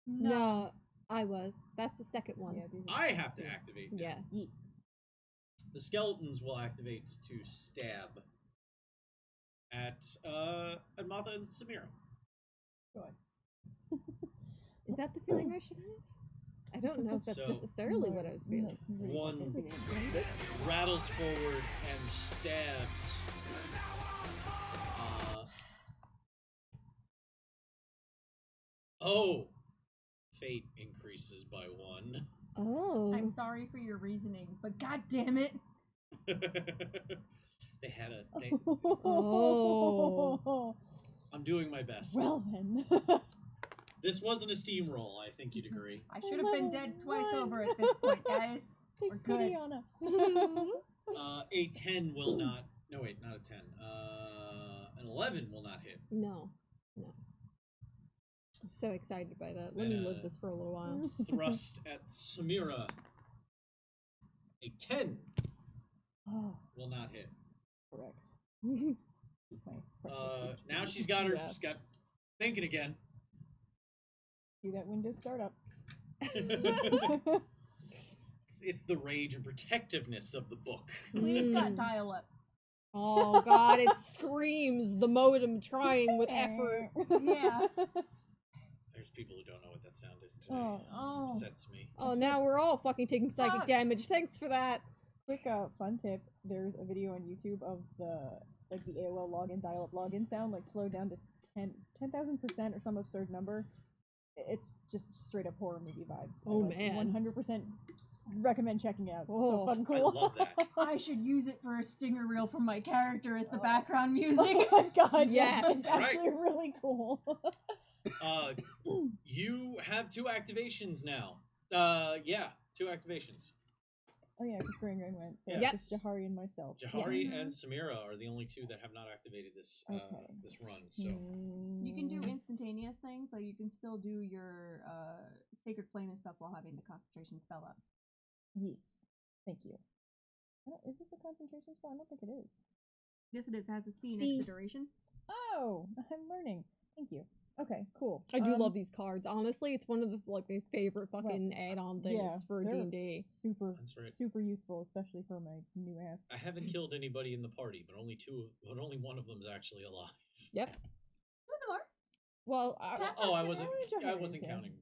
No, I was. That's the second one. Yeah, these are I the have to two. activate. now. Yeah. Yes. The skeletons will activate to stab at Martha and Samira. Go on. Is that the feeling I should have? I don't know if that's So- necessarily what I was feeling. That's really One something. rattles forward and stabs. Oh, fate increases by 1. Oh. I'm sorry for your reasoning, but god damn it. They had a Oh. I'm doing my best. Well then. This wasn't a steamroll, I think you'd agree. I should have been dead twice over at this point, guys. We're Take pity good. on us. A 10 will not. No, wait, not a 10. An 11 will not hit. No. I'm so excited by that. Let me live this for a little while. Thrust at Samira. A 10 will not hit. Correct. My precious Now she's got her. Yeah. She's got thinking again. See that window start up. It's the rage and protectiveness of the book. Please Mm. got dial up. Oh god, it screams the modem trying with effort. Yeah. There's people who don't know what that sound is today. Oh. It upsets me. Oh, now we're all fucking taking psychic Fuck. damage. Thanks for that. Quick fun tip. There's a video on YouTube of the AOL login, dial-up login sound, like slowed down to 10,000% or some absurd number. It's just straight up horror movie vibes. Oh, I, like, man. 100% recommend checking it out. It's so Oh, fucking I cool. love that. I should use it for a stinger reel for my character as the background music. Oh my god, Yes. yes. It's actually really cool. You have 2 activations now. Yeah, 2 activations. Oh yeah, because Brain Drain went. So Yes. it's just Jahari and myself. Jahari Yeah. and Samira are the only 2 that have not activated this Okay. this run. So You can do instantaneous things, so you can still do your Sacred Flame and stuff while having the concentration spell up. Yes. Thank you. Is this a concentration spell? I don't think it is. Yes, it is. It has a C C. next to duration. Oh, I'm learning. Thank you. Okay, cool. I do love these cards. Honestly, it's one of the my favorite fucking add-on things Yeah, for they're D&D. Super, That's right. super useful, especially for my new ass. I haven't killed anybody in the party, but only one of them is actually alive. Yep. Two of them are. Well, Cat- Oh, I Jahari wasn't. I Jahari, wasn't yeah. counting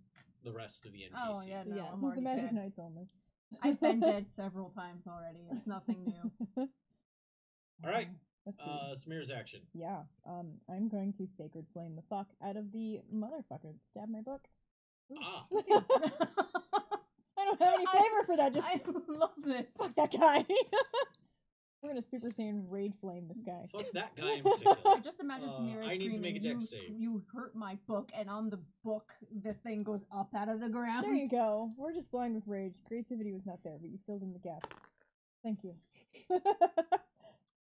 the rest of the NPCs. Oh yeah, no, Yeah. I'm The already Magic dead. Knights only. I've been dead several times already. It's nothing new. All right. Let's see. Smear's action. Yeah. I'm going to Sacred Flame the fuck out of the motherfucker that stabbed my book. Ah, I don't have any flavor for that. Just I love this. fuck that guy. We're gonna Super Saiyan Rage Flame this guy. fuck that guy in particular. I just imagine Samira I need to screaming, make a dex save. You hurt my book, and on the book, the thing goes up out of the ground. There you go. We're just blind with rage. Creativity was not there, but you filled in the gaps. Thank you.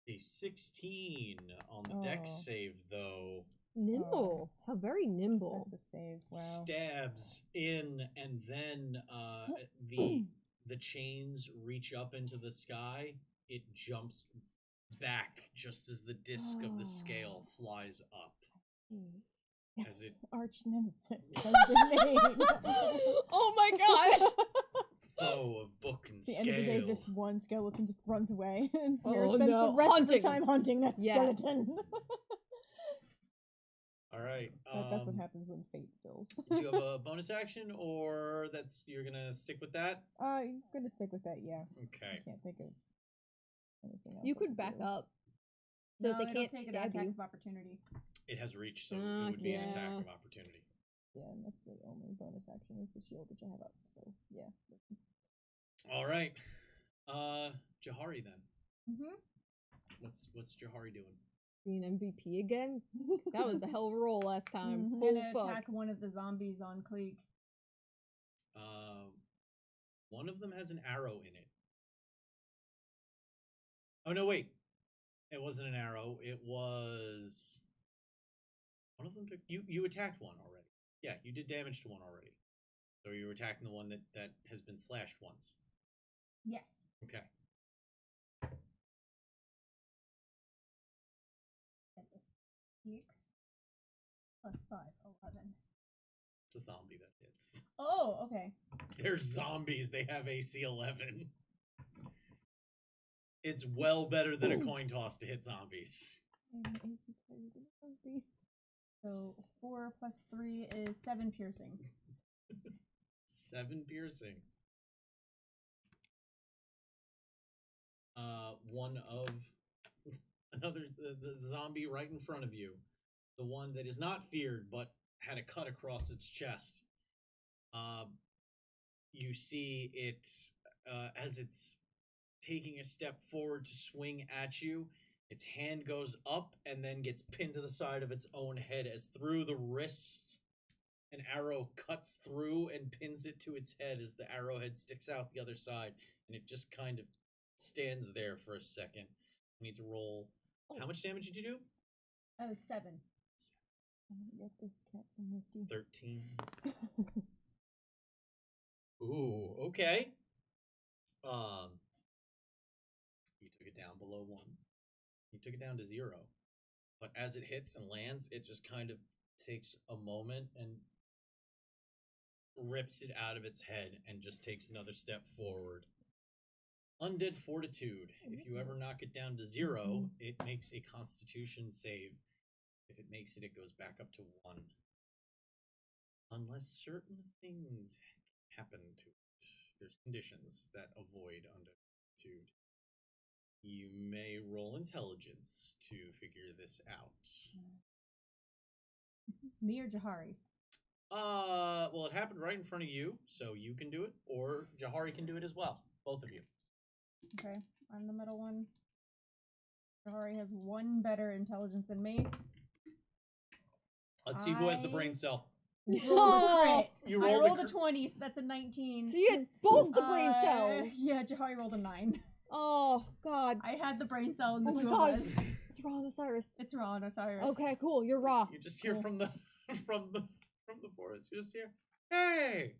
A 16 on the dex Oh. save, though. nimble. How very nimble. That's a save. Wow. Stabs in, and then the chains reach up into the sky. It jumps back just as the disc of the scale flies up. As it Arch Nemesis has been named. Oh my god! foe of book and At the scale. end of the day, this one skeleton just runs away, and Samira Oh, spends no. the rest of Hunting. the time hunting that Yeah. skeleton. All right. That's what happens when fate fills. Do you have a bonus action, or you're gonna stick with that? I'm gonna stick with that. Yeah. Okay. I can't think of anything else. You I could back do. up. So No, they it'll can't take an stab attack you. of opportunity. It has reached, so Ah, it would be an attack yeah. of opportunity. Yeah, and that's the only bonus action is the shield which I have up. So yeah. All right. Jahari then. Mm-hmm. What's Jahari doing? Being MVP again? That was a hell of a roll last time. Mhm. Oh, Gonna fuck. attack one of the zombies on Cleek. One of them has an arrow in it. Oh no, wait. It wasn't an arrow. It was one of them. You attacked one already. Yeah, you did damage to one already. So you're attacking the one that has been slashed once. Yes. Okay. That is 6 plus 5, 11. It's a zombie that hits. Oh, okay. They're zombies. They have AC 11. It's well better than a coin toss to hit zombies. So 4 plus 3 is 7 piercing. 7 piercing. One of another the zombie right in front of you, the one that is not feared but had a cut across its chest. You see it as it's taking a step forward to swing at you. Its hand goes up and then gets pinned to the side of its own head as through the wrist, an arrow cuts through and pins it to its head as the arrowhead sticks out the other side, and it just kind of stands there for a second. I need to roll. How much damage did you do? 7. I'm gonna get this cat some whiskey. 13. Ooh, okay. You took it down below 1. You took it down to 0. But as it hits and lands, it just kind of takes a moment and rips it out of its head and just takes another step forward. Undead Fortitude. If you ever knock it down to 0, it makes a Constitution save. If it makes it, it goes back up to 1. Unless certain things happen to it. There's conditions that avoid Undead Fortitude. You may roll intelligence to figure this out. Me or Jahari? Well, it happened right in front of you, so you can do it, or Jahari can do it as well. Both of you. Okay, I'm the middle one. Jahari has 1 better intelligence than me. Let's see who has the brain cell. Rolled a crit. You I rolled rolled a a 20, so that's a 19. So you had both the brain cells. Yeah, Jahari rolled a 9. Oh God. I had the brain cell in the Oh my two God. of us. It's wrong, Osiris. It's Ron Osiris. Okay, cool. You're raw. You just hear from the from the forest. You just hear, "Hey,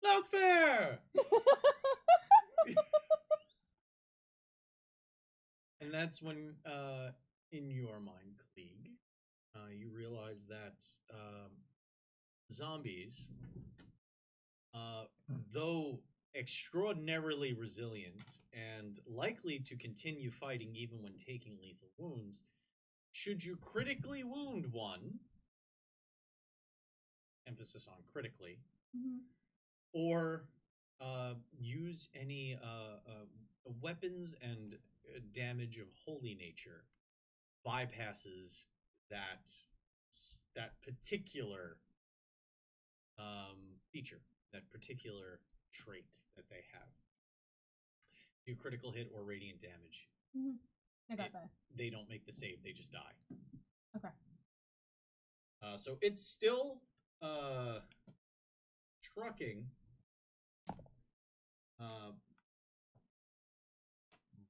not fair!" And that's when, in your mind, Klieg, you realize that zombies, though extraordinarily resilient and likely to continue fighting even when taking lethal wounds, should you critically wound one, emphasis on critically, or use any weapons and damage of holy nature, bypasses that particular feature, that particular trait that they have. Do critical hit or radiant damage. I got that. They don't make the save; they just die. Okay. So it's still trucking,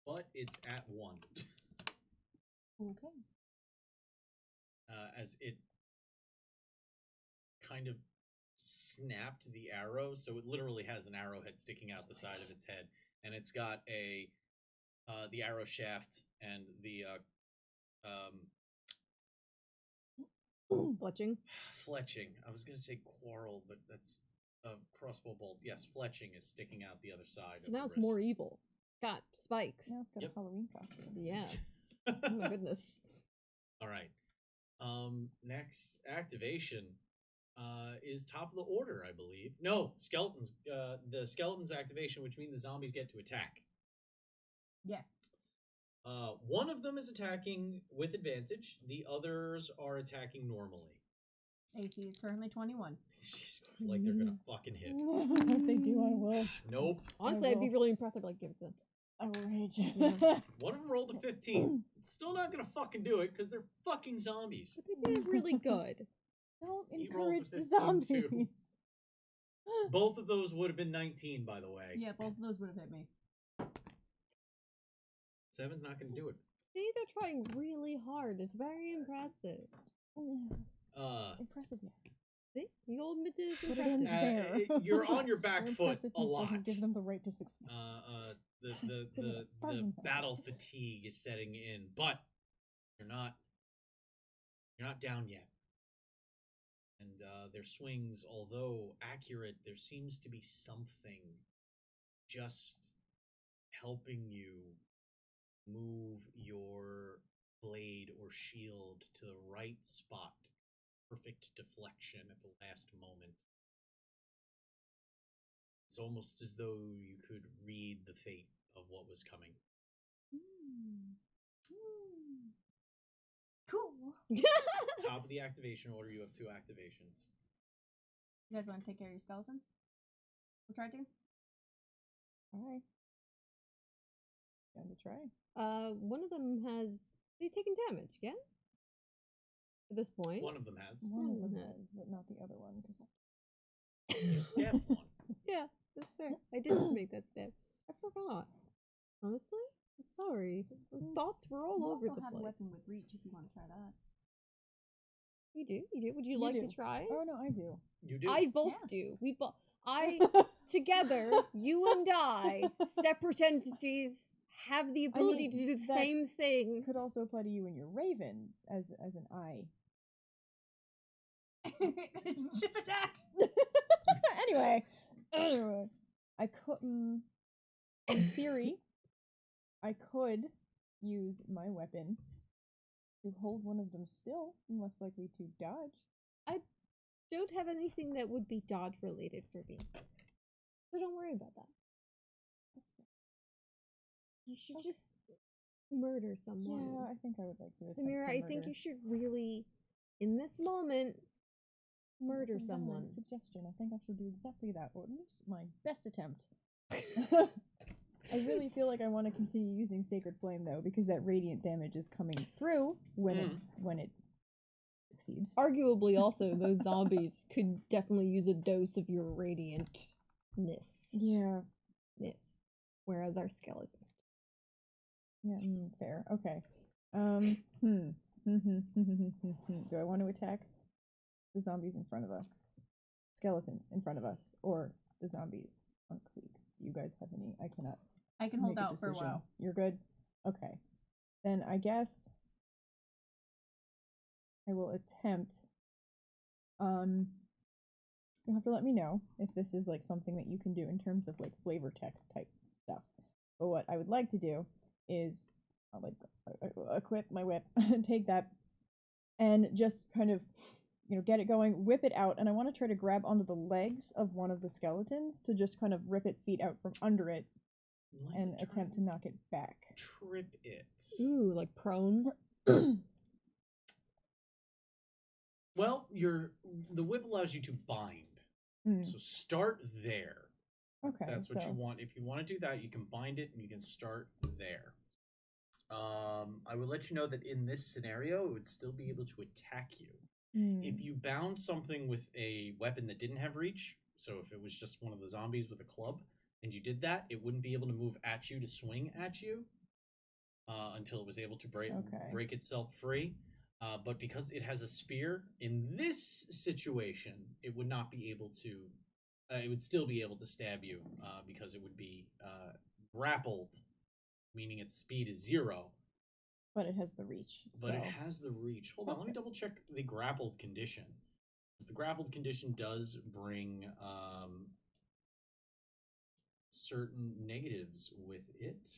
but it's at 1. Okay. As it kind of snapped the arrow, so it literally has an arrowhead sticking out the side of its head, and it's got the arrow shaft and the Fletching. fletching. I was gonna say quarrel, but that's crossbow bolt. Yes, fletching is sticking out the other side. So of now the it's wrist. more evil. Got spikes. Now it's got Yep. a Halloween costume. Yeah. Oh my goodness. All right. Next activation is top of the order, I believe. No, skeletons. The skeletons activation, which means the zombies get to attack. Yes. One of them is attacking with advantage. The others are attacking normally. AC is currently 21. Like they're gonna fucking hit. If they do, I will. Nope. Honestly, I'd be really impressed. I'd be like, give it to them. I will rage. Yeah. One of them rolled a 15. It's still not gonna fucking do it because they're fucking zombies. But they did really good. Don't He rolls a encourage the 15 zombies. too. Both of those would have been 19, by the way. Yeah, both of those would have hit me. 7's not gonna do it. See, they're trying really hard. It's very impressive. Impressive, yes. See, the old myth is But again, impressive. there. You're on your back Their foot a impressiveness lot. doesn't give them the right to success. The Burn battle fatigue is setting in, but you're not down yet. And their swings, although accurate, there seems to be something just helping you move your blade or shield to the right spot. Perfect deflection at the last moment. It's almost as though you could read the fate of what was coming. Cool. Top of the activation order, you have 2 activations. You guys want to take care of your skeletons? We'll try to. Alright. Time to try. One of them has They've taken damage again? At this point. One of them has. One of them Mhm. has, but not the other one. You stabbed one. Yeah, that's fair. I didn't make that step. I forgot. Honestly? I'm sorry. Those thoughts were all You over also the have place. a weapon with reach if you want to try that. You do? You do? Would you You like do. to try? Oh no, I do. You do. I both Yeah. do. We both. Together, you and I, separate entities, have the ability to do the that same thing. Could also apply to you and your raven as an eye. Just attack! anyway, I couldn't. In theory, I could use my weapon to hold one of them still, and less likely to dodge. Don't have anything that would be dodge related for me. So don't worry about that. That's fine. You should just murder someone. Yeah, I think I would like to. attempt Samira, to I think murder. you should really, in this moment, murder That's a valid someone. suggestion. I think I should do exactly that. Or at least my best attempt. I really feel like I want to continue using Sacred Flame though, because that radiant damage is coming through when it succeeds. Arguably, also, those zombies could definitely use a dose of your radiantness. Yeah. Whereas our skeletons. Yeah. Fair. Okay. Do I want to attack the zombies in front of us, skeletons in front of us, or the zombies on Cleek? Do you guys have any? I cannot. I can hold make a out for a decision. while. You're good? Okay. Then I guess I will attempt. You'll have to let me know if this is like something that you can do in terms of like flavor text type stuff. But what I would like to do is I'll like equip my whip, take that, and just kind of get it going, whip it out, and I want to try to grab onto the legs of one of the skeletons to just kind of rip its feet out from under it and attempt to knock it back. Trip it. Ooh, like prone. Well, the whip allows you to bind. So start there. Okay. That's what you want. If you want to do that, you can bind it and you can start there. I would let you know that in this scenario, it would still be able to attack you. If you bound something with a weapon that didn't have reach, so if it was just one of the zombies with a club, and you did that, it wouldn't be able to move at you to swing at you until it was able to break itself free. But because it has a spear, in this situation, it would not be able to. It would still be able to stab you because it would be grappled, meaning its speed is 0. But it has the reach. But it has the reach. Hold on, let me double check the grappled condition. Because the grappled condition does bring certain negatives with it.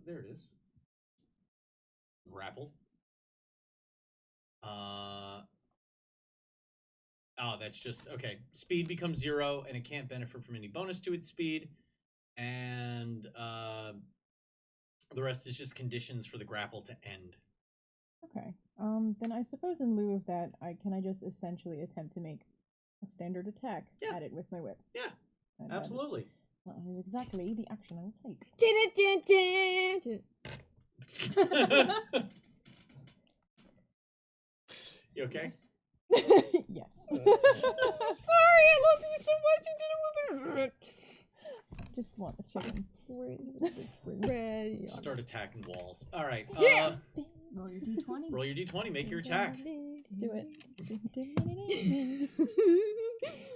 There it is. Grapple. That's just okay. Speed becomes 0, and it can't benefit from any bonus to its speed. And the rest is just conditions for the grapple to end. Okay. Then I suppose in lieu of that, can I just essentially attempt to make a standard attack at it with my whip? Yeah, and absolutely. That is exactly the action I will take. You okay? Yes. Sorry, I love you so much. You did it with it. Just want the chicken. Red. Start attacking walls. All right. Yeah. Roll your d20. Roll your d20. Make your attack. Let's do it.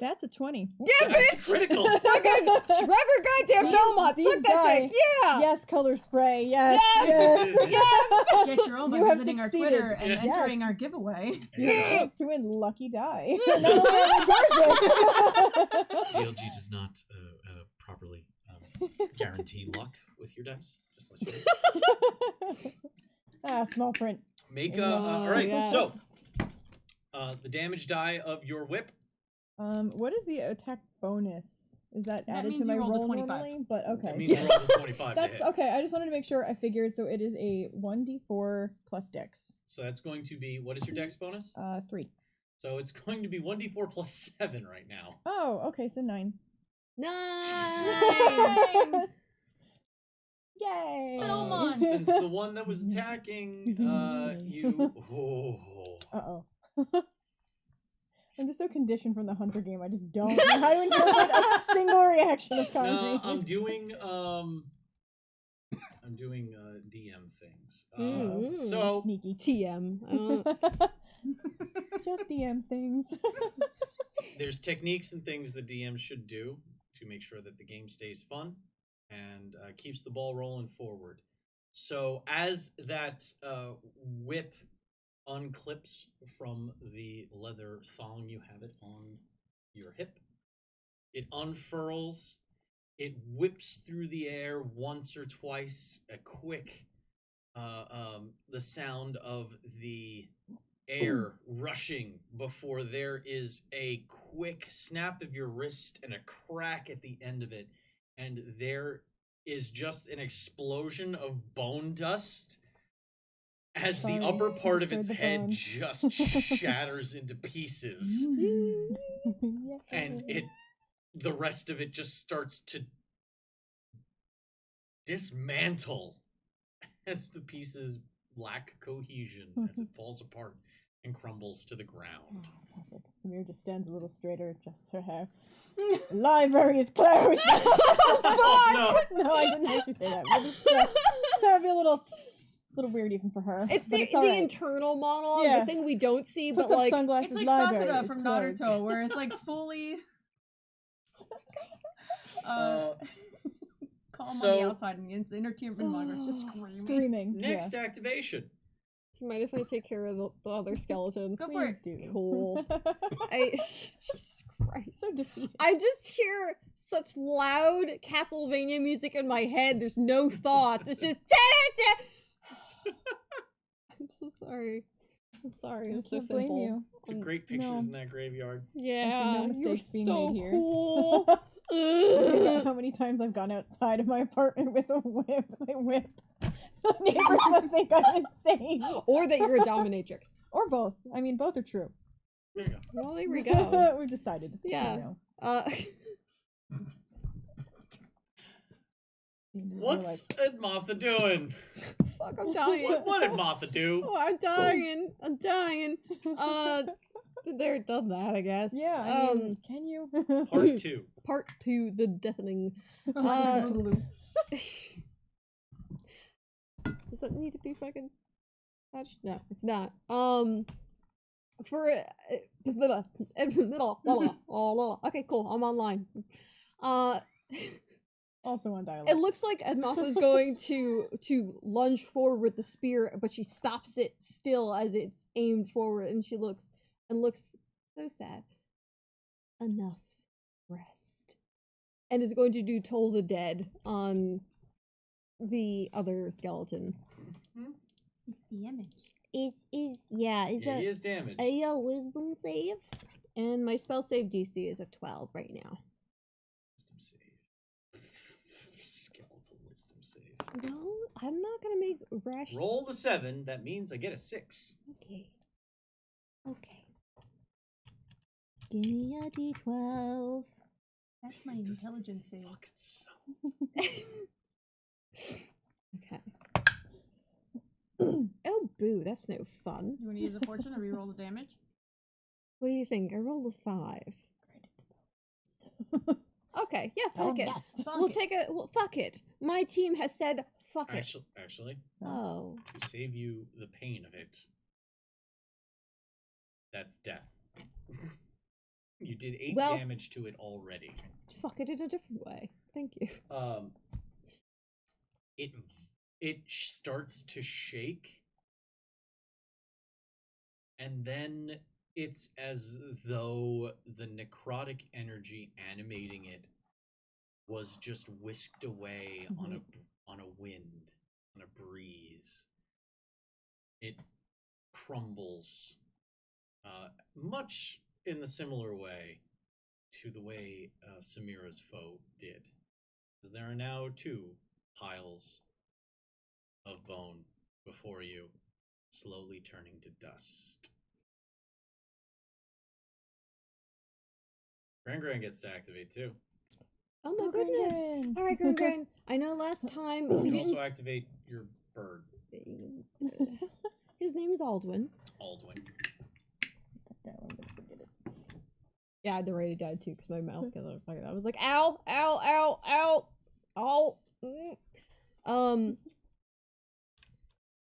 That's a 20. Yeah, That's bitch! critical. Fucking Trevor goddamn Belmont, these suck that die. dick. Yeah. Yes, color spray. Yes. Yes. Get your own by You have visiting our succeeded. Twitter and Yes. entering our giveaway. You have a chance to win Lucky Die. Not only are they gorgeous. DLG does not properly guarantee luck with your dice. Just let you know. Small print. Make Oh, all right. yes. So the damage die of your whip. What is the attack bonus? Is that added to means my you rolled a roll 25. normally? But okay. That means you rolled a 25 to That's hit. okay. I just wanted to make sure I figured. So it is a 1d4 plus dex. So that's going to be, what is your dex bonus? 3. So it's going to be 1d4 plus 7 right now. Oh, okay. So 9. Nice. Yay! Philmon! Since the one that was attacking you. Uh-oh. I'm just so conditioned from the Hunter game, I just don't know how to interpret a single reaction of concrete. No, I'm doing DM things. So Sneaky. TM. Just DM things. there's techniques and things the DM should do to make sure that the game stays fun and keeps the ball rolling forward. So as that whip unclips from the leather thong you have it on your hip, it unfurls, it whips through the air once or twice, a quick the sound of the air rushing before there is a quick snap of your wrist and a crack at the end of it, and there is just an explosion of bone dust as the upper part of its head just shatters into pieces, and the rest of it just starts to dismantle as the pieces lack cohesion as it falls apart and crumbles to the ground. Oh, Samir just stands a little straighter, adjusts her hair. Library is closed! No. No, I didn't actually say that. But just, that would be a little weird even for her. It's the all right. internal monologue, Yeah. the thing we don't see, Puts but up like sunglasses, It's like library Sakura is from closed. Naruto, where it's like fully calm on So- the outside and the inner team is just screaming. Screaming. Next activation. Do you mind if I take care of the other skeleton? Go for Please it. do. Cool. Jesus Christ. So defeated. I just hear such loud Castlevania music in my head. There's no thoughts. It's just. I'm so sorry. I'm sorry. I'm so Can't blame simple. you. Some great pictures no. in that graveyard. Yeah, no you're mistakes being so made here. cool. Do you know how many times I've gone outside of my apartment with a whip? My whip. The neighbors must think I'm insane. Or that you're a dominatrix. Or both. I mean, both are true. There you go. Well, there we go. We've decided. It's Yeah. good now. What's Martha doing? Fuck, I'm dying. What did Martha do? Oh, I'm dying. I'm dying. They're done that, I guess. Yeah, I mean, can you? Part 2. Part 2, the deafening. Does that need to be fucking touched? No, it's not. For okay, cool. I'm online. Also on dialogue. It looks like Edmatha's going to lunge forward with the spear, but she stops it still as it's aimed forward, and she looks so sad. Enough rest, and is going to do Toll the Dead on the other skeleton. It's the image. Is Yeah, he is damaged. a wisdom save, and my spell save DC is a 12 right now. Wisdom save. Skeletal wisdom save. No, I'm not gonna make rash. Roll the 7. That means I get a 6. Okay. Give me a D12. That's my Dude, this intelligence save. Fucking so. Okay. Oh, boo, that's no fun. You want to use a fortune to reroll the damage? What do you think? I rolled a 5. Okay, yeah, fuck it. We'll take a. Well, fuck it. My team has said fuck it. Actually, Oh. to save you the pain of it, that's death. You did 8 Well- damage to it already. Fuck it in a different way. Thank you. It starts to shake, and then it's as though the necrotic energy animating it was just whisked away on a wind, on a breeze. It crumbles, much in the similar way to the way Samira's foe did, because there are now 2 piles of bone before you, slowly turning to dust. Gran gets to activate too. Oh my Go, goodness! Gren. All right, Gren. I know last time You we can didn't. also activate your bird, His name is Aldwin. Aldwin. Yeah, I'm gonna forget it. Yeah, I had to write it down too because my mouth got all fucking. I was like, ow, ow, ow, ow, ow.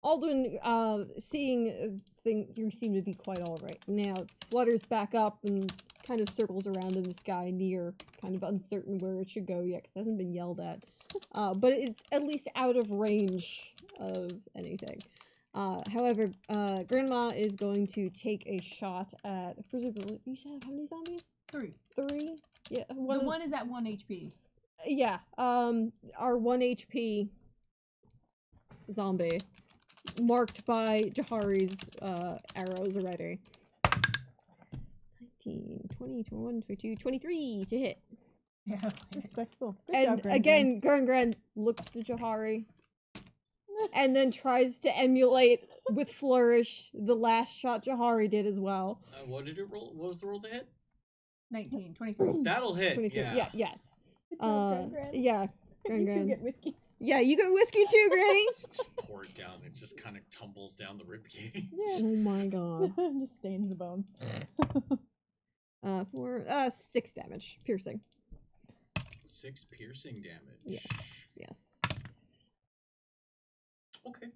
Aldwin, seeing you seem to be quite all right now, flutters back up and kind of circles around in the sky near, kind of uncertain where it should go yet because it hasn't been yelled at. But it's at least out of range of anything. However, Grandma is going to take a shot at. Presumably, you should have how many zombies? 3. 3? Yeah. The one is at 1 HP. Yeah. Our 1 HP zombie, marked by Jahari's arrows already. 19, 20, 21, 22, 23 to hit. Yeah. Respectful. Good And job, Gren. again, Gren looks to Jahari and then tries to emulate with flourish the last shot Jahari did as well. What did it roll? What was the roll to hit? 19, 23. That'll hit. 23. Yeah. Yes. Good job, Gren. Yeah. You two Gren. get whiskey. Yeah, you got whiskey too, Granny. Just pour it down. It just kind of tumbles down the ribcage. Yeah. Oh my god. Just stains the bones. For 6 damage, piercing. 6 piercing damage. Yeah. Yes. Okay.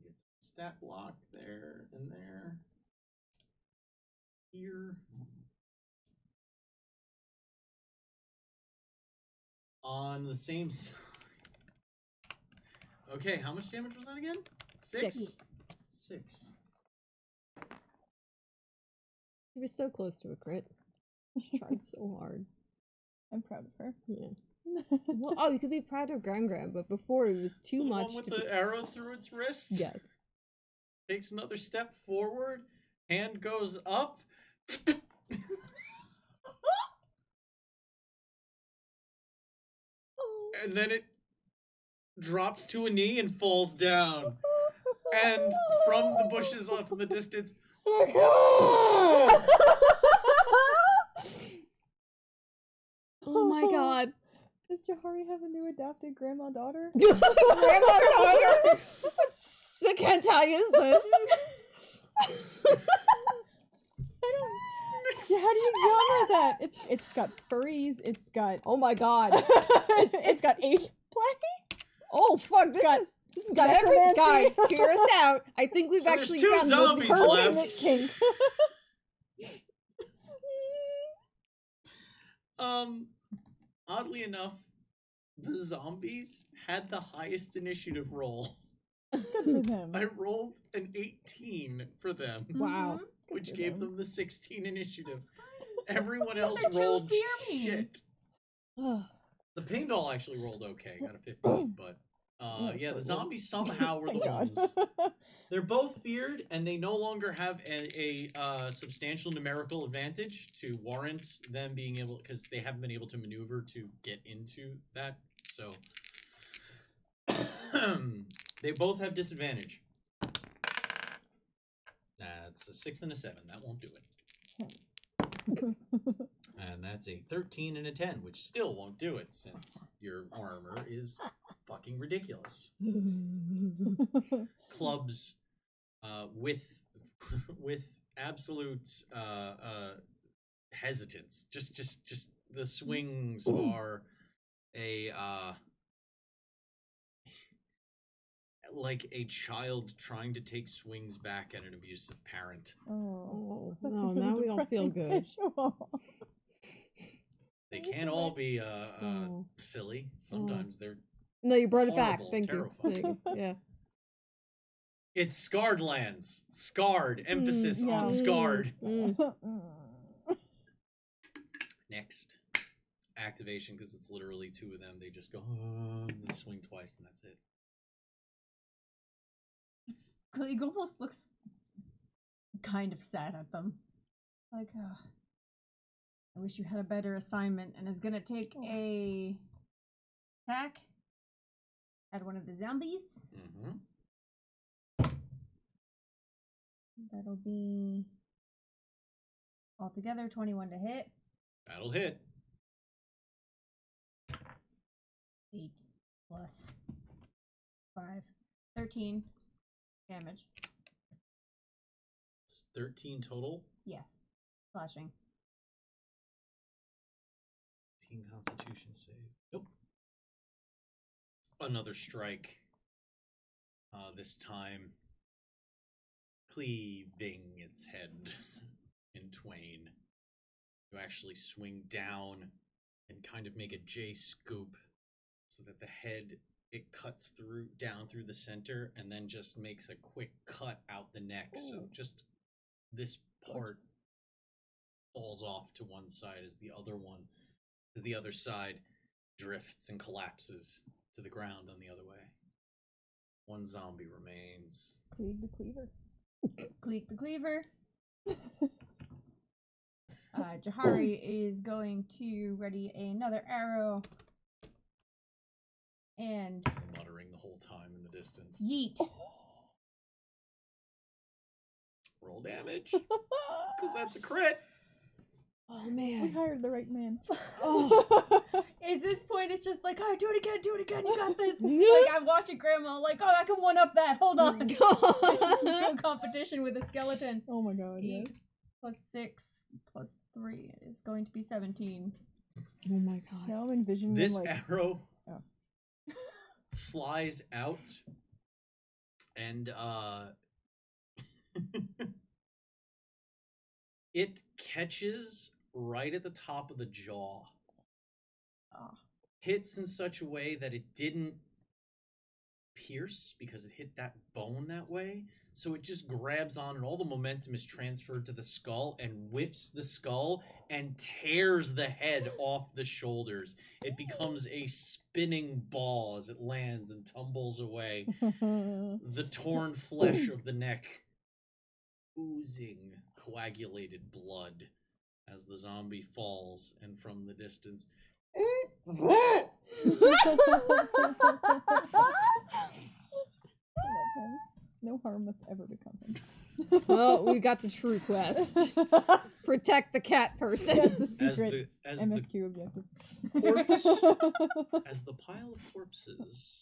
Get stat block there and there. Here. On the same side. Okay, how much damage was that again? 6? 6. 6. She was so close to a crit. She tried so hard. I'm proud of her. Yeah. Well, oh, you could be proud of Gran, but before it was too So the much. one with to the be... arrow through its wrist? Yes. Takes another step forward. Hand goes up. And then it drops to a knee and falls down. And from the bushes off in the distance, Oh my god. Does Jahari have a new adopted grandma daughter? Grandma daughter? What sick hentai is this? I don't. Yeah, how do you genre that? It's got furries. It's got. Oh my god. It's got age play. Oh fuck, this has got everything. Guys, hear us out. I think we've So there's actually 2 found zombies the left. Ultimate kink. Oddly enough, the zombies had the highest initiative roll. Good for them. I rolled an 18 for them, Wow. Good which for gave them. them the 16 initiative. Everyone else They're too rolled fear me. shit. The pain doll actually rolled okay, got a 15, but yeah, the zombies somehow were the Thank God. ones. They're both feared, and they no longer have a substantial numerical advantage to warrant them being able, because they haven't been able to maneuver to get into that. So they both have disadvantage. That's a 6 and a 7. That won't do it. And that's a 13 and a 10, which still won't do it since your armor is fucking ridiculous. Clubs with absolute hesitance. Just the swings are a like a child trying to take swings back at an abusive parent. Oh, Oh, that's no, a really now we don't feel depressing good. visual. They That was can't the all way- be Oh. silly. Sometimes they're No, you brought it back. Horrible, Thank you. terrifying. Thank you. Yeah. it's scarred lands. Scarred. Emphasis yeah. on scarred. Mm. Next activation, because it's literally 2 of them. They just go they swing twice and that's it. He almost looks kind of sad at them. Like, I wish you had a better assignment, and is gonna take a attack at one of the zombies. Mm-hmm. That'll be altogether 21 to hit. That'll hit. 8 plus 5. 13 damage. It's 13 total. Yes. Slashing. 18 Constitution save. Nope. Another strike. This time, cleaving its head in twain. You actually swing down and kind of make a J scoop so that the head, it cuts through down through the center and then just makes a quick cut out the neck. So Ooh. just this part Gorgeous. falls off to one side as the other side drifts and collapses to the ground on the other way. One zombie remains. Cleave the cleaver. Cleek the cleaver. Jahari is going to ready another arrow. And Muttering the whole time in the distance. yeet. Roll damage. Because that's a crit. Oh We man. hired the right man. At this point, it's just like, oh, do it again, you got this. Like, I'm watching Grandma, like, oh, I can one up that, hold on. Do a competition with a skeleton. Oh my god, yes. 8 plus 6 plus 3 is going to be 17. Oh my god. Now I'm envisioning This them, like, arrow Oh. flies out and it catches right at the top of the jaw. Ah. Hits in such a way that it didn't pierce because it hit that bone that way. So it just grabs on and all the momentum is transferred to the skull and whips the skull and tears the head off the shoulders. It becomes a spinning ball as it lands and tumbles away. The torn flesh of the neck oozing coagulated blood as the zombie falls, and from the distance, no harm must ever become him. Well, we got the true quest. Protect the cat person. That's the as secret the MSQ objective. corpse, as the pile of corpses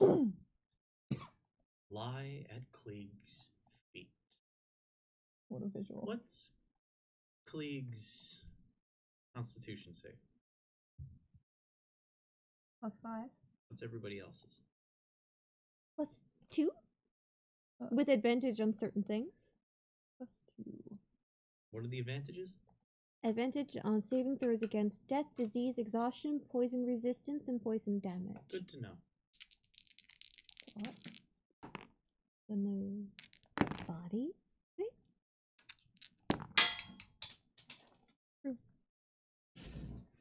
lie at Klieg's feet. What a visual. What's Klieg's Constitution save? Plus 5. What's everybody else's? Plus 2? With advantage on certain things. +2. What are the advantages? Advantage on saving throws against death, disease, exhaustion, poison resistance, and poison damage. Good to know. Then the body.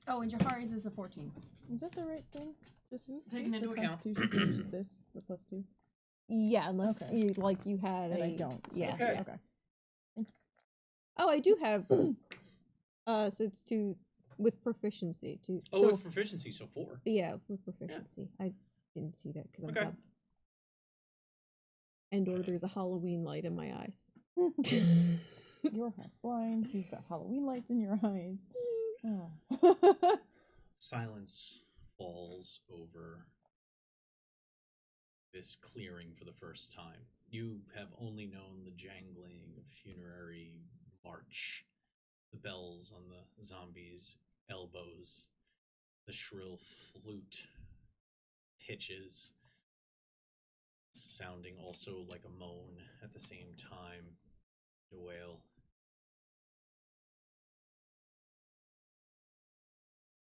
Oh, and Jahari's is a 14. Is that the right thing? Just Taking into the account. Constitution thing, which is this, the +2. Yeah, unless Okay. you had And a. I don't. So Yeah. Okay. Okay. Oh, I do have. So it's 2 with proficiency. Oh, So, with proficiency, so 4. yeah, with proficiency. I didn't see that because Okay. I'm dumb. And or there's a Halloween light in my eyes. You're half blind. You've got Halloween lights in your eyes. Oh. Silence falls over this clearing for the first time. You have only known the jangling of funerary march, the bells on the zombies' elbows, the shrill flute pitches, sounding also like a moan at the same time, a wail.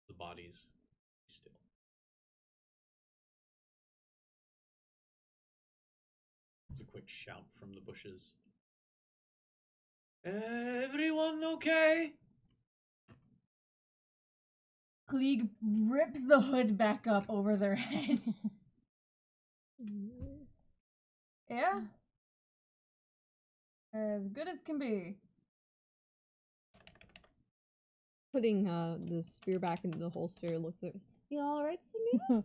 The bodies still. There's a quick shout from the bushes. Everyone okay? Klieg rips the hood back up over their head. Yeah? As good as can be. Putting the spear back into the holster, looks at you alright, Samir?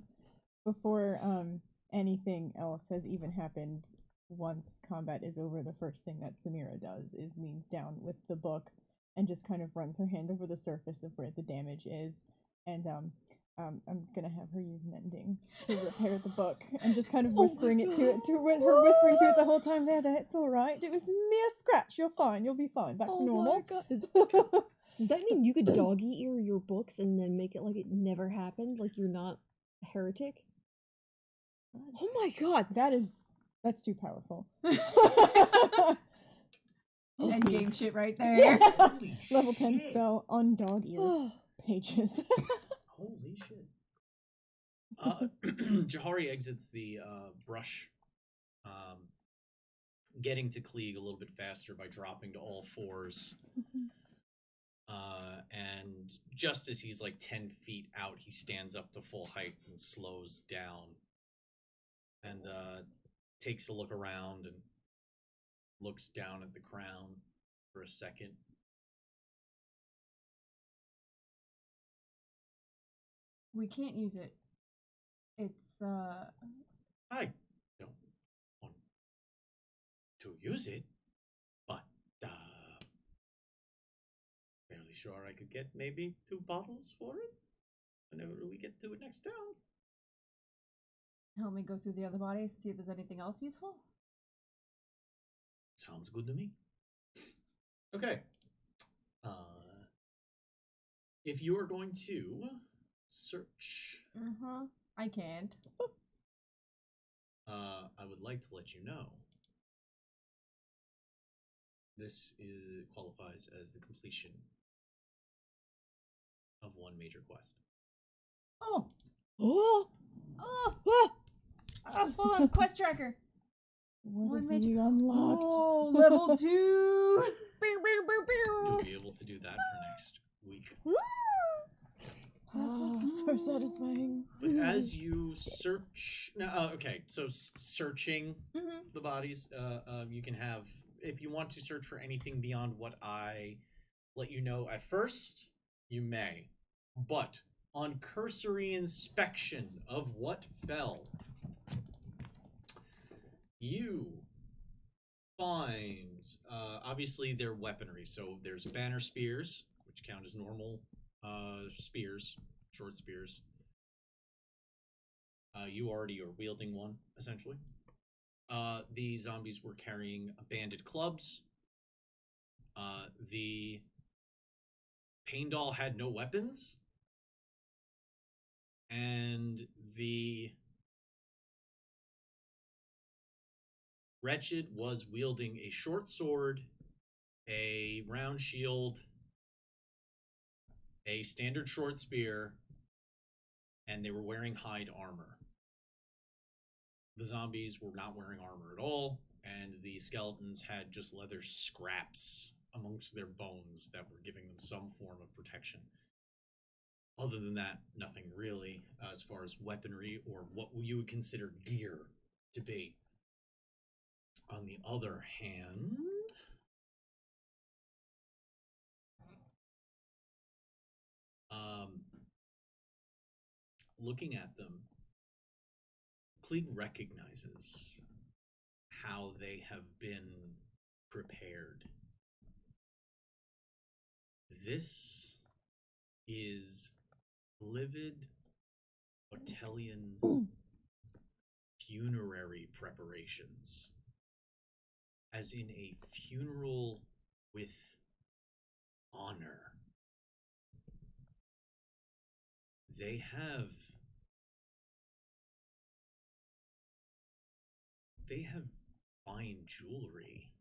Before anything else has even happened, once combat is over, the first thing that Samira does is leans down with the book and just kind of runs her hand over the surface of where the damage is. And I'm gonna have her use mending to repair the book and just kind of whispering it to her whispering to it the whole time. That's all right. It was mere scratch. You're fine. You'll be fine. Back to normal. Does that mean you could dog ear your books and then make it like it never happened? Like you're not a heretic? Oh my god! That's too powerful. End game shit right there. Yeah. Level 10 spell on dog ear pages. Holy shit. Jahari exits the brush, getting to Klieg a little bit faster by dropping to all fours. And just as he's like 10 feet out, he stands up to full height and slows down and takes a look around and looks down at the crown for a second. We can't use it. It's I don't want to use it, but fairly sure I could get maybe 2 bottles for it whenever we get to it next town. help me go through the other bodies, see if there's anything else useful. Sounds good to me. Okay. If you are going to search, I can't. I would like to let you know this qualifies as the completion of one major quest. Oh! Oh! Oh! Hold on, quest tracker. What One have major we unlocked? Oh, level 2! You'll be able to do that for next week. So satisfying. But as you search, okay, so searching the bodies, you can have, if you want to search for anything beyond what I let you know at first, you may. But on cursory inspection of what fell, you find, obviously, their weaponry. So there's banner spears, which count as normal spears, short spears. You already are wielding one, essentially. The zombies were carrying banded clubs. The pain doll had no weapons. And the wretched was wielding a short sword, a round shield, a standard short spear, and they were wearing hide armor. The zombies were not wearing armor at all, and the skeletons had just leather scraps amongst their bones that were giving them some form of protection. Other than that, nothing really as far as weaponry or what you would consider gear to be. On the other hand, looking at them, Klieg recognizes how they have been prepared. This is livid Ortelian funerary preparations, as in a funeral with honor. They have fine jewelry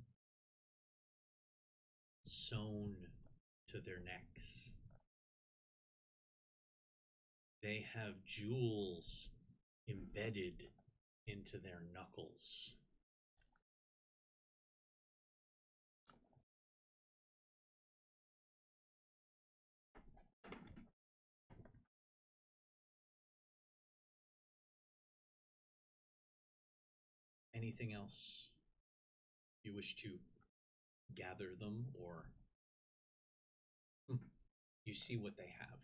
sewn to their necks. They have jewels embedded into their knuckles. Anything else you wish to gather them, or you see what they have?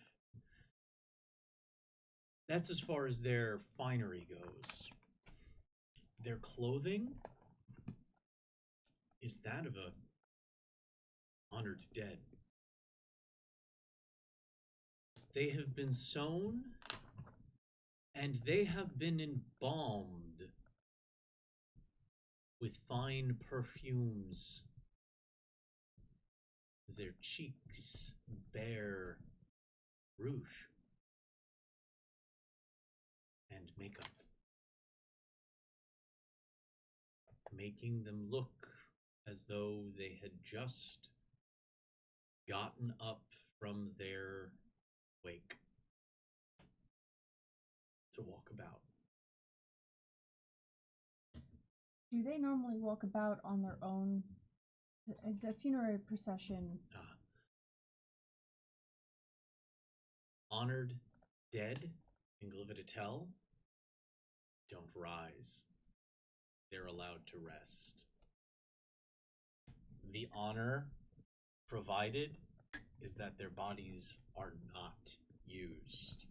That's as far as their finery goes. Their clothing is that of a honored dead. They have been sewn, and they have been embalmed with fine perfumes. Their cheeks bear rouge and makeup, making them look as though they had just gotten up from their wake to walk about. Do they normally walk about on their own? The funerary procession. Honored dead in Glivitatel don't rise. They're allowed to rest. The honor provided is that their bodies are not used.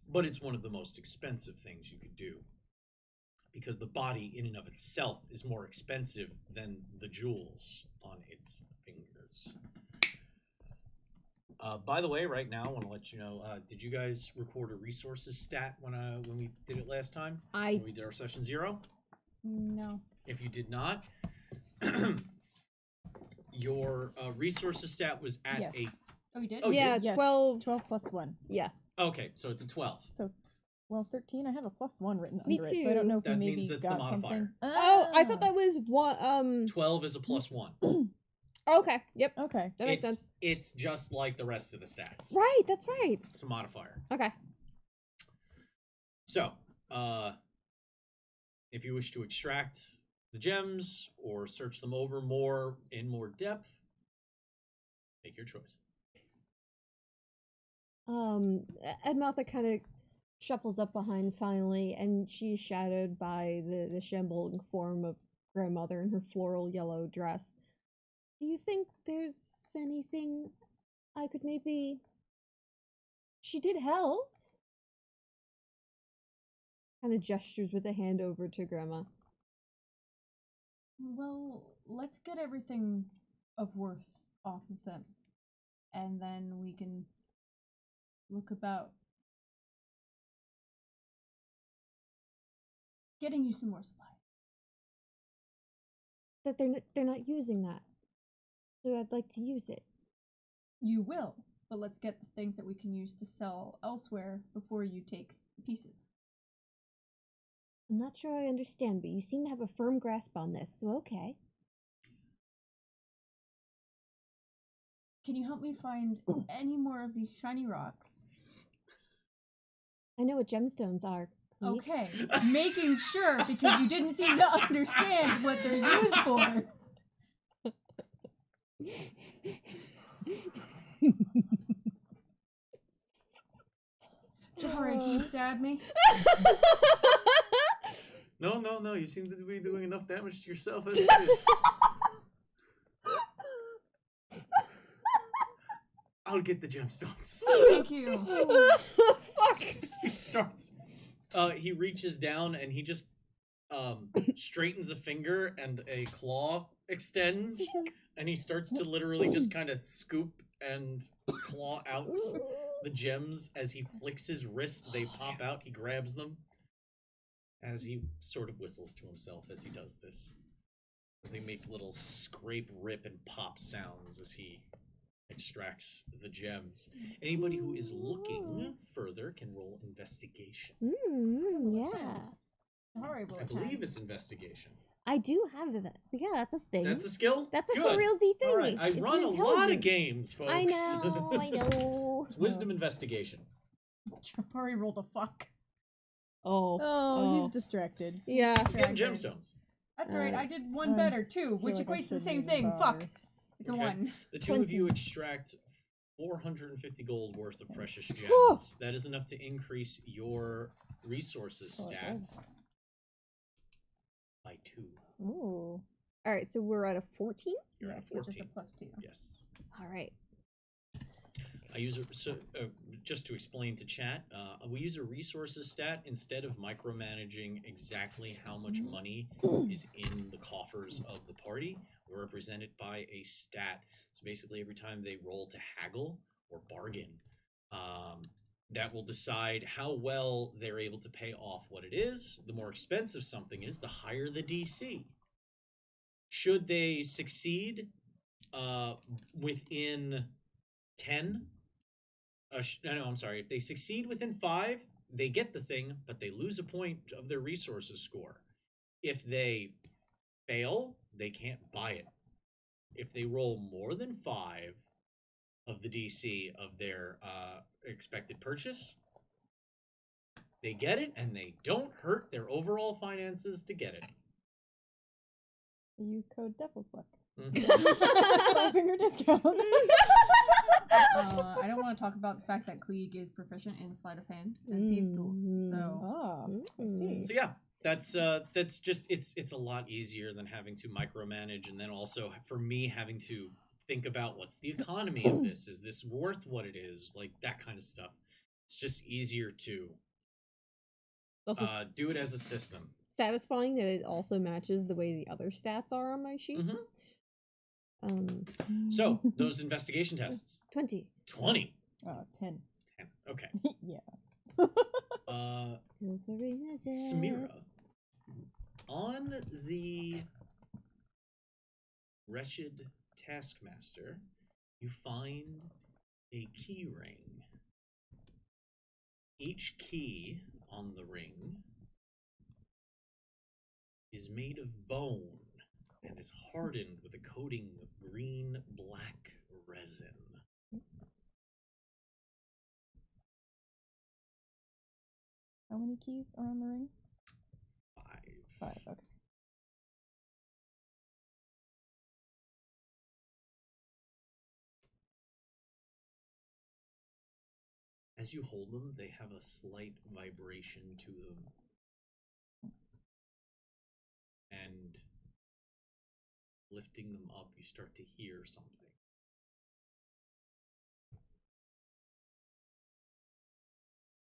But it's one of the most expensive things you could do, because the body in and of itself is more expensive than the jewels on its fingers. By the way, right now, I want to let you know, did you guys record a resources stat when we did it last time? When we did our session 0? No. If you did not, your resources stat was at Yes. 8. Oh, you did? Oh, Yeah, Yes, 12. 12 plus 1. Yeah. Okay, so it's a 12. So, well, 13. I have a plus 1 written Me under it, so I don't know if That we maybe means that's the got modifier. something. Oh, I thought that was one. 12 is a plus 1. Okay. Yep. Okay. That makes sense. It's just like the rest of the stats. Right. That's right. It's a modifier. Okay. So, if you wish to extract the gems or search them over in more depth, make your choice. Edmatha kind of shuffles up behind finally, and she's shadowed by the shambling form of grandmother in her floral yellow dress. Do you think there's anything I could maybe... She did help. Kind of gestures with a hand over to Grandma. Well, let's get everything of worth off of them. And then we can look about getting you some more supplies. That they're not using that. So I'd like to use it. You will, but let's get the things that we can use to sell elsewhere before you take the pieces. I'm not sure I understand, but you seem to have a firm grasp on this, so okay. Can you help me find any more of these shiny rocks? I know what gemstones are. Cleve. Okay, making sure, because you didn't seem to understand what they're used for. Jahari, can you stab me? No, you seem to be doing enough damage to yourself as it is. I'll get the gemstones. Thank you. Fuck! He starts. He reaches down and he just straightens a finger and a claw extends, and he starts to literally just kind of scoop and claw out the gems. As he flicks his wrist, they pop out. He grabs them as he sort of whistles to himself as he does this. They make little scrape, rip, and pop sounds as he extracts the gems. Anybody who is looking further can roll investigation. Yeah. Jahari will I believe it's investigation. I do have that. Yeah, that's a thing. That's a skill? That's a Good. for realsy thing. All right. I It's run a lot of intelligence. games, folks. I know. It's wisdom investigation. Jahari rolled a fuck. Oh, he's distracted. Yeah. He's getting gemstones. That's right, I did one better too, which feel like I equates to the shouldn't same even thing. bother. Fuck. It's Okay. a 1. The two of you 20. extract 450 gold worth of precious gems. That is enough to increase your resources stats by 2. Ooh. All right, so we're at a 14? You're at a Which is a 14. +2. Yes. All right. I use it. So, just to explain to chat, we use a resources stat instead of micromanaging exactly how much money is in the coffers of the party. We're represented by a stat. So basically, every time they roll to haggle or bargain, that will decide how well they're able to pay off what it is. The more expensive something is, the higher the DC. Should they succeed within 10, no, I'm sorry. If they succeed within 5, they get the thing, but they lose a point of their resources score. If they fail, they can't buy it. If they roll more than 5 of the DC of their expected purchase, they get it, and they don't hurt their overall finances to get it. Use code Devil's Luck. Mhm. 5-finger discount. I don't want to talk about the fact that Klieg is proficient in sleight of hand and thieves' tools. So I see. So yeah, that's just it's a lot easier than having to micromanage, and then also for me having to think about what's the economy of this? Is this worth what it is? Like that kind of stuff. It's just easier to Also do it as a system. satisfying that it also matches the way the other stats are on my sheet. So those investigation tests. 20. 20. 10. 10. Okay. Yeah. Samira, on the wretched taskmaster, you find a key ring. Each key on the ring is made of bone and is hardened with a coating of green-black resin. How many keys are on the ring? 5. 5, okay. As you hold them, they have a slight vibration to them. And lifting them up, you start to hear something.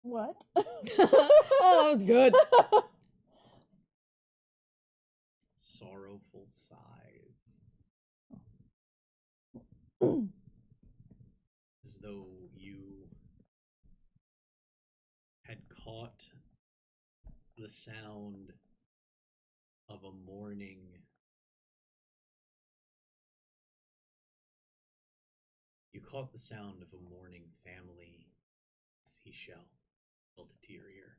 What? Oh, that was good. Sorrowful sighs. As though you had caught the sound of a mourning. You caught the sound of a mourning family seashell held it to your ear.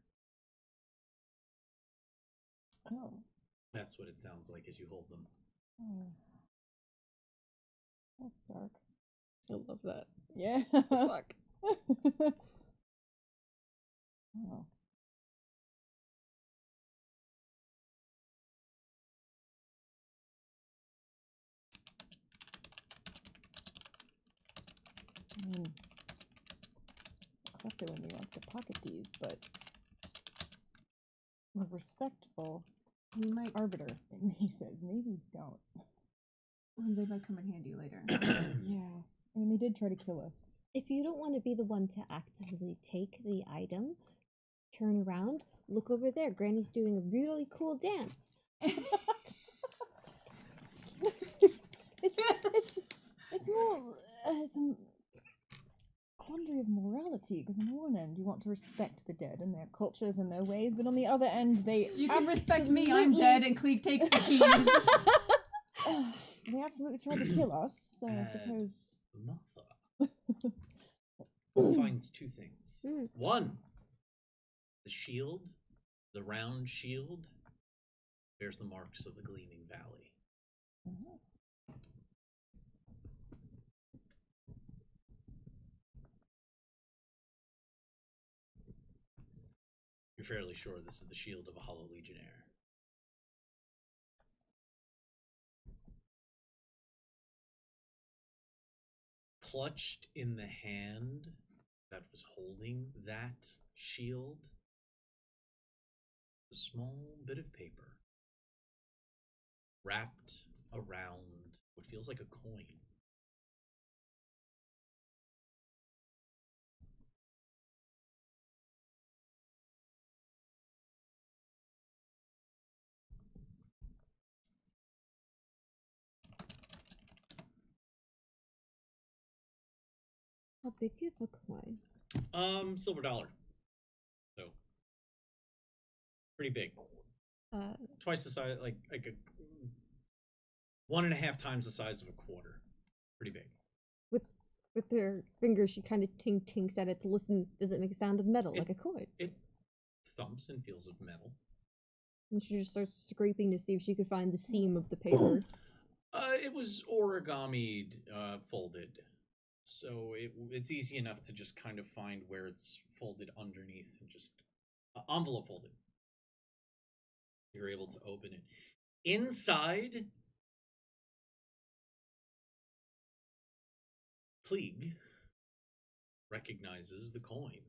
Oh. That's what it sounds like as you hold them. Oh. That's dark. I love that. Yeah. Fuck. Oh. I mean, Klepto when he wants to pocket these, but a respectful we might. arbiter, he says, maybe don't. They might come in handy later. Yeah. I mean, they did try to kill us. If you don't want to be the one to actively take the item, turn around, look over there. Granny's doing a really cool dance. It's more it's a quandary of morality, because on the one end you want to respect the dead and their cultures and their ways, but on the other end You can respect me, I'm dead, and Klieg takes the keys. They absolutely tried to kill us, so I suppose. Martha finds 2 things. Mm. 1, the shield, the round shield, bears the marks of the Gleaming Valley. You're fairly sure this is the shield of a Hollow Legionnaire. Clutched in the hand that was holding that shield, a small bit of paper wrapped around what feels like a coin. How big is a coin? Silver dollar. So pretty big. Twice the size, like a 1.5 times the size of a quarter. Pretty big. With her fingers, she kind of tinks at it to listen. Does it make a sound of metal, like a coin? It thumps and feels of metal. And she just starts scraping to see if she could find the seam of the paper. It was origami folded, so it's easy enough to just kind of find where it's folded underneath and just envelope folded. You're able to open it. Inside, Klieg recognizes the coin.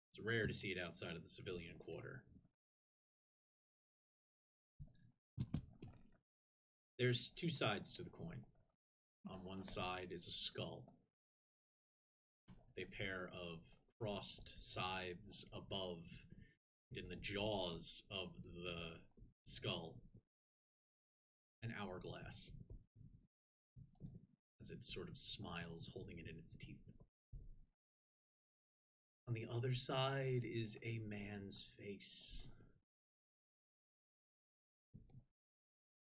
It's rare to see it outside of the civilian quarter. There's two sides to the coin. On one side is a skull. A pair of crossed scythes above, and in the jaws of the skull, an hourglass, as it sort of smiles, holding it in its teeth. On the other side is a man's face.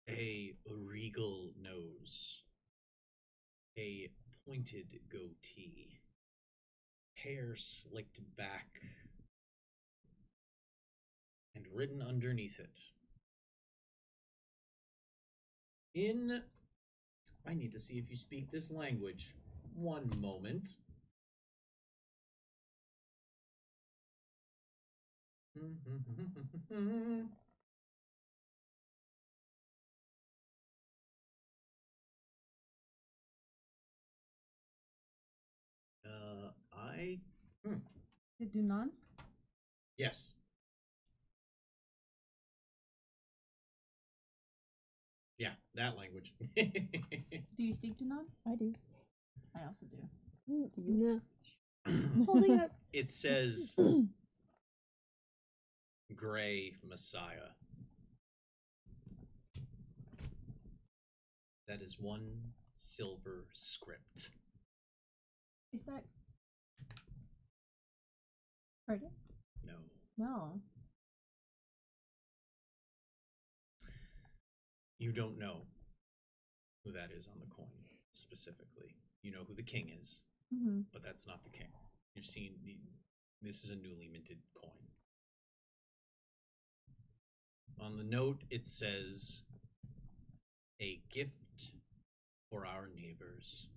A regal nose. A pointed goatee. Hair slicked back. And written underneath it. I need to see if you speak this language. One moment. I. Did you none? Yes. Yeah, that language. Do you speak to none? I do. I also do. No. Holding up. It says Gray Messiah. That is one silver script. Is that Curtis? No. No. You don't know who that is on the coin specifically. You know who the king is, but that's not the king. You've seen, this is a newly minted coin. On the note, it says, a gift for our neighbors.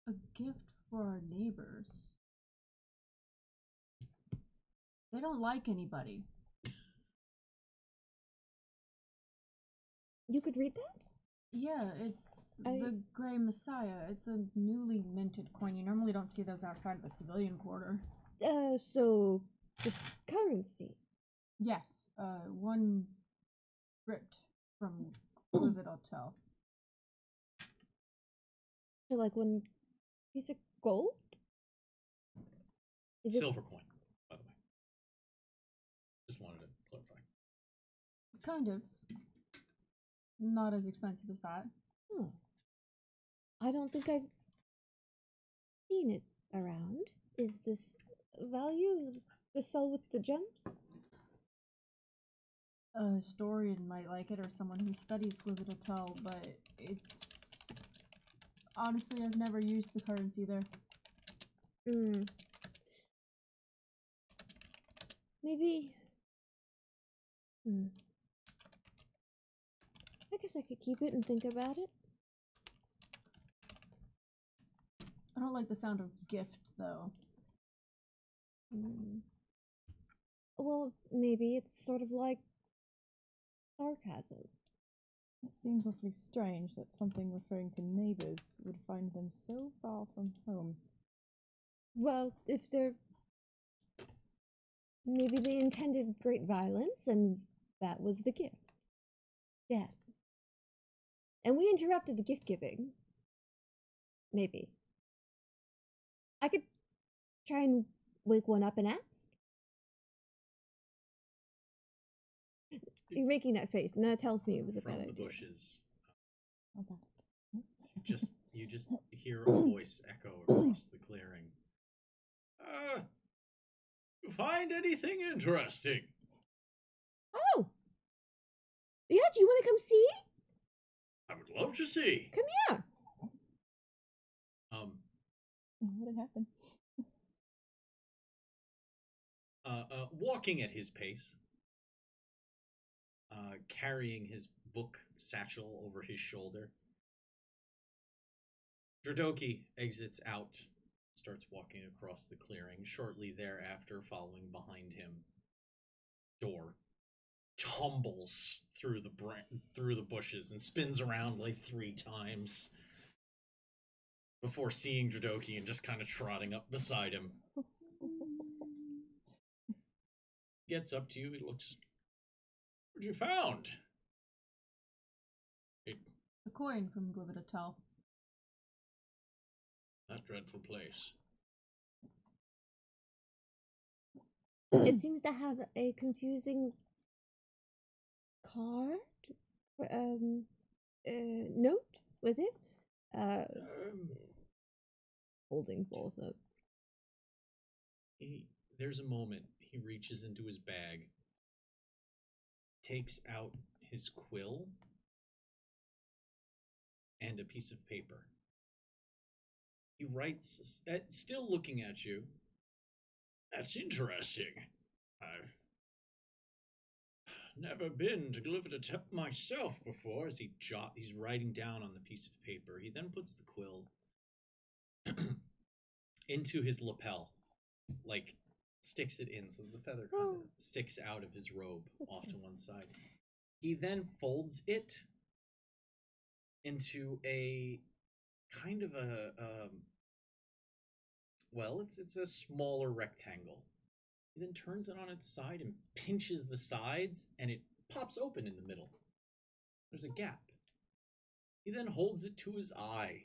A gift for our neighbors. They don't like anybody. You could read that? Yeah, it's the Gray Messiah. It's a newly minted coin. You normally don't see those outside of the civilian quarter. So just currency. Yes, one script from Livid Hotel. So like one piece of gold? Is Silver coin, by the way. Just wanted to clarify. Kind of. Not as expensive as that. Oh. I don't think I've seen it around. Is this value to sell with the gems? A historian might like it, or someone who studies Livid Hotel, but it's... Honestly, I've never used the currency there. Maybe... I guess I could keep it and think about it. I don't like the sound of gift, though. Well, maybe it's sort of like sarcasm. It seems awfully strange that something referring to neighbors would find them so far from home. Well, if they're... Maybe they intended great violence, and that was the gift. Death. And we interrupted the gift giving. Maybe. I could try and wake one up and ask. You're making that face, and that tells me it was a from bad the idea. bushes. Okay. You just hear a voice echo across the clearing. Find anything interesting? Oh! Yeah, do you want to come see? I would love to see. Come here! What had happened? Walking at his pace, carrying his book satchel over his shoulder, Dradoki exits out, starts walking across the clearing. Shortly thereafter, following behind him, door tumbles through the bushes and spins around like 3 times before seeing Dradoki and just kind of trotting up beside him. Gets up to you. He looks. What you found? A coin from Glividatel. That dreadful place. It seems to have a confusing card, note with it. Holding both up. There's a moment. He reaches into his bag, takes out his quill, and a piece of paper. He writes, still looking at you. That's interesting. I've never been to Glividatel myself before. As he's writing down on the piece of paper. He then puts the quill into his lapel, like sticks it in so the feather kind of sticks out of his robe off to one side. He then folds it into a kind of it's a smaller rectangle. He then turns it on its side and pinches the sides, and it pops open in the middle. There's a gap. He then holds it to his eye.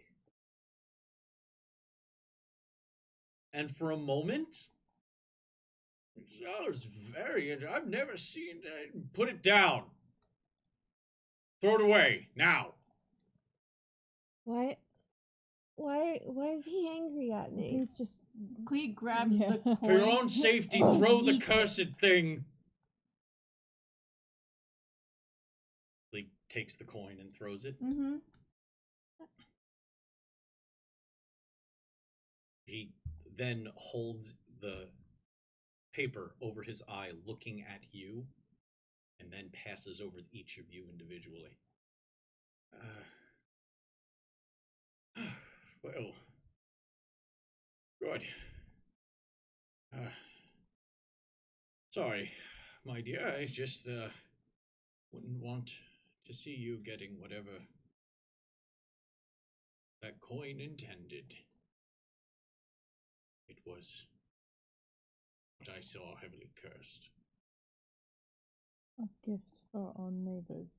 And for a moment, it's very interesting. I've never seen it. Put it down. Throw it away, now. Why is he angry at me? He's just Clee grabs the coin. For your own safety, throw the cursed thing. Clee takes the coin and throws it. Mm-hmm. He then holds the paper over his eye, looking at you, and then passes over each of you individually. Well, good. Sorry, my dear, I just wouldn't want to see you getting whatever that coin intended. It was what I saw heavily cursed. a gift for our neighbors.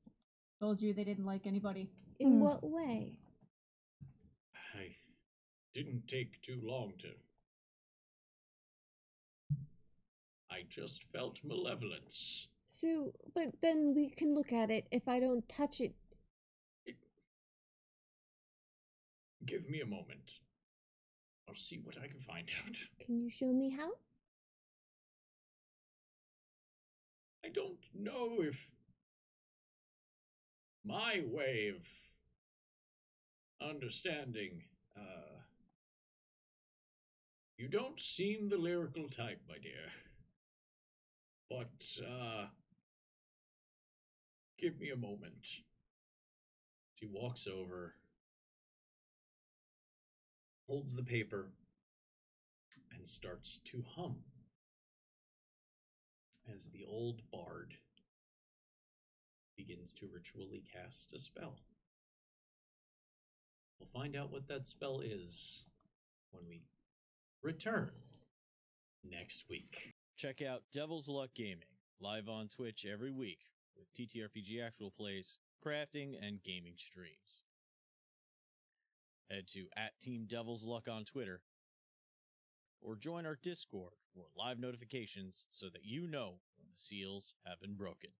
Told you they didn't like anybody. In what way? I didn't take too long to... I just felt malevolence. So, but then we can look at it if I don't touch it. Give me a moment. I'll see what I can find out. Can you show me how? I don't know if my way of understanding, you don't seem the lyrical type, my dear. But, give me a moment. He walks over, holds the paper, and starts to hum as the old bard begins to ritually cast a spell. We'll find out what that spell is when we return next week. Check out Devil's Luck Gaming, live on Twitch every week with TTRPG actual plays, crafting, and gaming streams. Head to @TeamDevilsLuck on Twitter, or join our Discord for live notifications so that you know when the seals have been broken.